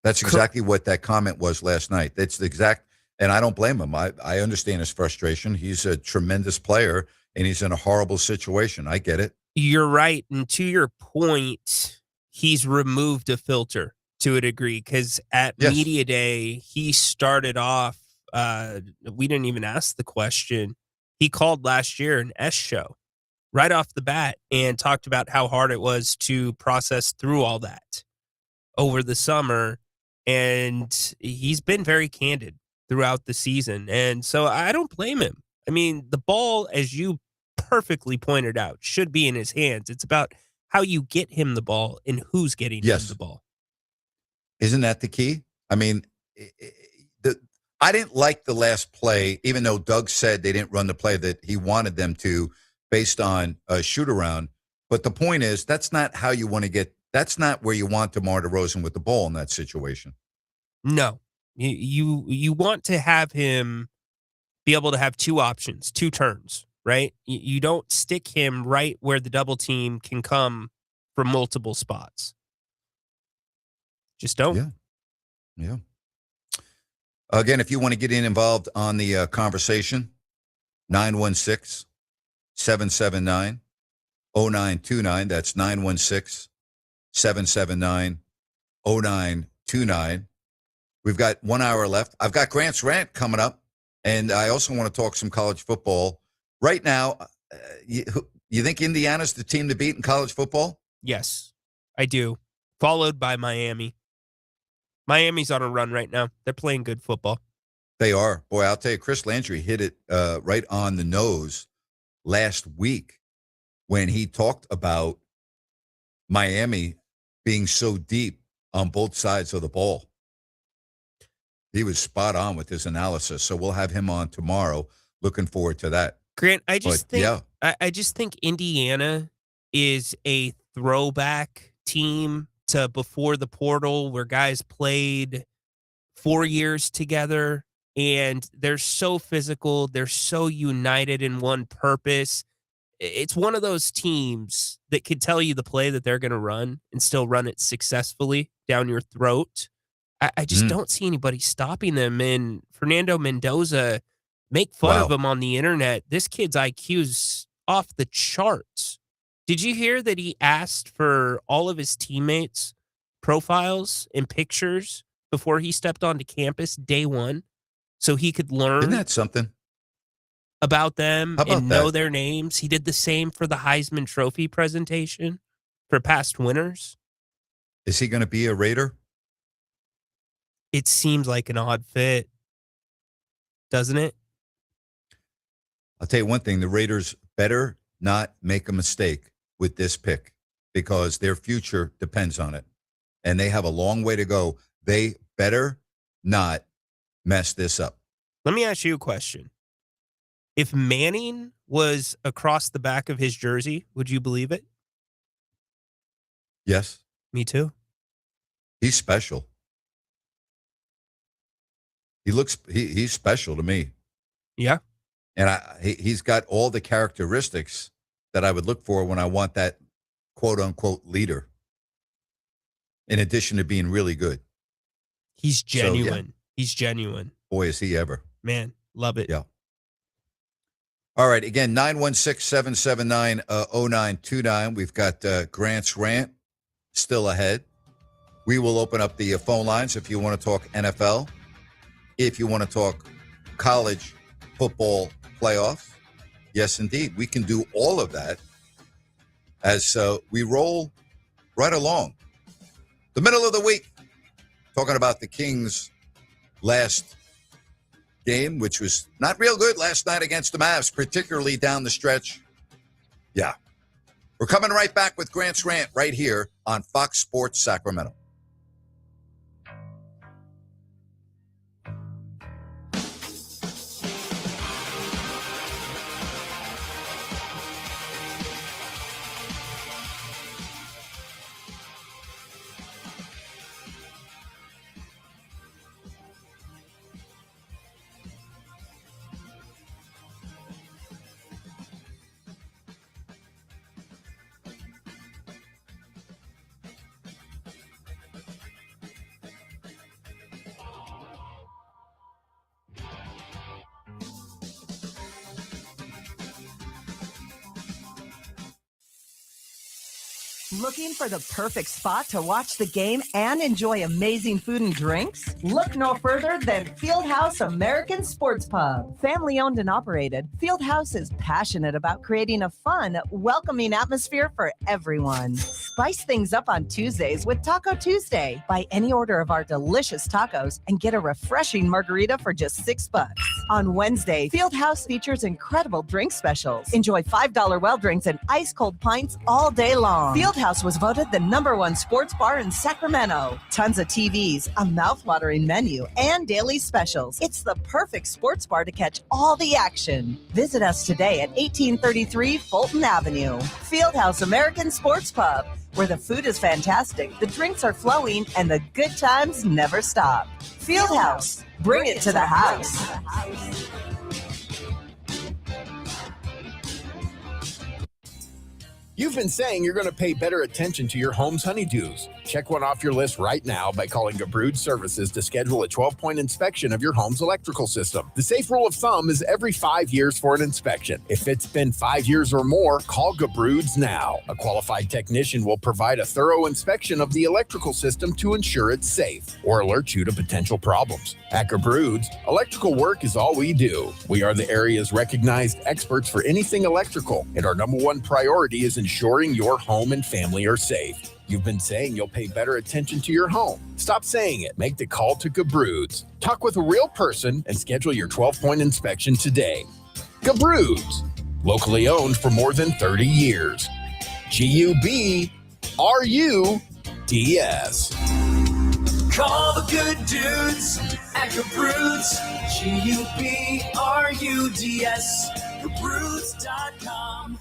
That's exactly what that comment was last night. That's the exact, and I don't blame him. I understand his frustration. He's a tremendous player, and he's in a horrible situation. I get it. You're right. And to your point, he's removed a filter to a degree, because at Media Day, he started off, we didn't even ask the question. He called last year an S show right off the bat and talked about how hard it was to process through all that over the summer. And he's been very candid throughout the season. And so I don't blame him. I mean, the ball, as you perfectly pointed out, should be in his hands. It's about how you get him the ball and who's getting him the ball. Isn't that the key? I mean, I didn't like the last play, even though Doug said they didn't run the play that he wanted them to based on a shoot around. But the point is, that's not how you want to get. That's not where you want DeMar DeRozan with the ball in that situation. No, you want to have him be able to have two options, two turns, right? You don't stick him right where the double team can come from multiple spots. Just don't. Yeah. Again, if you want to get involved on the conversation, 916-779-0929. That's 916-779-0929. We've got 1 hour left. I've got Grant's Rant coming up, and I also want to talk some college football. Right now, you think Indiana's the team to beat in college football? Yes, I do. Followed by Miami. Miami's on a run right now. They're playing good football. They are. Boy, I'll tell you, Chris Landry hit it right on the nose last week when he talked about Miami being so deep on both sides of the ball. He was spot on with his analysis. So we'll have him on tomorrow. Looking forward to that. Grant, I just think Indiana is a throwback team to before the portal, where guys played 4 years together, and they're so physical. They're so united in one purpose. It's one of those teams that could tell you the play that they're going to run and still run it successfully down your throat. I just don't see anybody stopping them. And Fernando Mendoza, make fun of him on the internet. This kid's IQ's off the charts. Did you hear that he asked for all of his teammates' profiles and pictures before he stepped onto campus day one so he could learn? Isn't that something? About them and know their names. He did the same for the Heisman Trophy presentation for past winners. Is he going to be a Raider? It seems like an odd fit, doesn't it? I'll tell you one thing. The Raiders better not make a mistake with this pick, because their future depends on it. And they have a long way to go. They better not mess this up. Let me ask you a question. If Manning was across the back of his jersey, would you believe it? Yes. Me too. He's special. He's special to me. Yeah. And he's got all the characteristics that I would look for when I want that quote unquote leader. in addition to being really good. He's genuine. So, yeah. He's genuine. Boy, is he ever. Man, love it. Yeah. All right. Again, 916-779-0929. We've got Grant's Rant still ahead. We will open up the phone lines if you want to talk NFL, if you want to talk college football playoffs. Yes, indeed. We can do all of that as we roll right along. The middle of the week, talking about the Kings' last game, which was not real good last night against the Mavs, particularly down the stretch. Yeah. We're coming right back with Grant's Rant right here on Fox Sports Sacramento. Looking for the perfect spot to watch the game and enjoy amazing food and drinks? Look no further than Fieldhouse American Sports Pub. Family owned and operated, Fieldhouse is passionate about creating a fun, welcoming atmosphere for everyone. Spice things up on Tuesdays with Taco Tuesday. Buy any order of our delicious tacos and get a refreshing margarita for just $6. On Wednesday, Fieldhouse features incredible drink specials. Enjoy $5 well drinks and ice cold pints all day long. Fieldhouse was voted the #1 sports bar in Sacramento. Tons of TVs, a mouthwatering menu, and daily specials. It's the perfect sports bar to catch all the action. Visit us today at 1833 Fulton Avenue. Fieldhouse American Sports Pub, where the food is fantastic, the drinks are flowing, and the good times never stop. Fieldhouse, bring it to the house. You've been saying you're going to pay better attention to your home's honeydews. Check one off your list right now by calling Gabrud Services to schedule a 12-point inspection of your home's electrical system. The safe rule of thumb is every 5 years for an inspection. If it's been 5 years or more, call Gabrud's now. A qualified technician will provide a thorough inspection of the electrical system to ensure it's safe or alert you to potential problems. At Gabrud's, electrical work is all we do. We are the area's recognized experts for anything electrical, and our #1 priority is ensuring your home and family are safe. You've been saying you'll pay better attention to your home. Stop saying it. Make the call to Gabrud's. Talk with a real person and schedule your 12-point inspection today. Gabrud's, locally owned for more than 30 years. G-U-B-R-U-D-S. Call the good dudes at Gabrud's. G-U-B-R-U-D-S. Gabrud's.com.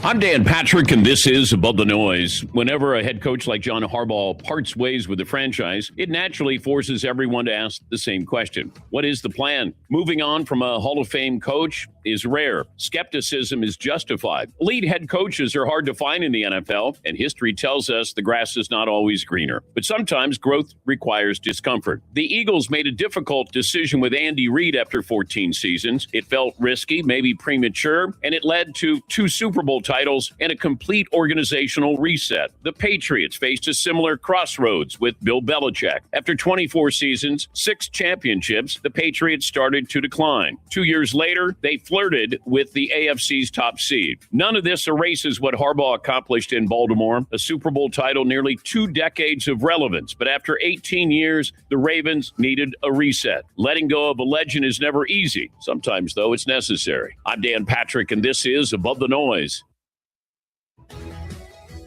I'm Dan Patrick, and this is Above the Noise. Whenever a head coach like John Harbaugh parts ways with the franchise, it naturally forces everyone to ask the same question. What is the plan? Moving on from a Hall of Fame coach is rare. Skepticism is justified. Elite head coaches are hard to find in the NFL, and history tells us the grass is not always greener. But sometimes growth requires discomfort. The Eagles made a difficult decision with Andy Reid after 14 seasons. It felt risky, maybe premature, and it led to 2 Super Bowl titles and a complete organizational reset. The Patriots faced a similar crossroads with Bill Belichick. After 24 seasons, 6 championships, the Patriots started to decline. 2 years later, they flirted with the AFC's top seed. None of this erases what Harbaugh accomplished in Baltimore, a Super Bowl title, nearly 2 decades of relevance. But after 18 years, the Ravens needed a reset. Letting go of a legend is never easy. Sometimes, though, it's necessary. I'm Dan Patrick, and this is Above the Noise.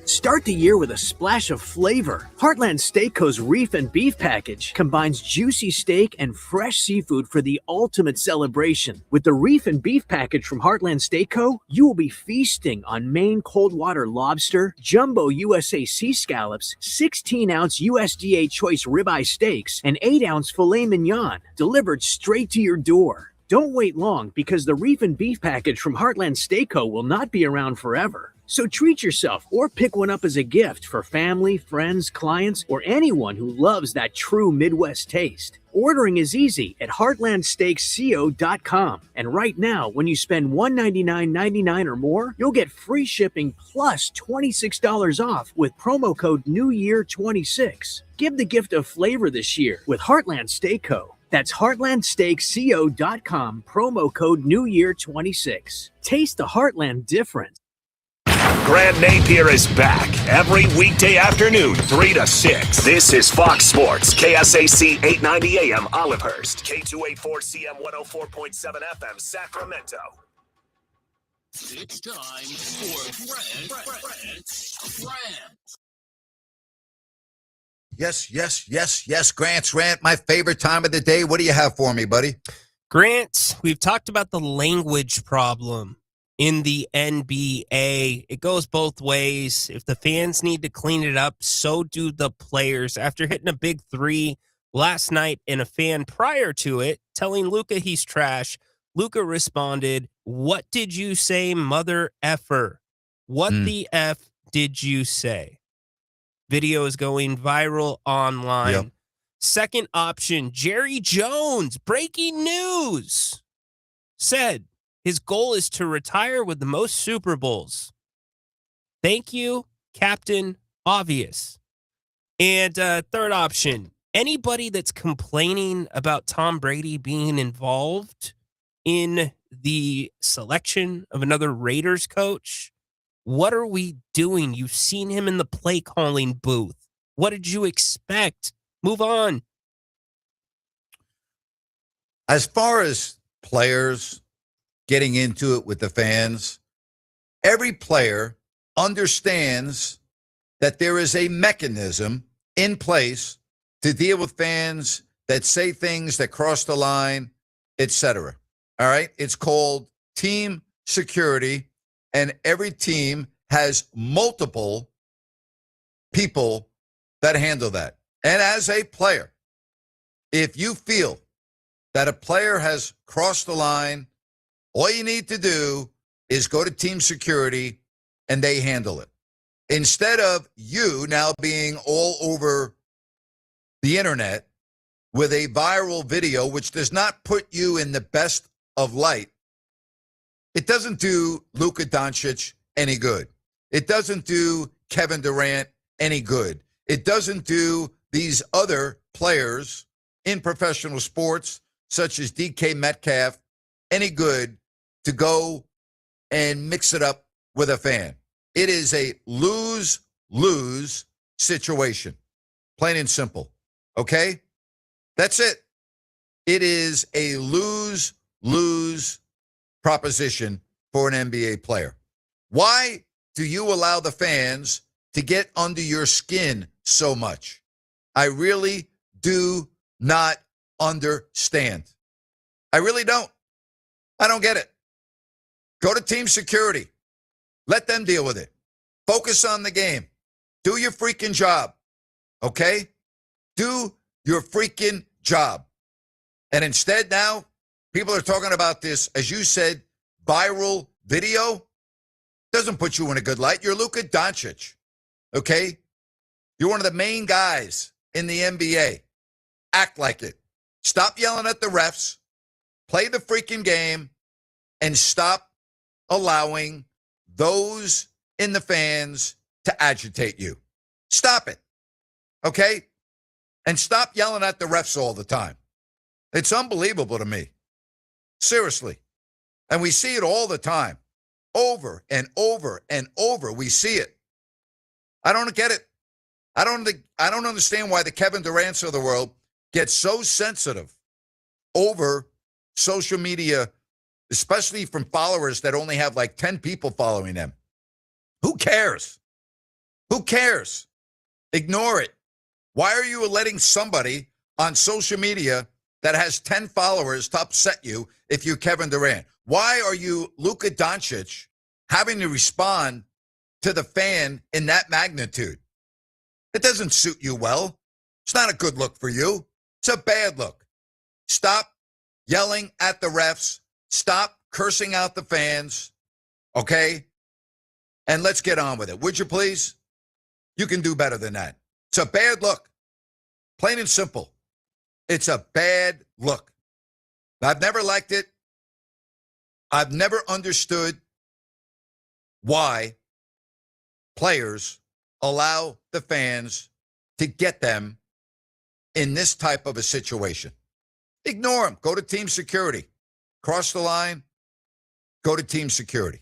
Start the year with a splash of flavor. Heartland Steakco's Reef and Beef Package combines juicy steak and fresh seafood for the ultimate celebration. With the Reef and Beef Package from Heartland Steakco, you will be feasting on Maine cold water lobster, jumbo USA sea scallops, 16-ounce USDA choice ribeye steaks, and 8-ounce filet mignon delivered straight to your door. Don't wait long, because the Reef and Beef Package from Heartland Steakco will not be around forever. So treat yourself or pick one up as a gift for family, friends, clients, or anyone who loves that true Midwest taste. Ordering is easy at heartlandsteaksco.com. And right now, when you spend $199.99 or more, you'll get free shipping plus $26 off with promo code NEWYEAR26. Give the gift of flavor this year with Heartland Steak Co. That's heartlandsteaksco.com, promo code NEWYEAR26. Taste the Heartland difference. Grant Napear is back every weekday afternoon, 3 to 6. This is Fox Sports, KSAC 890 AM Olivehurst, K284CM 104.7 FM Sacramento. It's time for Grant's Rant. Yes. Grant's Rant, my favorite time of the day. What do you have for me, buddy? Grant, we've talked about the language problem in the NBA. It goes both ways. If the fans need to clean it up, so do the players. After hitting a big three last night and a fan prior to it telling Luka he's trash, Luka responded, "What did you say, mother effer? What the F did you say?" Video is going viral online. Yep. Second option, Jerry Jones, breaking news, said his goal is to retire with the most Super Bowls. Thank you, Captain Obvious. And third option, anybody that's complaining about Tom Brady being involved in the selection of another Raiders coach, what are we doing? You've seen him in the play calling booth. What did you expect? Move on. As far as players getting into it with the fans, every player understands that there is a mechanism in place to deal with fans that say things that cross the line, etc. All right? It's called team security, and every team has multiple people that handle that. And as a player, if you feel that a player has crossed the line, all you need to do is go to team security and they handle it. Instead of you now being all over the internet with a viral video, which does not put you in the best of light, it doesn't do Luka Doncic any good. It doesn't do Kevin Durant any good. It doesn't do these other players in professional sports, such as DK Metcalf, any good to go and mix it up with a fan. It is a lose-lose situation, plain and simple, okay? That's it. It is a lose-lose proposition for an NBA player. Why do you allow the fans to get under your skin so much? I really do not understand. I really don't. I don't get it. Go to team security. Let them deal with it. Focus on the game. Do your freaking job. Okay? Do your freaking job. And instead now, people are talking about this, as you said, viral video. Doesn't put you in a good light. You're Luka Doncic. Okay? You're one of the main guys in the NBA. Act like it. Stop yelling at the refs. Play the freaking game. And stop allowing those in the fans to agitate you. Stop it. Okay? And stop yelling at the refs all the time. It's unbelievable to me. Seriously. And we see it all the time. Over and over and over. We see it. I don't get it. I don't understand why the Kevin Durants of the world get so sensitive over social media, especially from followers that only have like 10 people following them. Who cares? Who cares? Ignore it. Why are you letting somebody on social media that has 10 followers to upset you if you're Kevin Durant? Why are you, Luka Doncic, having to respond to the fan in that magnitude? It doesn't suit you well. It's not a good look for you. It's a bad look. Stop yelling at the refs. Stop cursing out the fans. Okay? And let's get on with it. Would you please? You can do better than that. It's a bad look. Plain and simple. It's a bad look. I've never liked it. I've never understood why players allow the fans to get them in this type of a situation. Ignore them. Go to team security. Cross the line, go to team security.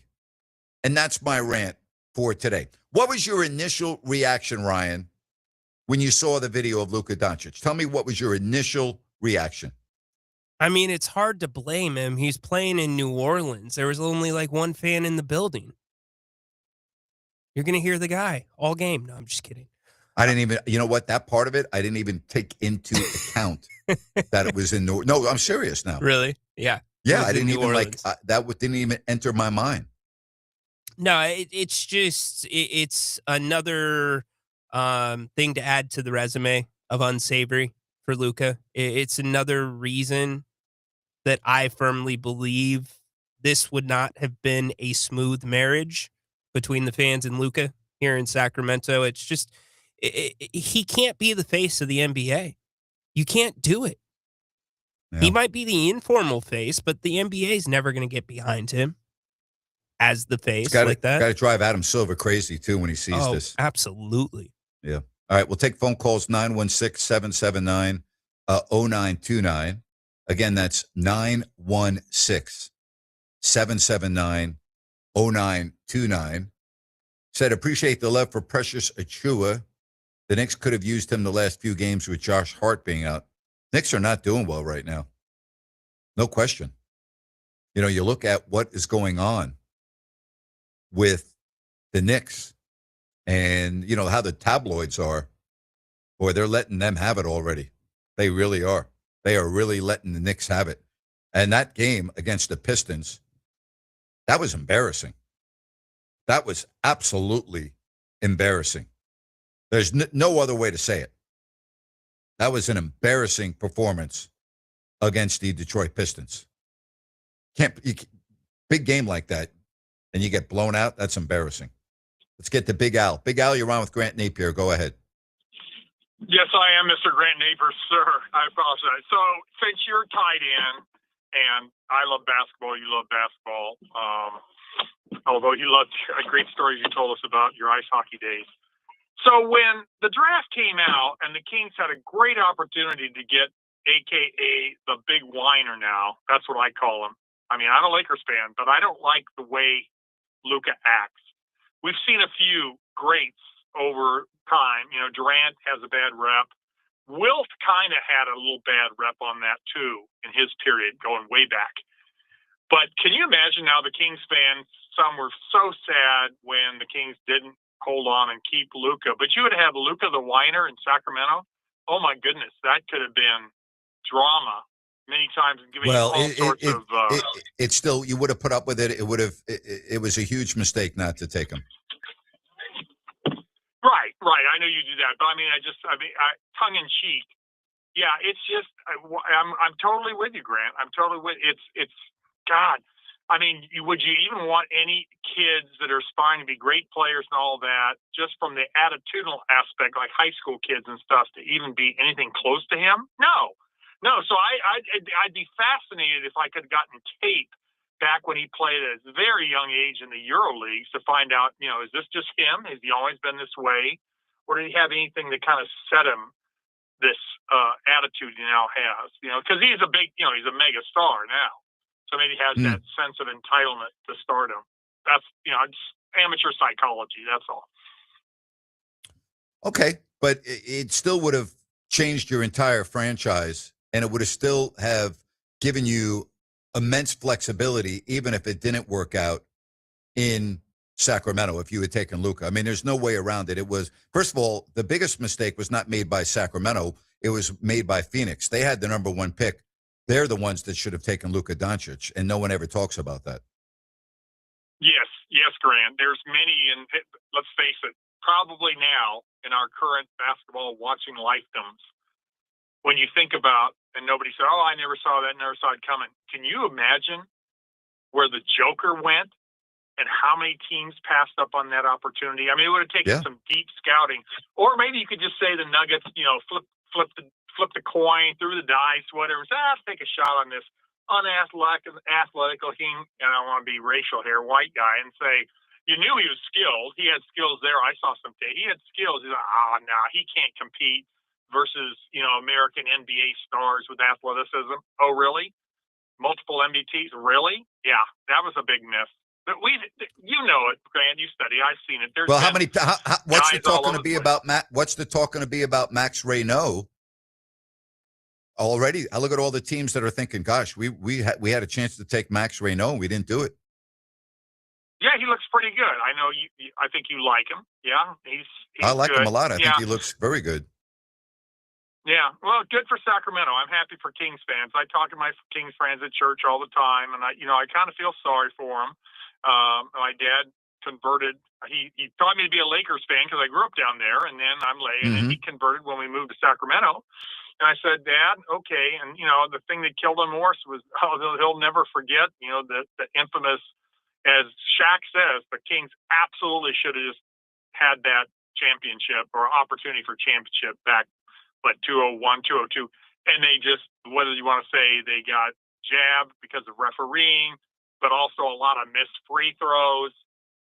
And that's my rant for today. What was your initial reaction, Ryan, when you saw the video of Luka Doncic? Tell me, what was your initial reaction? I mean, it's hard to blame him. He's playing in New Orleans. There was only like one fan in the building. You're going to hear the guy all game. No, I'm just kidding. I didn't even, you know what, that part of it, I didn't even take into account that it was in New Orleans. No, I'm serious now. Really? Yeah. Yeah, I didn't even didn't even enter my mind. No, it's just, it's another thing to add to the resume of unsavory for Luka. It's another reason that I firmly believe this would not have been a smooth marriage between the fans and Luka here in Sacramento. It's just, he can't be the face of the NBA. You can't do it. Yeah. He might be the informal face, but the NBA is never going to get behind him as the face like that. Got to drive Adam Silver crazy, too, when he sees this. Absolutely. Yeah. All right, we'll take phone calls 916-779-0929. Again, that's 916-779-0929. Said, appreciate the love for Precious Achua. The Knicks could have used him the last few games with Josh Hart being out. Knicks are not doing well right now. No question. You know, you look at what is going on with the Knicks and, you know, how the tabloids are. Boy, they're letting them have it already. They really are. They are really letting the Knicks have it. And that game against the Pistons, that was embarrassing. That was absolutely embarrassing. There's no other way to say it. That was an embarrassing performance against the Detroit Pistons. Big game like that, and you get blown out, that's embarrassing. Let's get to Big Al. Big Al, you're on with Grant Napear. Go ahead. Yes, I am, Mr. Grant Napear, sir. I apologize. So, since you're tied in, and I love basketball, you love basketball, although you loved great stories you told us about your ice hockey days. So when the draft came out and the Kings had a great opportunity to get AKA the big whiner now, that's what I call him. I mean, I'm a Lakers fan, but I don't like the way Luka acts. We've seen a few greats over time. You know, Durant has a bad rep. Wilt kind of had a little bad rep on that too in his period going way back. But can you imagine now the Kings fans, some were so sad when the Kings didn't hold on and keep Luka, but you would have Luka the whiner in Sacramento. Oh my goodness, that could have been drama many times. It's still, you would have put up with it. It would have. It was a huge mistake not to take him. Right. I know you do that, but I mean, tongue in cheek. Yeah, it's just I'm totally with you, Grant. I'm totally with it's God. I mean, would you even want any kids that are aspiring to be great players and all that, just from the attitudinal aspect, like high school kids and stuff, to even be anything close to him? No. So I'd be fascinated if I could have gotten tape back when he played at a very young age in the Euro Leagues to find out, you know, is this just him? Has he always been this way? Or did he have anything that kind of set him this attitude he now has? You know, because he's a mega star now. So maybe he has that sense of entitlement to stardom. That's, you know, it's amateur psychology. That's all. Okay, but it still would have changed your entire franchise, and it would have still have given you immense flexibility, even if it didn't work out in Sacramento, if you had taken Luka. I mean, there's no way around it. It was, first of all, the biggest mistake was not made by Sacramento. It was made by Phoenix. They had the number one pick. They're the ones that should have taken Luka Doncic, and no one ever talks about that. Yes, Grant. There's many, and let's face it, probably now in our current basketball watching lifetimes, when you think about, and nobody said, oh, I never saw that, never saw it coming. Can you imagine where the Joker went and how many teams passed up on that opportunity. I mean, it would have taken Yeah. some deep scouting, or maybe you could just say the Nuggets, flip the coin, threw the dice, whatever. Say, take a shot on this athletic looking, and I don't want to be racial here, white guy, and say, you knew he was skilled. He had skills there. I saw some tape. He had skills. He's like, no, he can't compete versus, American NBA stars with athleticism. Oh, really? Multiple MVPs? Really? Yeah, that was a big miss. But it, Grant. You study. I've seen it. Well, what's the guys all talk going to over be the about Matt? What's the talk going to be about Max Reynaud? Already, I look at all the teams that are thinking, "Gosh, we had a chance to take Max Reynaud, and we didn't do it." Yeah, he looks pretty good. I know you. I think you like him. Yeah, he's I like good. him a lot. I think he looks very good. Yeah, well, good for Sacramento. I'm happy for Kings fans. I talk to my Kings fans at church all the time, and I kind of feel sorry for them. My dad converted. He taught me to be a Lakers fan because I grew up down there, and then I'm late, and then he converted when we moved to Sacramento. And I said, Dad, okay. And, the thing that killed him worse was he'll never forget, the infamous, as Shaq says, the Kings absolutely should have just had that championship or opportunity for championship back, 201, 202. And they just, whether you want to say they got jabbed because of refereeing, but also a lot of missed free throws.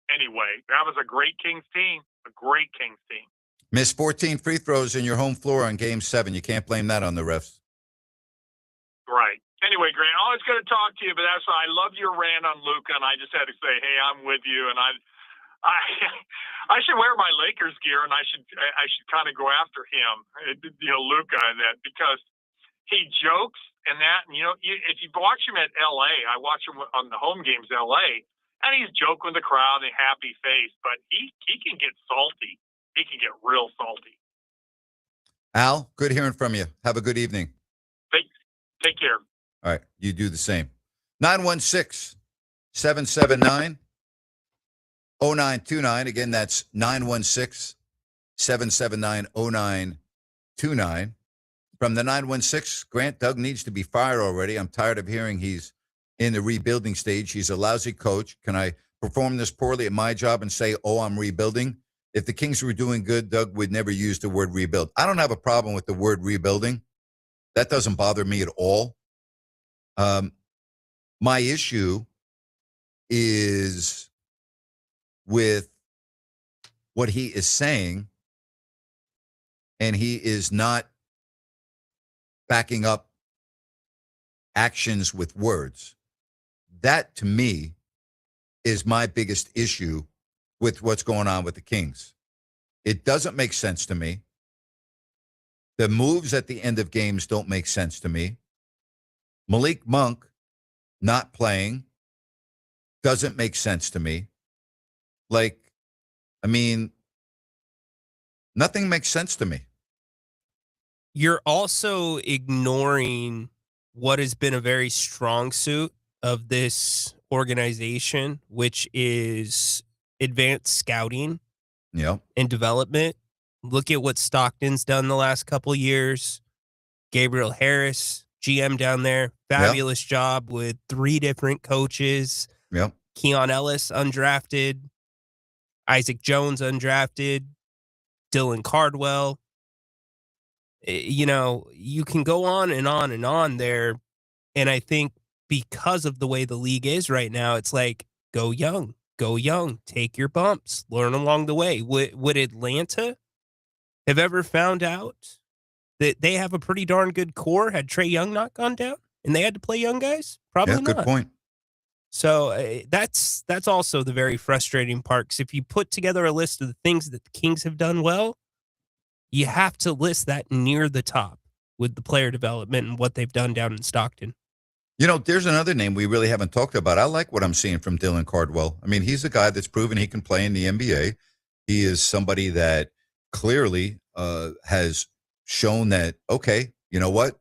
Anyway, that was a great Kings team, a great Kings team. Missed 14 free throws in your home floor on Game 7. You can't blame that on the refs. Right. Anyway, Grant, always good to talk to you, but that's why I love your rant on Luka, and I just had to say, hey, I'm with you, and I should wear my Lakers gear, and I should kind of go after him, Luka, and that, because he jokes and that, and if you watch him at L.A., I watch him on the home games L.A., and he's joking with the crowd and a happy face, but he can get salty. He can get real salty. Al, good hearing from you. Have a good evening. Take care. All right. You do the same. 916-779-0929. Again, that's 916-779-0929. From the 916, Grant, Doug needs to be fired already. I'm tired of hearing he's in the rebuilding stage. He's a lousy coach. Can I perform this poorly at my job and say, I'm rebuilding? If the Kings were doing good, Doug would never use the word rebuild. I don't have a problem with the word rebuilding. That doesn't bother me at all. My issue is with what he is saying, and he is not backing up actions with words. That, to me, is my biggest issue with what's going on with the Kings. It doesn't make sense to me. The moves at the end of games don't make sense to me. Malik Monk not playing doesn't make sense to me. Nothing makes sense to me. You're also ignoring what has been a very strong suit of this organization, which is advanced scouting and development. Look at what Stockton's done the last couple of years. Gabriel Harris, GM down there, fabulous job with 3 different coaches. Yep. Keon Ellis, undrafted. Isaac Jones, undrafted. Dylan Cardwell. You can go on and on and on there. And I think because of the way the league is right now, it's like, go young, take your bumps, learn along the way. Would Atlanta have ever found out that they have a pretty darn good core had Trae Young not gone down and they had to play young guys? Probably not. Good point. So that's also the very frustrating part, because if you put together a list of the things that the Kings have done well, you have to list that near the top with the player development and what they've done down in Stockton. There's another name we really haven't talked about. I like what I'm seeing from Dylan Cardwell. I mean, he's a guy that's proven he can play in the NBA. He is somebody that clearly has shown that, okay, you know what?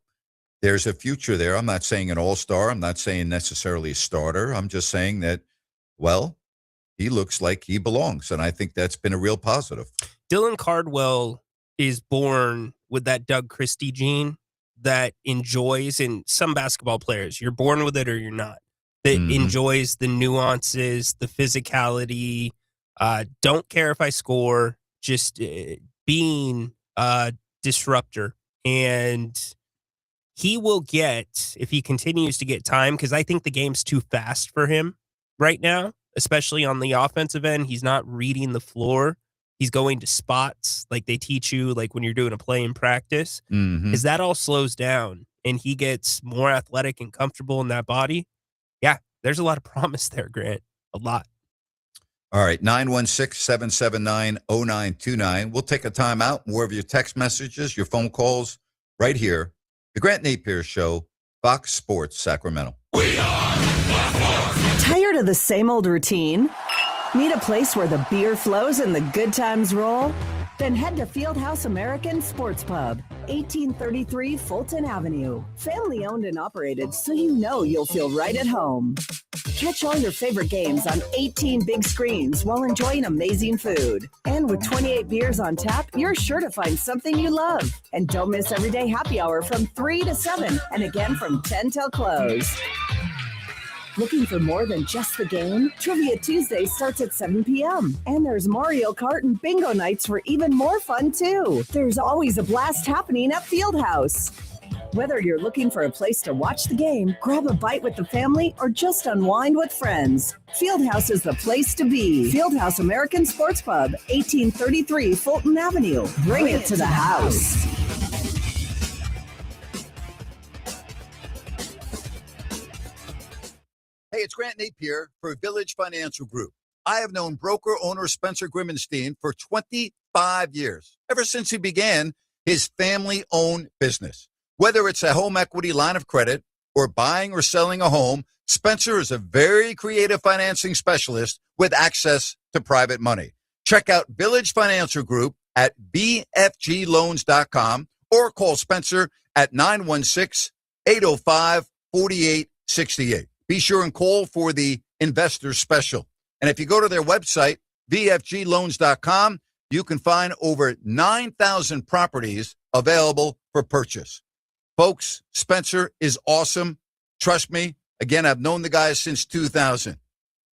There's a future there. I'm not saying an all-star. I'm not saying necessarily a starter. I'm just saying that, he looks like he belongs, and I think that's been a real positive. Dylan Cardwell is born with that Doug Christie gene that enjoys, and some basketball players, you're born with it or you're not. that enjoys the nuances, the physicality. Don't care if I score, just being a disruptor. And he will get, if he continues to get time, because I think the game's too fast for him right now, especially on the offensive end. He's not reading the floor. He's going to spots like they teach you, like when you're doing a play in practice. As that all slows down and he gets more athletic and comfortable in that body, yeah, there's a lot of promise there, Grant. A lot. All right, 916-779-0929. We'll take a time out. More of your text messages, your phone calls, right here. The Grant Napear Show, Fox Sports Sacramento. Tired of the same old routine? Need a place where the beer flows and the good times roll? Then head to Fieldhouse American Sports Pub, 1833 Fulton Avenue. Family owned and operated, so you know you'll feel right at home. Catch all your favorite games on 18 big screens while enjoying amazing food. And with 28 beers on tap, you're sure to find something you love. And don't miss everyday happy hour from 3 to 7 and again from 10 till close. Looking for more than just the game? Trivia Tuesday starts at 7 p.m. And there's Mario Kart and bingo nights for even more fun, too. There's always a blast happening at Fieldhouse. Whether you're looking for a place to watch the game, grab a bite with the family, or just unwind with friends, Fieldhouse is the place to be. Fieldhouse American Sports Pub, 1833 Fulton Avenue. Bring it to the house. Hey, it's Grant Napear for Village Financial Group. I have known broker-owner Spencer Grimmenstein for 25 years, ever since he began his family-owned business. Whether it's a home equity line of credit or buying or selling a home, Spencer is a very creative financing specialist with access to private money. Check out Village Financial Group at bfgloans.com or call Spencer at 916-805-4868. Be sure and call for the investor special. And if you go to their website, bfgloans.com, you can find over 9,000 properties available for purchase. Folks, Spencer is awesome. Trust me. Again, I've known the guy since 2000.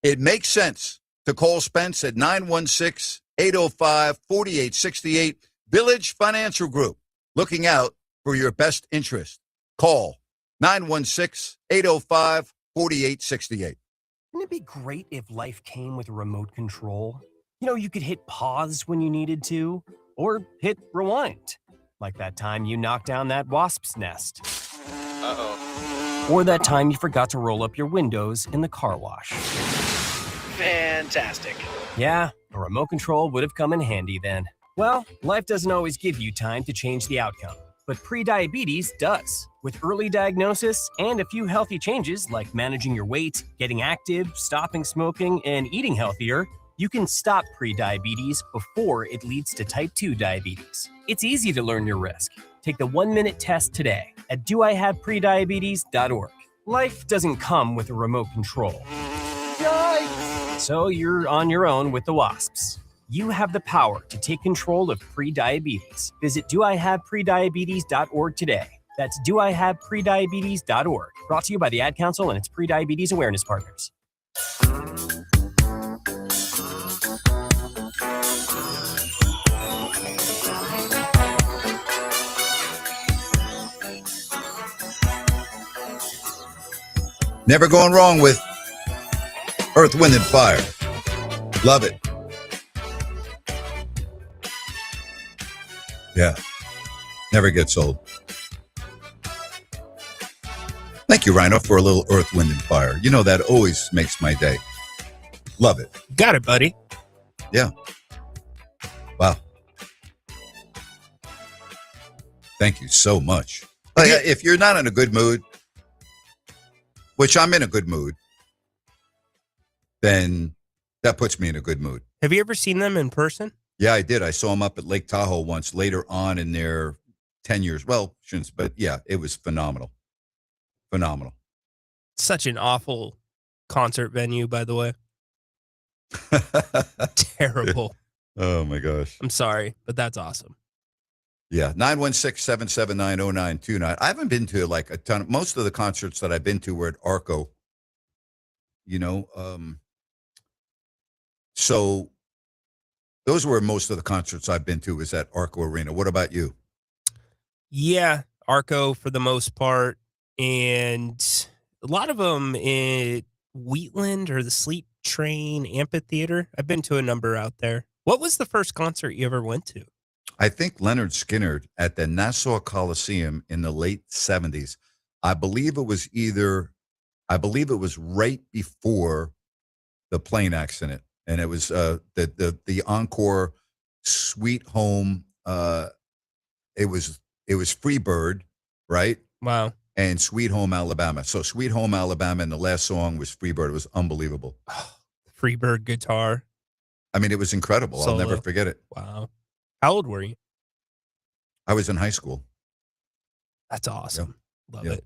It makes sense to call Spence at 916-805-4868. Village Financial Group, looking out for your best interest. Call 916-805-4868. 4868. Wouldn't it be great if life came with a remote control? You know, you could hit pause when you needed to, or hit rewind. Like that time you knocked down that wasp's nest. Uh-oh. Or that time you forgot to roll up your windows in the car wash. Fantastic. Yeah, a remote control would have come in handy then. Well, life doesn't always give you time to change the outcome, but prediabetes does. With early diagnosis and a few healthy changes like managing your weight, getting active, stopping smoking, and eating healthier, you can stop prediabetes before it leads to type 2 diabetes. It's easy to learn your risk. Take the 1-minute test today at doihaveprediabetes.org. Life doesn't come with a remote control. Yikes! So you're on your own with the wasps. You have the power to take control of prediabetes. Visit doihaveprediabetes.org today. That's doihaveprediabetes.org. Brought to you by the Ad Council and its prediabetes awareness partners. Never going wrong with Earth, Wind, and Fire. Love it. Yeah. Never gets old. Thank you, Rhino, for a little Earth, Wind, and Fire. You know, that always makes my day. Love it. Got it, buddy. Yeah. Wow. Thank you so much. If you're not in a good mood, which I'm in a good mood, then that puts me in a good mood. Have you ever seen them in person? Yeah, I did. I saw them up at Lake Tahoe once later on in their 10 years. Well, shouldn't, but yeah, it was phenomenal. Phenomenal. Such an awful concert venue, by the way. Terrible. Oh, my gosh. I'm sorry, but that's awesome. Yeah, 916-779-0929. I haven't been to like a ton. Most of the concerts that I've been to were at Arco. you know. So those were most of the concerts I've been to is at Arco Arena. What about you? Yeah, Arco for the most part, and a lot of them in Wheatland or the Sleep Train Amphitheater. I've been to a number out there. What was the first concert you ever went to? I think Leonard Skinner at the Nassau Coliseum in the late 70s. I believe it was right before the plane accident. And it was the Encore Sweet Home. It was Freebird, right? Wow. And Sweet Home Alabama. So Sweet Home Alabama, and the last song was Freebird. It was unbelievable. Freebird guitar. I mean, it was incredible. Solo. I'll never forget it. Wow. How old were you? I was in high school. That's awesome. Love Yeah. it.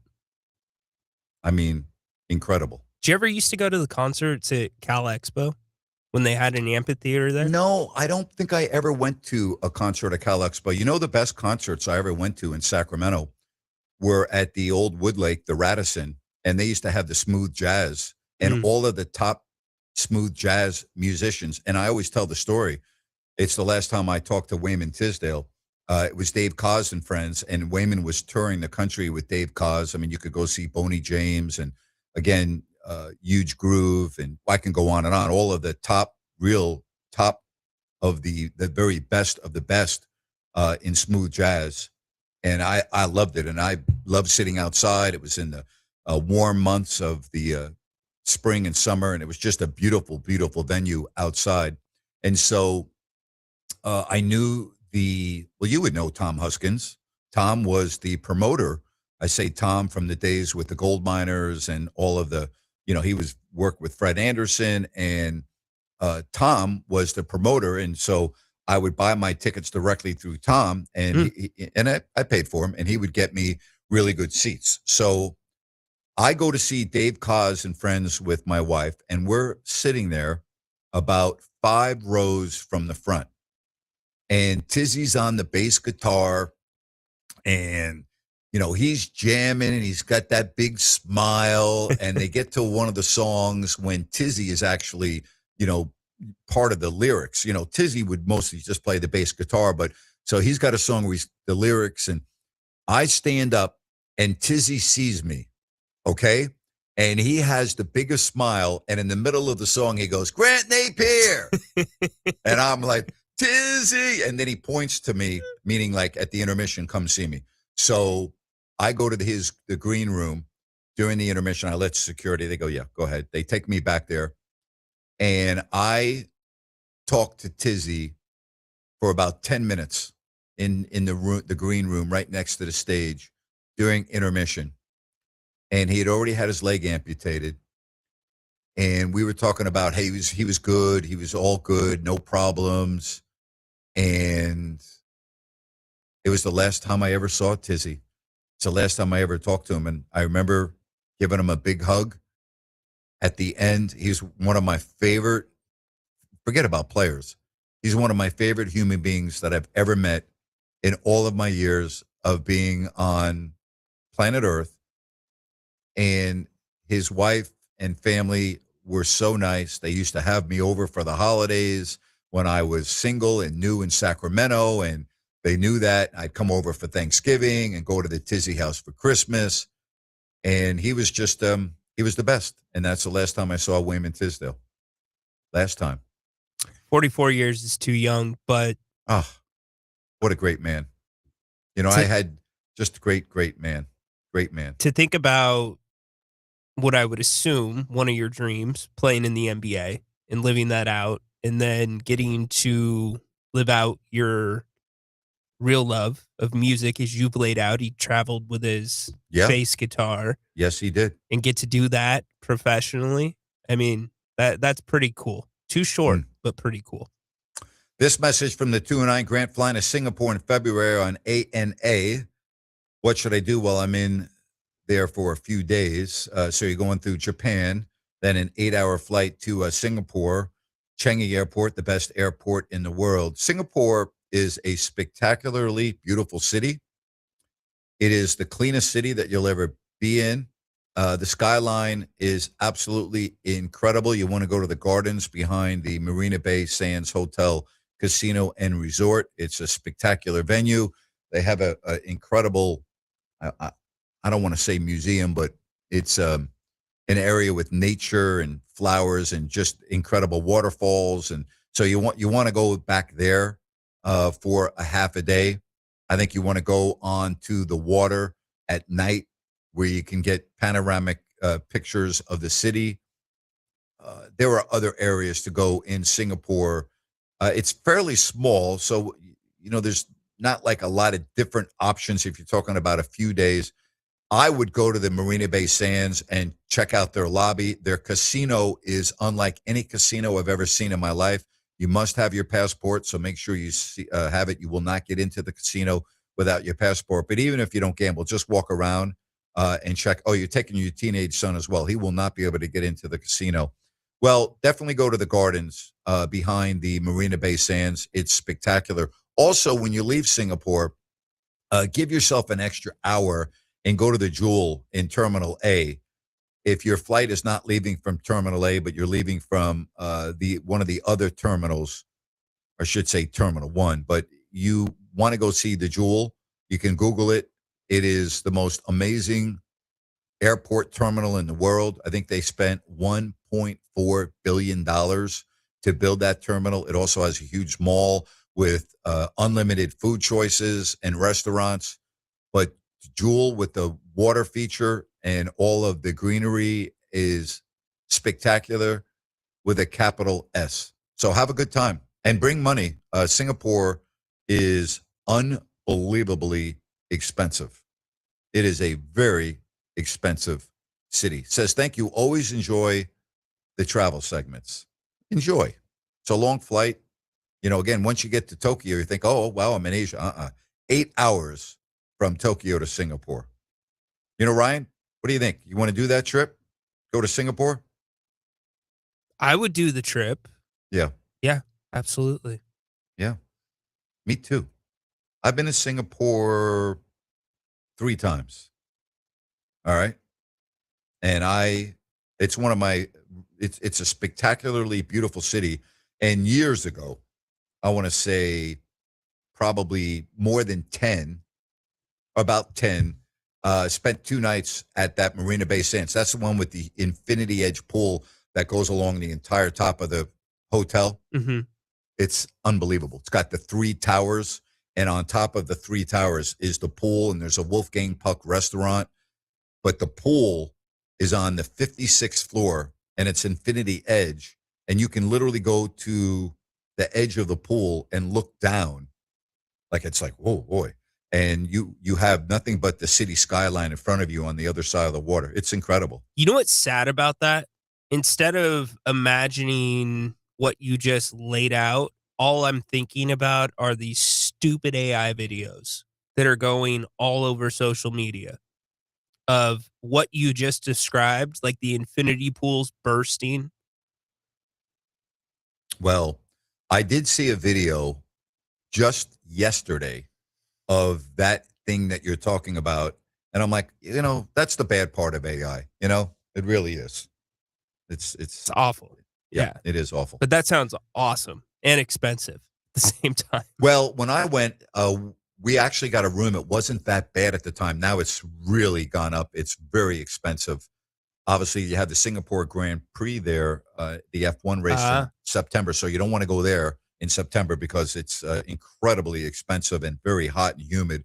I mean, incredible. Did you ever used to go to the concerts at Cal Expo when they had an amphitheater there? No, I don't think I ever went to a concert at Cal Expo. You know, the best concerts I ever went to in Sacramento were at the old Woodlake, the Radisson, and they used to have the smooth jazz and all of the top smooth jazz musicians. And I always tell the story. It's the last time I talked to Wayman Tisdale. It was Dave Koz and friends, and Wayman was touring the country with Dave Koz. I mean, you could go see Boney James and, again, Huge Groove, and I can go on and on. All of the real top of the very best of the best in smooth jazz. And I loved it, and I loved sitting outside. It was in the warm months of the spring and summer, and it was just a beautiful, beautiful venue outside. And so I knew you would know Tom Huskins. Tom was the promoter. I say Tom from the days with the Gold Miners and all of the, he worked with Fred Anderson, and Tom was the promoter. And so I would buy my tickets directly through Tom, and I paid for him, and he would get me really good seats. So I go to see Dave Koz and friends with my wife, and we're sitting there about 5 rows from the front. And Tizzy's on the bass guitar, and, he's jamming, and he's got that big smile. And they get to one of the songs when Tizzy is actually, part of the lyrics. Tizzy would mostly just play the bass guitar, but so he's got a song where the lyrics, and I stand up, and Tizzy sees me, okay? And he has the biggest smile, and in the middle of the song, he goes, "Grant Napear!" And I'm like, "Tizzy!" And then he points to me, meaning like at the intermission, "Come see me." So I go to the green room during the intermission. I let security, they go, "Yeah, go ahead." They take me back there, and I talked to Tizzy for about 10 minutes in the green room right next to the stage during intermission. And he had already had his leg amputated. And we were talking about, hey, he was good. He was all good, no problems. And it was the last time I ever saw Tizzy. It's the last time I ever talked to him. And I remember giving him a big hug. At the end, he's one of my favorite, forget about players. He's one of my favorite human beings that I've ever met in all of my years of being on planet Earth. And his wife and family were so nice. They used to have me over for the holidays when I was single and new in Sacramento, and they knew that. I'd come over for Thanksgiving and go to the Tizzy house for Christmas. And he was just, he was the best. And that's the last time I saw Wayman Tisdale. Last time. 44 years is too young, but... Oh, what a great man. I had just a great man. Great man. To think about what I would assume one of your dreams, playing in the NBA and living that out, and then getting to live out your real love of music as you've laid out. He traveled with his bass guitar. Yes, he did. And get to do that professionally. I mean, that's pretty cool. Too short, but pretty cool. This message from the 209 Grant flying to Singapore in February on ANA. What should I do while I'm in there for a few days? So you're going through Japan, then an 8-hour flight to Singapore, Changi Airport, the best airport in the world. Singapore is a spectacularly beautiful city. It is the cleanest city that you'll ever be in. The skyline is absolutely incredible. You want to go to the gardens behind the Marina Bay Sands Hotel, Casino, and Resort. It's a spectacular venue. They have an incredible, I don't want to say museum, but it's an area with nature and flowers and just incredible waterfalls. And so you want to go back there for a half a day. I think you want to go on to the water at night where you can get panoramic pictures of the city. There are other areas to go in Singapore. It's fairly small, so there's not like a lot of different options if you're talking about a few days. I would go to the Marina Bay Sands and check out their lobby. Their casino is unlike any casino I've ever seen in my life. You must have your passport, so make sure you have it. You will not get into the casino without your passport. But even if you don't gamble, just walk around and check. Oh, you're taking your teenage son as well. He will not be able to get into the casino. Well, definitely go to the gardens behind the Marina Bay Sands. It's spectacular. Also, when you leave Singapore, give yourself an extra hour and go to the Jewel in Terminal A. If your flight is not leaving from Terminal A, but you're leaving from one of the other terminals, or I should say Terminal 1, but you want to go see the Jewel, you can Google it. It is the most amazing airport terminal in the world. I think they spent $1.4 billion to build that terminal. It also has a huge mall with unlimited food choices and restaurants. But Jewel with the water feature and all of the greenery is spectacular with a capital S. So have a good time and bring money. Singapore is unbelievably expensive. It is a very expensive city. Says, thank you. Always enjoy the travel segments. Enjoy. It's a long flight. Again, once you get to Tokyo, you think, oh, wow, I'm in Asia. 8 hours from Tokyo to Singapore. Ryan, what do you think? You want to do that trip? Go to Singapore? I would do the trip. Yeah. Yeah, absolutely. Yeah. Me too. I've been to Singapore 3 times. All right. And it's one of my, it's a spectacularly beautiful city. And years ago, I want to say probably more than 10, about 10, spent 2 nights at that Marina Bay Sands. That's the one with the infinity edge pool that goes along the entire top of the hotel. Mm-hmm. It's unbelievable. It's got the 3 towers, and on top of the 3 towers is the pool, and there's a Wolfgang Puck restaurant. But the pool is on the 56th floor, and it's infinity edge, and you can literally go to the edge of the pool and look down. It's like, whoa, boy. And you have nothing but the city skyline in front of you on the other side of the water. It's incredible. You know what's sad about that? Instead of imagining what you just laid out, all I'm thinking about are these stupid AI videos that are going all over social media of what you just described, like the infinity pools bursting. Well, I did see a video just yesterday of that thing that you're talking about. And I'm like, that's the bad part of AI. It really is. It's awful. Yeah, it is awful. But that sounds awesome and expensive at the same time. Well, when I went, we actually got a room. It wasn't that bad at the time. Now it's really gone up. It's very expensive. Obviously, you have the Singapore Grand Prix there, the F1 race in September. So you don't want to go there in September because it's incredibly expensive and very hot and humid.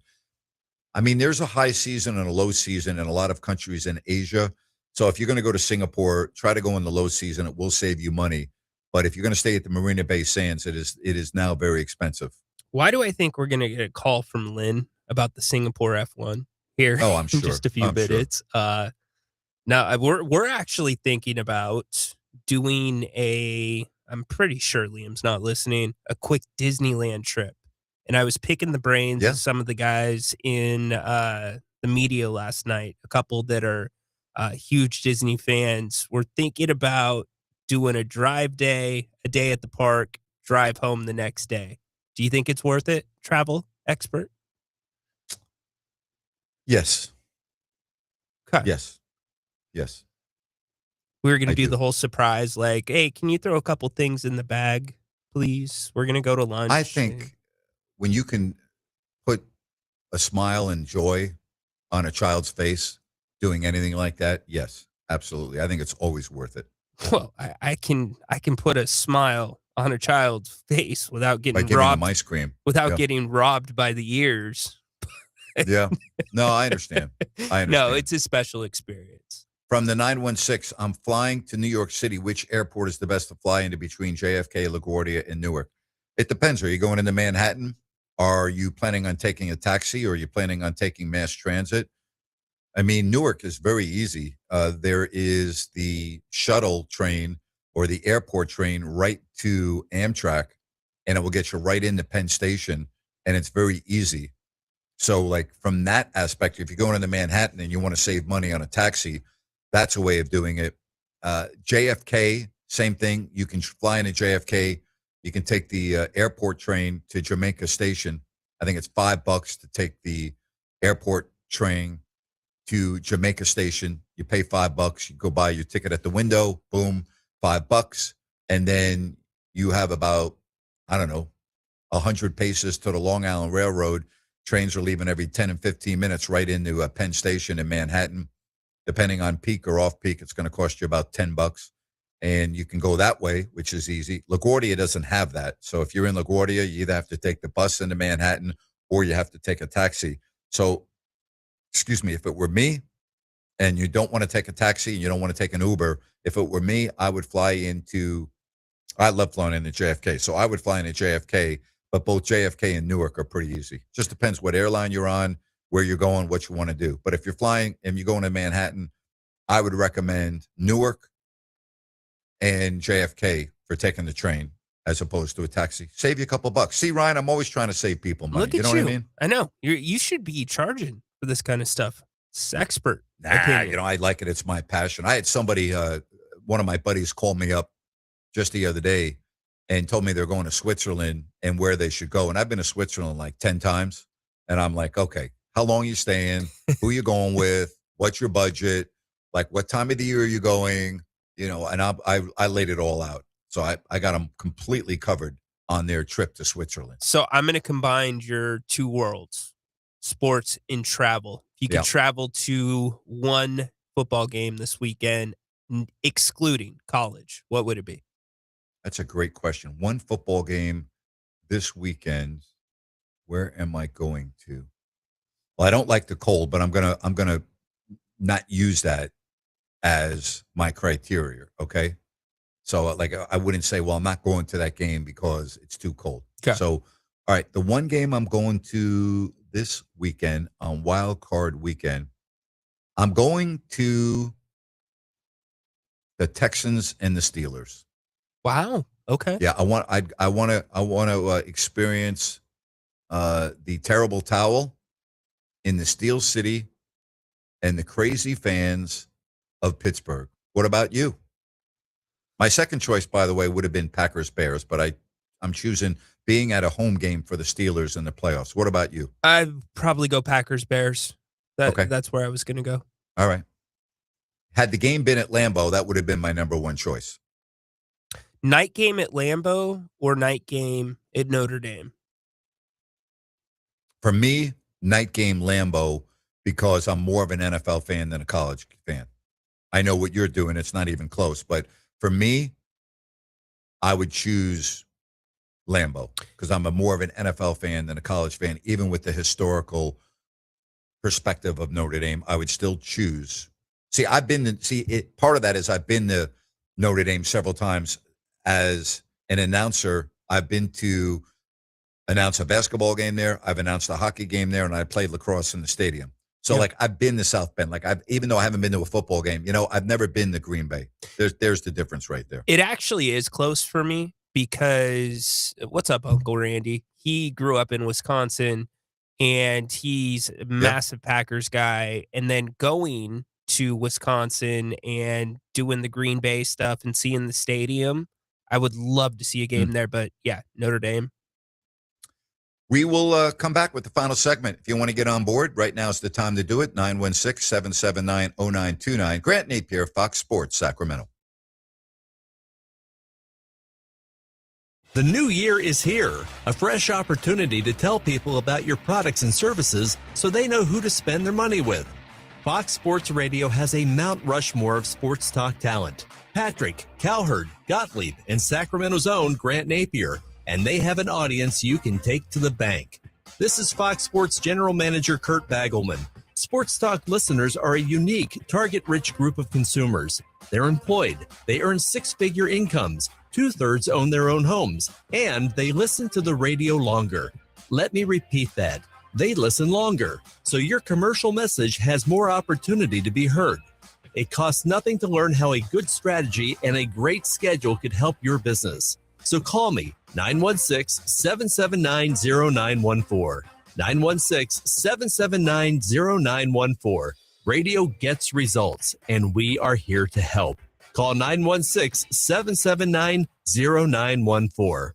I mean, there's a high season and a low season in a lot of countries in Asia. So if you're going to go to Singapore, try to go in the low season. It will save you money. But if you're going to stay at the Marina Bay Sands, it is now very expensive. Why do I think we're going to get a call from Lynn about the Singapore F1 here? Oh, I'm sure. In just a few minutes. Sure. Now, we're actually thinking about doing I'm pretty sure Liam's not listening, a quick Disneyland trip. And I was picking the brains of some of the guys in the media last night, a couple that are huge Disney fans. We're thinking about doing a drive day, a day at the park, drive home the next day. Do you think it's worth it, travel expert? Yes. Okay. Yes. Yes. We were going to do the whole surprise, like, hey, can you throw a couple things in the bag, please? We're going to go to lunch. I think when you can put a smile and joy on a child's face doing anything like that, yes, absolutely. I think it's always worth it. Well, I can put a smile on a child's face without By getting giving robbed. them ice cream. Without Yeah. getting robbed by the ears. Yeah. No, I understand. I understand. No, it's a special experience. From the 916, I'm flying to New York City. Which airport is the best to fly into between JFK, LaGuardia, and Newark? It depends. Are you going into Manhattan? Are you planning on taking a taxi, or are you planning on taking mass transit? I mean, Newark is very easy. There is the shuttle train or the airport train right to Amtrak, and it will get you right into Penn Station, and it's very easy. So, like, from that aspect, if you're going into Manhattan and you want to save money on a taxi, that's a way of doing it. JFK, same thing. You can fly into JFK. You can take the airport train to Jamaica Station. I think it's $5 to take the airport train to Jamaica Station. You pay $5. You go buy your ticket at the window. Boom, $5. And then you have about, I don't know, 100 paces to the Long Island Railroad. Trains are leaving every 10 and 15 minutes right into Penn Station in Manhattan. Depending on peak or off peak, it's going to cost you about $10. And you can go that way, which is easy. LaGuardia doesn't have that. So if you're in LaGuardia, you either have to take the bus into Manhattan or you have to take a taxi. So, excuse me, if it were me and you don't want to take a taxi and you don't want to take an Uber, if it were me, I would fly into, I love flying into JFK. So I would fly into JFK, but both JFK and Newark are pretty easy. Just depends what airline you're on, where you're going, what you want to do. But if you're flying and you're going to Manhattan, I would recommend Newark and JFK for taking the train as opposed to a taxi. Save you a couple bucks. See, Ryan, I'm always trying to save people money. Look at you know what I mean? I know. You should be charging for this kind of stuff. It's expert. Nah, you know, I like it. It's my passion. I had somebody, one of my buddies called me up just the other day and told me they're going to Switzerland and where they should go. And I've been to Switzerland like 10 times. And I'm like, okay, how long are you staying? Who you going with? What's your budget? Like, what time of the year are you going? You know, and I laid it all out. So I got them completely covered on their trip to Switzerland. So I'm going to combine your two worlds, sports and travel. If you could travel to one football game this weekend, excluding college, what would it be? That's a great question. One football game this weekend. Where am I going to? Well, I don't like the cold, but I'm gonna not use that as my criteria. Okay. So like I wouldn't say, well, I'm not going to that game because it's too cold. Okay. So, all right, the one game I'm going to this weekend on Wild Card Weekend, I'm going to the Texans and the Steelers. Wow. Okay. Yeah, I want to experience the terrible towel in the Steel City and the crazy fans of Pittsburgh. What about you? My second choice, by the way, would have been Packers-Bears, but I'm choosing being at a home game for the Steelers in the playoffs. What about you? I'd probably go Packers-Bears. Okay. That's where I was going to go. All right. Had the game been at Lambeau, that would have been my number one choice. Night game at Lambeau or night game at Notre Dame? For me, night game Lambeau, because I'm more of an NFL fan than a college fan. I know what you're doing. It's not even close. But for me, I would choose Lambeau because I'm more of an NFL fan than a college fan. Even with the historical perspective of Notre Dame, I would still choose. See, part of that is I've been to Notre Dame several times as an announcer. I've been to announce a basketball game there. I've announced a hockey game there, and I played lacrosse in the stadium. So, like, I've been to South Bend. Like, even though I haven't been to a football game, you know, I've never been to Green Bay. There's the difference right there. It actually is close for me because what's up, Uncle Randy? He grew up in Wisconsin, and he's a massive Packers guy. And then going to Wisconsin and doing the Green Bay stuff and seeing the stadium, I would love to see a game there. But, yeah, Notre Dame. We will come back with the final segment. If you want to get on board, right now is the time to do it. 916-779-0929. Grant Napear, Fox Sports, Sacramento. The new year is here, a fresh opportunity to tell people about your products and services so they know who to spend their money with. Fox Sports Radio has a Mount Rushmore of sports talk talent. Patrick, Cowherd, Gottlieb, and Sacramento's own Grant Napear, and they have an audience you can take to the bank. This is Fox Sports General Manager Kurt Bagelman. Sports Talk listeners are a unique, target-rich group of consumers. They're employed, they earn six-figure incomes, 2/3 own their own homes, and they listen to the radio longer. Let me repeat that. They listen longer, so your commercial message has more opportunity to be heard. It costs nothing to learn how a good strategy and a great schedule could help your business. So call me, 916-779-0914. 916-779-0914. Radio gets results, and we are here to help. Call 916-779-0914.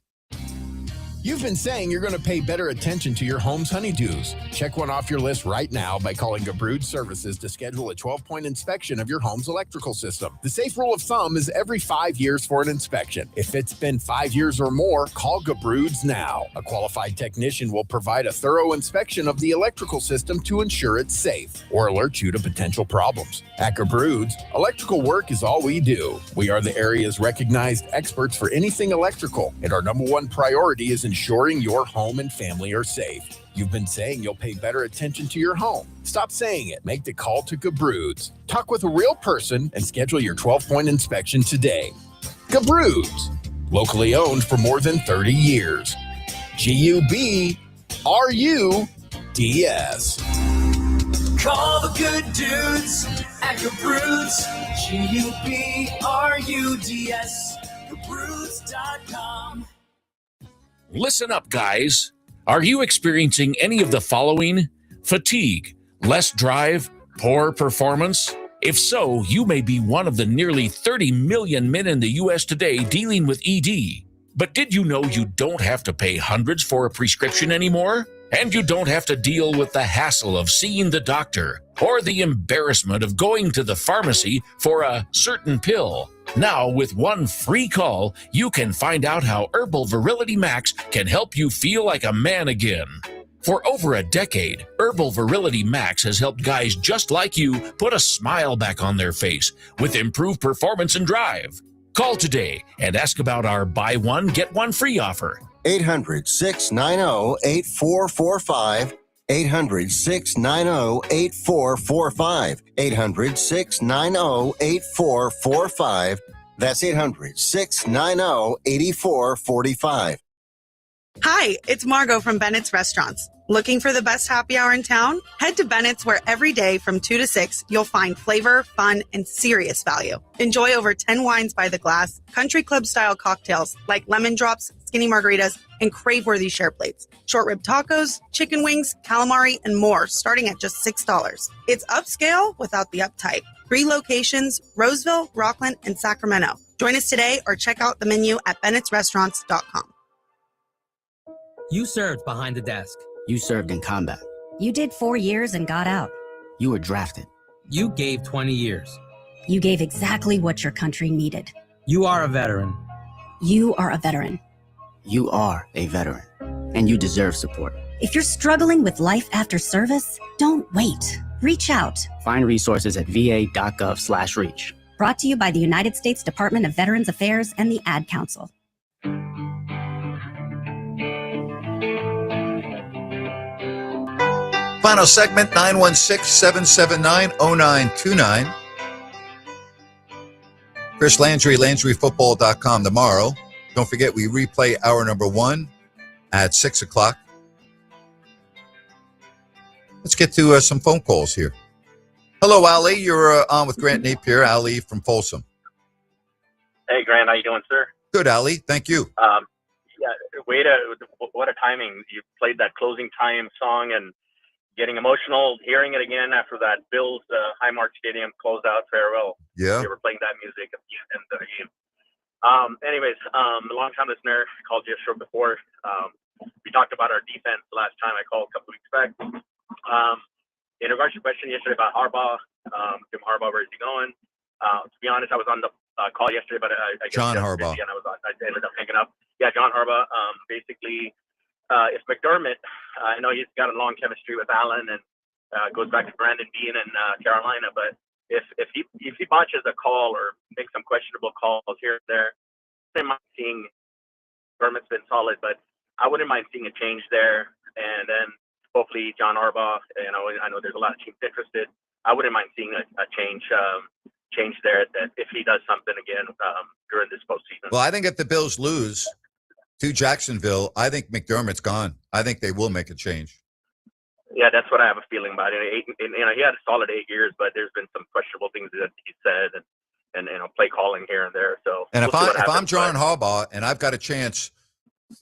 You've been saying you're going to pay better attention to your home's honeydews. Check one off your list right now by calling Gabrud Services to schedule a 12-point inspection of your home's electrical system. The safe rule of thumb is every 5 years for an inspection. If it's been 5 years or more, call Gabrud's now. A qualified technician will provide a thorough inspection of the electrical system to ensure it's safe or alert you to potential problems. At Gabrud's, electrical work is all we do. We are the area's recognized experts for anything electrical, and our number one priority is ensuring your home and family are safe. You've been saying you'll pay better attention to your home. Stop saying it. Make the call to Gabrud's. Talk with a real person and schedule your 12-point inspection today. Gabrud's, locally owned for more than 30 years. G-U-B-R-U-D-S. Call the good dudes at Gabrud's. G-U-B-R-U-D-S. Gabrud's.com. Listen up, guys. Are you experiencing any of the following? Fatigue, less drive, poor performance? If so, you may be one of the nearly 30 million men in the U.S. today dealing with ED. But did you know you don't have to pay hundreds for a prescription anymore? And you don't have to deal with the hassle of seeing the doctor or the embarrassment of going to the pharmacy for a certain pill. Now, with one free call, you can find out how Herbal Virility Max can help you feel like a man again. For over a decade, Herbal Virility Max has helped guys just like you put a smile back on their face with improved performance and drive. Call today and ask about our buy one, get one free offer. 800-690-8445. 800-690-8445. 800-690-8445. That's 800-690-8445. Hi, it's Margot from Bennett's Restaurants. Looking for the best happy hour in town? Head to Bennett's, where every day from 2 to 6, you'll find flavor, fun, and serious value. Enjoy over 10 wines by the glass, country club-style cocktails like lemon drops, skinny margaritas, and crave-worthy share plates. Short rib tacos, chicken wings, calamari, and more, starting at just $6. It's upscale without the uptight. 3 locations, Roseville, Rockland, and Sacramento. Join us today or check out the menu at bennettsrestaurants.com. You served behind the desk. You served in combat. You did 4 years and got out. You were drafted. You gave 20 years. You gave exactly what your country needed. You are a veteran. You are a veteran. You are a veteran, and you deserve support. If you're struggling with life after service, don't wait. Reach out. Find resources at va.gov/reach. Brought to you by the United States Department of Veterans Affairs and the Ad Council. Final segment, 916-779-0929. Chris Landry, LandryFootball.com tomorrow. Don't forget, we replay hour number 1 at 6 o'clock. Let's get to some phone calls here. Hello, Ali. You're on with Grant Napear. Ali from Folsom. Hey, Grant. How you doing, sir? Good, Ali. Thank you. What a timing. You played that closing time song and getting emotional hearing it again after that Bills Highmark Stadium closeout farewell. Yeah. You were playing that music at the end of the game. Anyways, a long-time listener, called you a show before. We talked about our defense question yesterday about Harbaugh. Jim Harbaugh, where is he going? To be honest, I was on the call yesterday, but I guess John I was Harbaugh. busy and I ended up hanging up. Yeah, John Harbaugh. Basically, if McDermott, I know he's got a long chemistry with Allen and goes back to Brandon Bean in Carolina, but if he botches a call or makes some questionable calls here and there, I mind seeing McDermott's been solid, but I wouldn't mind seeing a change there. And then hopefully John Harbaugh, I know there's a lot of teams interested. I wouldn't mind seeing a change there that if he does something again during this postseason. Well, I think if the Bills lose to Jacksonville, I think McDermott's gone. I think they will make a change. Yeah, that's what I have a feeling about it. He had a solid 8 years, but there's been some questionable things that he said and play calling here and there. So, and we'll if I'm John Harbaugh and I've got a chance,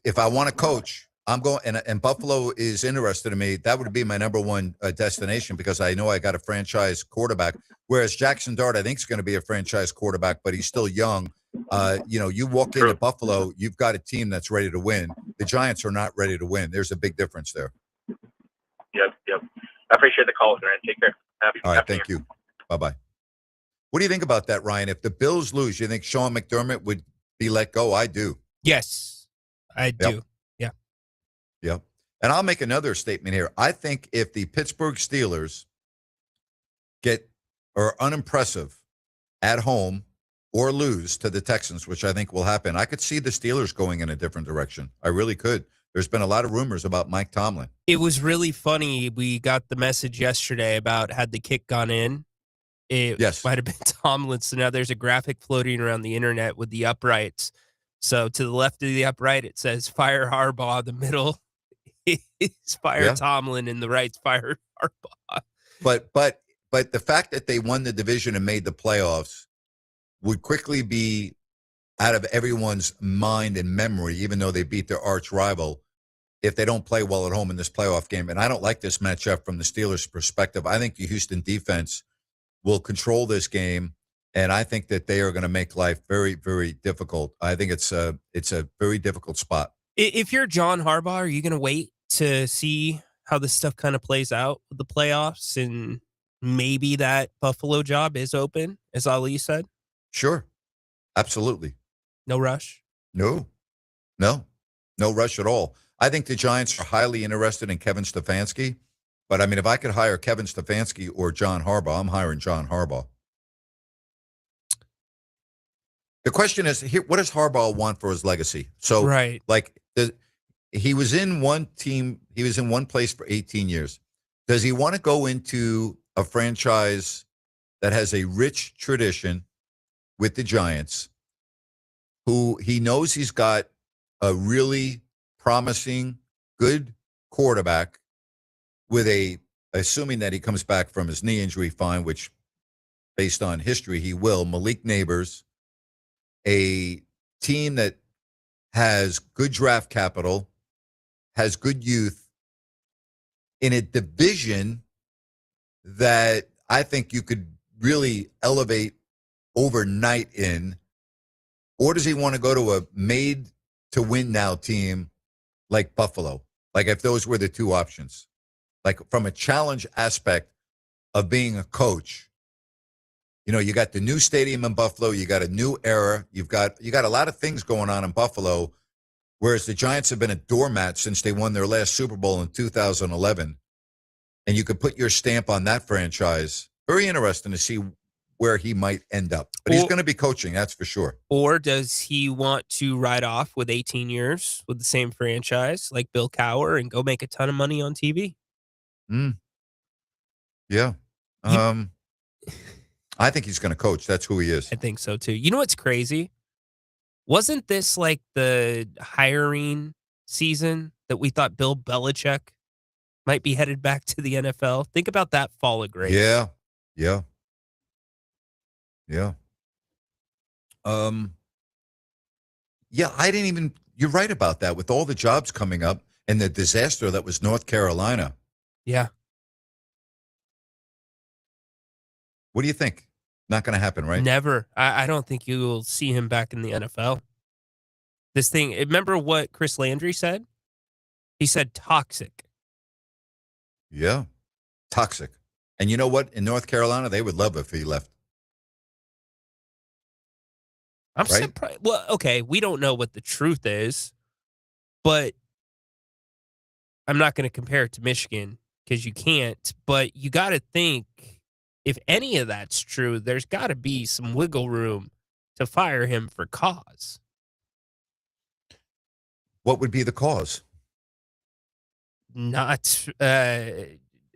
if I want to coach, I'm going, and Buffalo is interested in me, that would be my number one destination because I know I got a franchise quarterback. Whereas Jackson Dart, I think, is going to be a franchise quarterback, but he's still young. You walk into Buffalo, you've got a team that's ready to win. The Giants are not ready to win. There's a big difference there. Yep. I appreciate the call, Grant. Take care. All right, thank you. Bye-bye. What do you think about that, Ryan? If the Bills lose, you think Sean McDermott would be let go? I do. Yes, I do. Yep. And I'll make another statement here. I think if the Pittsburgh Steelers are unimpressive at home or lose to the Texans, which I think will happen, I could see the Steelers going in a different direction. I really could. There's been a lot of rumors about Mike Tomlin. It was really funny. We got the message yesterday about had the kick gone in. It might have been Tomlin. So now there's a graphic floating around the internet with the uprights. So to the left of the upright, it says fire Harbaugh. The middle is fire Tomlin, and the right's fire Harbaugh. But the fact that they won the division and made the playoffs would quickly be out of everyone's mind and memory, even though they beat their arch rival, if they don't play well at home in this playoff game. And I don't like this matchup from the Steelers' perspective. I think the Houston defense will control this game, and I think that they are going to make life very, very difficult. I think it's a very difficult spot. If you're John Harbaugh, are you going to wait to see how this stuff kind of plays out with the playoffs and maybe that Buffalo job is open, as Ali said? Sure. Absolutely. No rush? No rush at all. I think the Giants are highly interested in Kevin Stefanski, but I mean, if I could hire Kevin Stefanski or John Harbaugh, I'm hiring John Harbaugh. The question is, what does Harbaugh want for his legacy? So, he was in one team, he was in one place for 18 years. Does he want to go into a franchise that has a rich tradition with the Giants, who he knows he's got a really promising, good quarterback with assuming that he comes back from his knee injury fine, which based on history, he will, Malik Neighbors, a team that has good draft capital, has good youth, in a division that I think you could really elevate overnight in? Or does he want to go to a made-to-win-now team like Buffalo? Like if those were the two options. Like from a challenge aspect of being a coach, you got the new stadium in Buffalo, you got a new era, you got a lot of things going on in Buffalo, whereas the Giants have been a doormat since they won their last Super Bowl in 2011. And you could put your stamp on that franchise. Very interesting to see where he might end up. But he's going to be coaching, that's for sure. Or does he want to ride off with 18 years with the same franchise like Bill Cowher and go make a ton of money on TV? Yeah. I think he's going to coach. That's who he is. I think so, too. You know what's crazy? Wasn't this like the hiring season that we thought Bill Belichick might be headed back to the NFL? Think about that fall of grace. Yeah. I didn't even, you're right about that with all the jobs coming up and the disaster that was North Carolina. Yeah. What do you think? Not going to happen, right? Never. I don't think you will see him back in the NFL. This thing, remember what Chris Landry said? He said toxic. Yeah. Toxic. And you know what? In North Carolina, they would love if he left. I'm surprised. Well, okay, we don't know what the truth is, but I'm not going to compare it to Michigan because you can't. But you got to think, if any of that's true, there's got to be some wiggle room to fire him for cause. What would be the cause? Not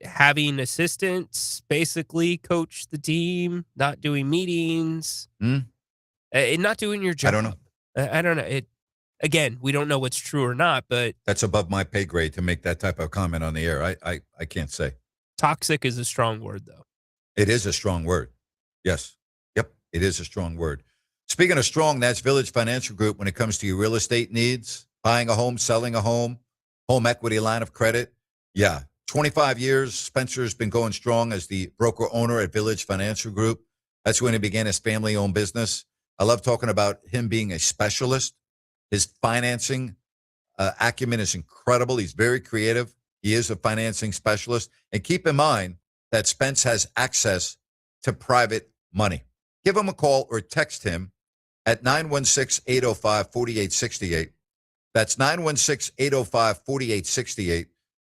having assistants basically coach the team, not doing meetings, not doing your job. I don't know. I don't know. Again, we don't know what's true or not, but That's above my pay grade to make that type of comment on the air. I can't say. Toxic is a strong word, though. It is a strong word. Yes. Yep. It is a strong word. Speaking of strong, that's Village Financial Group when it comes to your real estate needs, buying a home, selling a home equity line of credit. Yeah. 25 years. Spencer's been going strong as the broker owner at Village Financial Group. That's when he began his family-owned business. I love talking about him being a specialist. His financing acumen is incredible. He's very creative. He is a financing specialist. And keep in mind that Spence has access to private money. Give him a call or text him at 916-805-4868. That's 916-805-4868.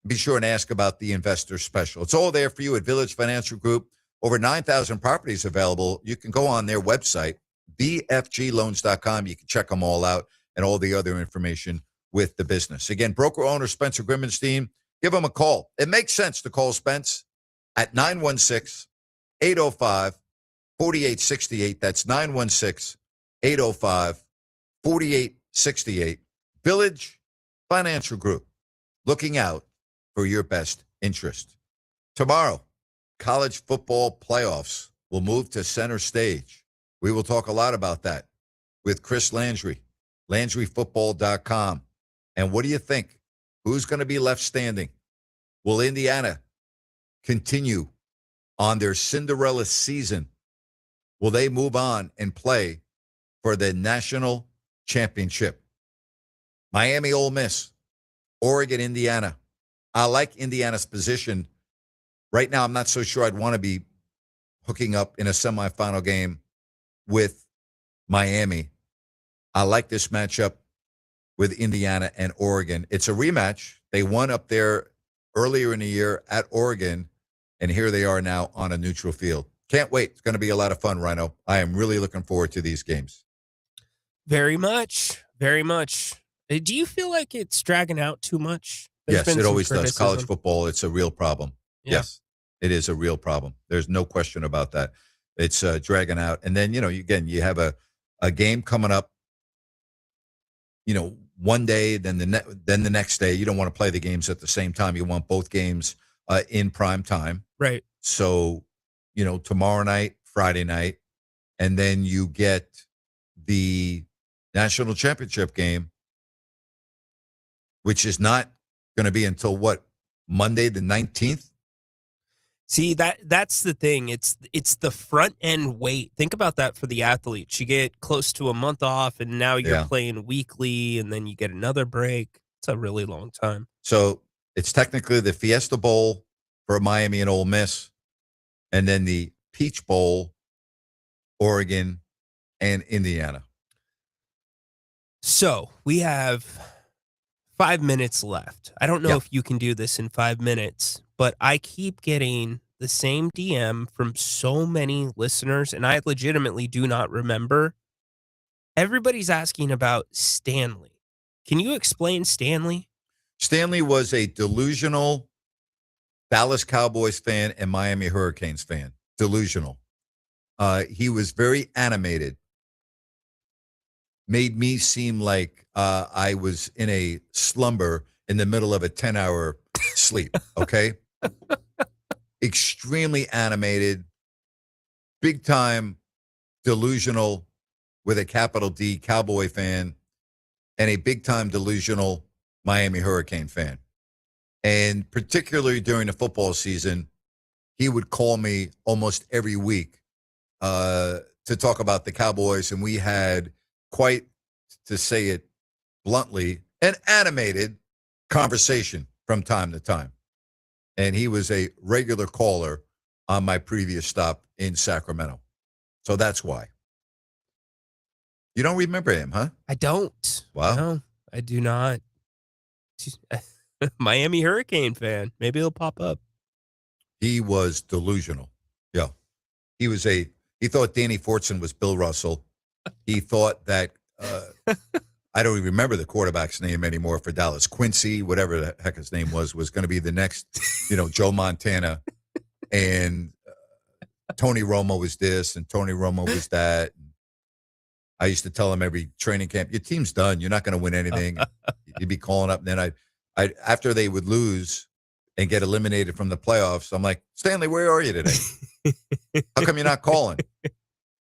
Be sure and ask about the investor special. It's all there for you at Village Financial Group. Over 9,000 properties available. You can go on their website, bfgloans.com. You can check them all out and all the other information with the business. Again, broker owner Spencer Grimmenstein, give him a call. It makes sense to call Spence at 916-805-4868. That's 916-805-4868. Village Financial Group, looking out for your best interest. Tomorrow, college football playoffs will move to center stage. We will talk a lot about that with Chris Landry, LandryFootball.com. And what do you think? Who's going to be left standing? Will Indiana continue on their Cinderella season? Will they move on and play for the national championship? Miami, Ole Miss, Oregon, Indiana. I like Indiana's position. Right now, I'm not so sure I'd want to be hooking up in a semifinal game with Miami. I like this matchup with Indiana and Oregon. It's a rematch. They won up there earlier in the year at Oregon, and here they are now on a neutral field. Can't wait. It's going to be a lot of fun, Rhino. I am really looking forward to these games. Very much. Very much. Do you feel like it's dragging out too much? Yes, it always does. College football, it's a real problem. Yeah. Yes, it is a real problem. There's no question about that. It's dragging out. And then, you have a game coming up, one day, then the next day. You don't want to play the games at the same time. You want both games in prime time. Right. So, tomorrow night, Friday night, and then you get the national championship game, which is not going to be until Monday the 19th? See, that's the thing. It's the front end wait. Think about that for the athletes. You get close to a month off, and now you're playing weekly, and then you get another break. It's a really long time. So it's technically the Fiesta Bowl for Miami and Ole Miss, and then the Peach Bowl, Oregon and Indiana. So we have 5 minutes left. I don't know if you can do this in 5 minutes, but I keep getting the same DM from so many listeners, and I legitimately do not remember. Everybody's asking about Stanley. Can you explain Stanley? Stanley was a delusional Dallas Cowboys fan and Miami Hurricanes fan. Delusional. He was very animated. Made me seem like I was in a slumber in the middle of a 10-hour sleep, okay? Extremely animated, big-time delusional with a capital D Cowboy fan, and a big-time delusional Miami Hurricane fan. And particularly during the football season, he would call me almost every week to talk about the Cowboys, and we had quite, to say it bluntly, an animated conversation from time to time. And he was a regular caller on my previous stop in Sacramento. So that's why. You don't remember him, huh? I don't. Wow. No, I do not. Miami Hurricane fan. Maybe he'll pop up. He was delusional. Yeah. He thought Danny Fortson was Bill Russell. He thought that, I don't even remember the quarterback's name anymore for Dallas. Quincy, whatever the heck his name was going to be the next, Joe Montana. And Tony Romo was this and Tony Romo was that. I used to tell him every training camp, your team's done. You're not going to win anything. You'd be calling up. And then I after they would lose and get eliminated from the playoffs, I'm like, Stanley, where are you today? How come you're not calling?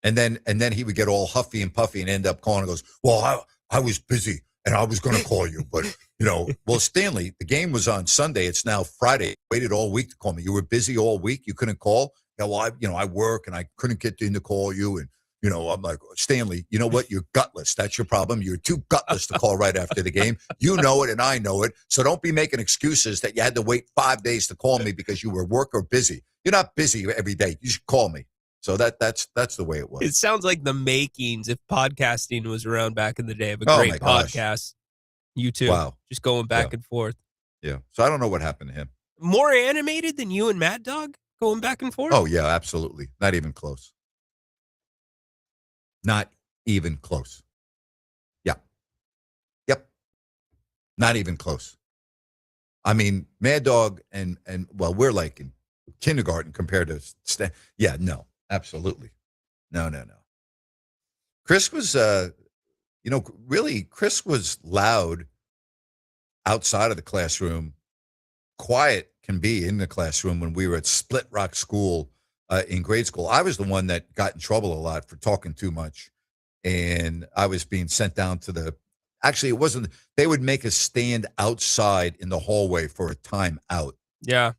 And then he would get all huffy and puffy and end up calling and goes, well, I was busy and I was going to call you. But, well, Stanley, the game was on Sunday. It's now Friday. Waited all week to call me. You were busy all week. You couldn't call. Yeah, well, I work and I couldn't get in to call you. And, I'm like, Stanley, you know what? You're gutless. That's your problem. You're too gutless to call right after the game. You know it and I know it. So don't be making excuses that you had to wait 5 days to call me because you were work or busy. You're not busy every day. You should call me. So that's the way it was. It sounds like the makings if podcasting was around back in the day of a Oh great my gosh. podcast. You too. Wow. Just going back and forth. Yeah. So I don't know what happened to him. More animated than you and Mad Dog going back and forth? Oh, yeah, absolutely. Not even close. Not even close. Yeah. Yep. Not even close. I mean, Mad Dog and well, we're like in kindergarten compared to yeah, no, absolutely. No. Chris was really Chris was loud outside of the classroom. Quiet can be in the classroom when we were at Split Rock School in grade school. I was the one that got in trouble a lot for talking too much. And I was being sent down to actually, it wasn't, they would make us stand outside in the hallway for a timeout. Yeah.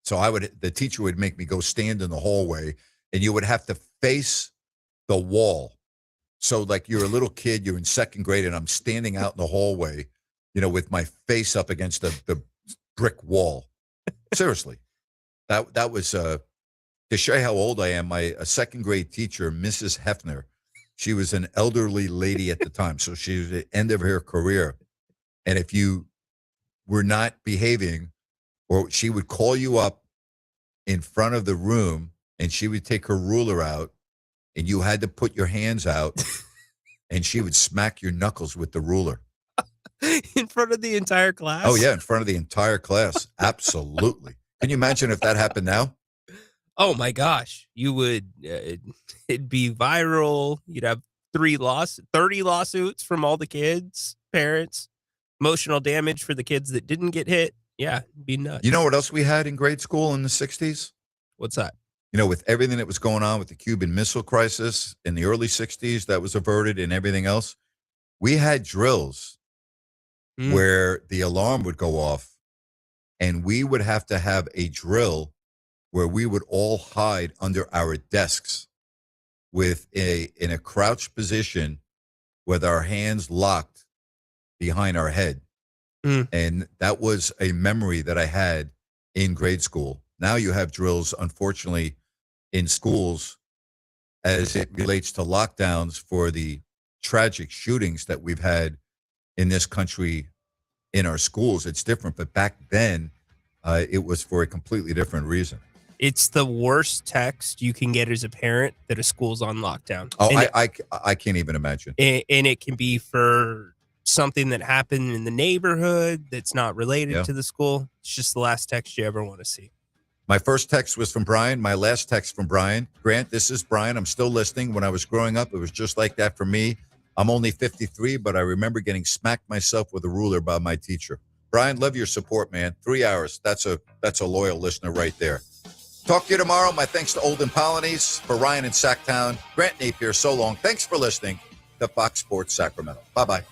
So the teacher would make me go stand in the hallway and you would have to face the wall. So like you're a little kid, you're in second grade and I'm standing out in the hallway, with my face up against the brick wall. Seriously. That was, to show you how old I am, my second grade teacher, Mrs. Hefner, she was an elderly lady at the time. So she was at the end of her career. And if you were not behaving, or she would call you up in front of the room and she would take her ruler out and you had to put your hands out and she would smack your knuckles with the ruler. In front of the entire class? Oh, yeah, in front of the entire class. Absolutely. Can you imagine if that happened now? Oh my gosh, you would, it'd be viral. You'd have 30 lawsuits from all the kids, parents, emotional damage for the kids that didn't get hit. Yeah, it'd be nuts. You know what else we had in grade school in the 60s? What's that? With everything that was going on with the Cuban Missile Crisis in the early 60s that was averted and everything else, we had drills where the alarm would go off and we would have to have a drill where we would all hide under our desks in a crouched position with our hands locked behind our head. And that was a memory that I had in grade school. Now you have drills, unfortunately, in schools as it relates to lockdowns for the tragic shootings that we've had in this country in our schools. It's different, but back then it was for a completely different reason. It's the worst text you can get as a parent that a school's on lockdown. Oh, I can't even imagine. And it can be for something that happened in the neighborhood that's not related to the school. It's just the last text you ever want to see. My first text was from Brian. My last text from Brian. Grant, this is Brian. I'm still listening. When I was growing up, it was just like that for me. I'm only 53, but I remember getting smacked myself with a ruler by my teacher. Brian, love your support, man. 3 hours. That's a loyal listener right there. Talk to you tomorrow. My thanks to Olden Polonies. For Ryan in Sacktown, Grant Napear, so long. Thanks for listening to Fox Sports Sacramento. Bye-bye.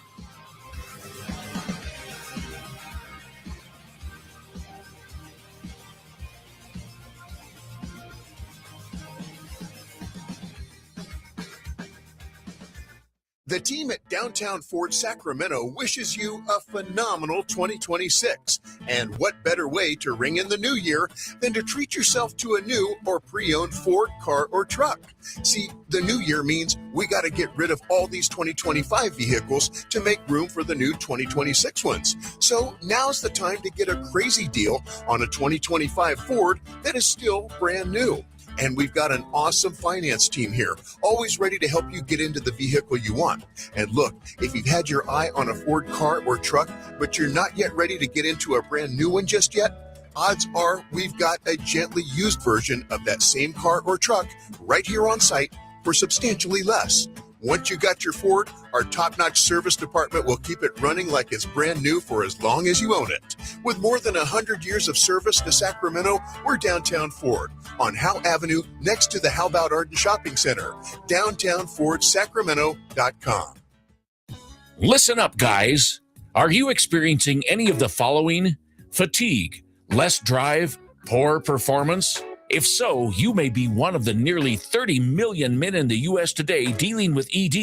The team at Downtown Ford Sacramento wishes you a phenomenal 2026. And what better way to ring in the new year than to treat yourself to a new or pre-owned Ford car or truck? See, the new year means we got to get rid of all these 2025 vehicles to make room for the new 2026 ones. So now's the time to get a crazy deal on a 2025 Ford that is still brand new. And we've got an awesome finance team here, always ready to help you get into the vehicle you want. And look, if you've had your eye on a Ford car or truck, but you're not yet ready to get into a brand new one just yet, odds are we've got a gently used version of that same car or truck right here on site for substantially less. Once you got your Ford, our top-notch service department will keep it running like it's brand new for as long as you own it. With more than 100 years of service to Sacramento, we're Downtown Ford on Howe Avenue next to the How About Arden Shopping Center. DowntownFordSacramento.com. Listen up, guys. Are you experiencing any of the following? Fatigue, less drive, poor performance? If so, you may be one of the nearly 30 million men in the U.S. today dealing with ED.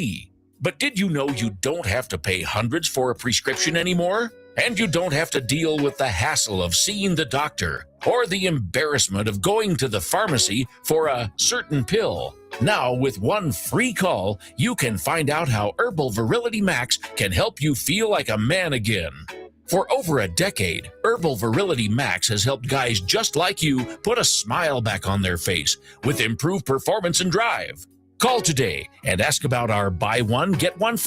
But did you know you don't have to pay hundreds for a prescription anymore? And you don't have to deal with the hassle of seeing the doctor or the embarrassment of going to the pharmacy for a certain pill. Now, with one free call, you can find out how Herbal Virility Max can help you feel like a man again. For over a decade, Herbal Virility Max has helped guys just like you put a smile back on their face with improved performance and drive. Call today and ask about our buy one, get one free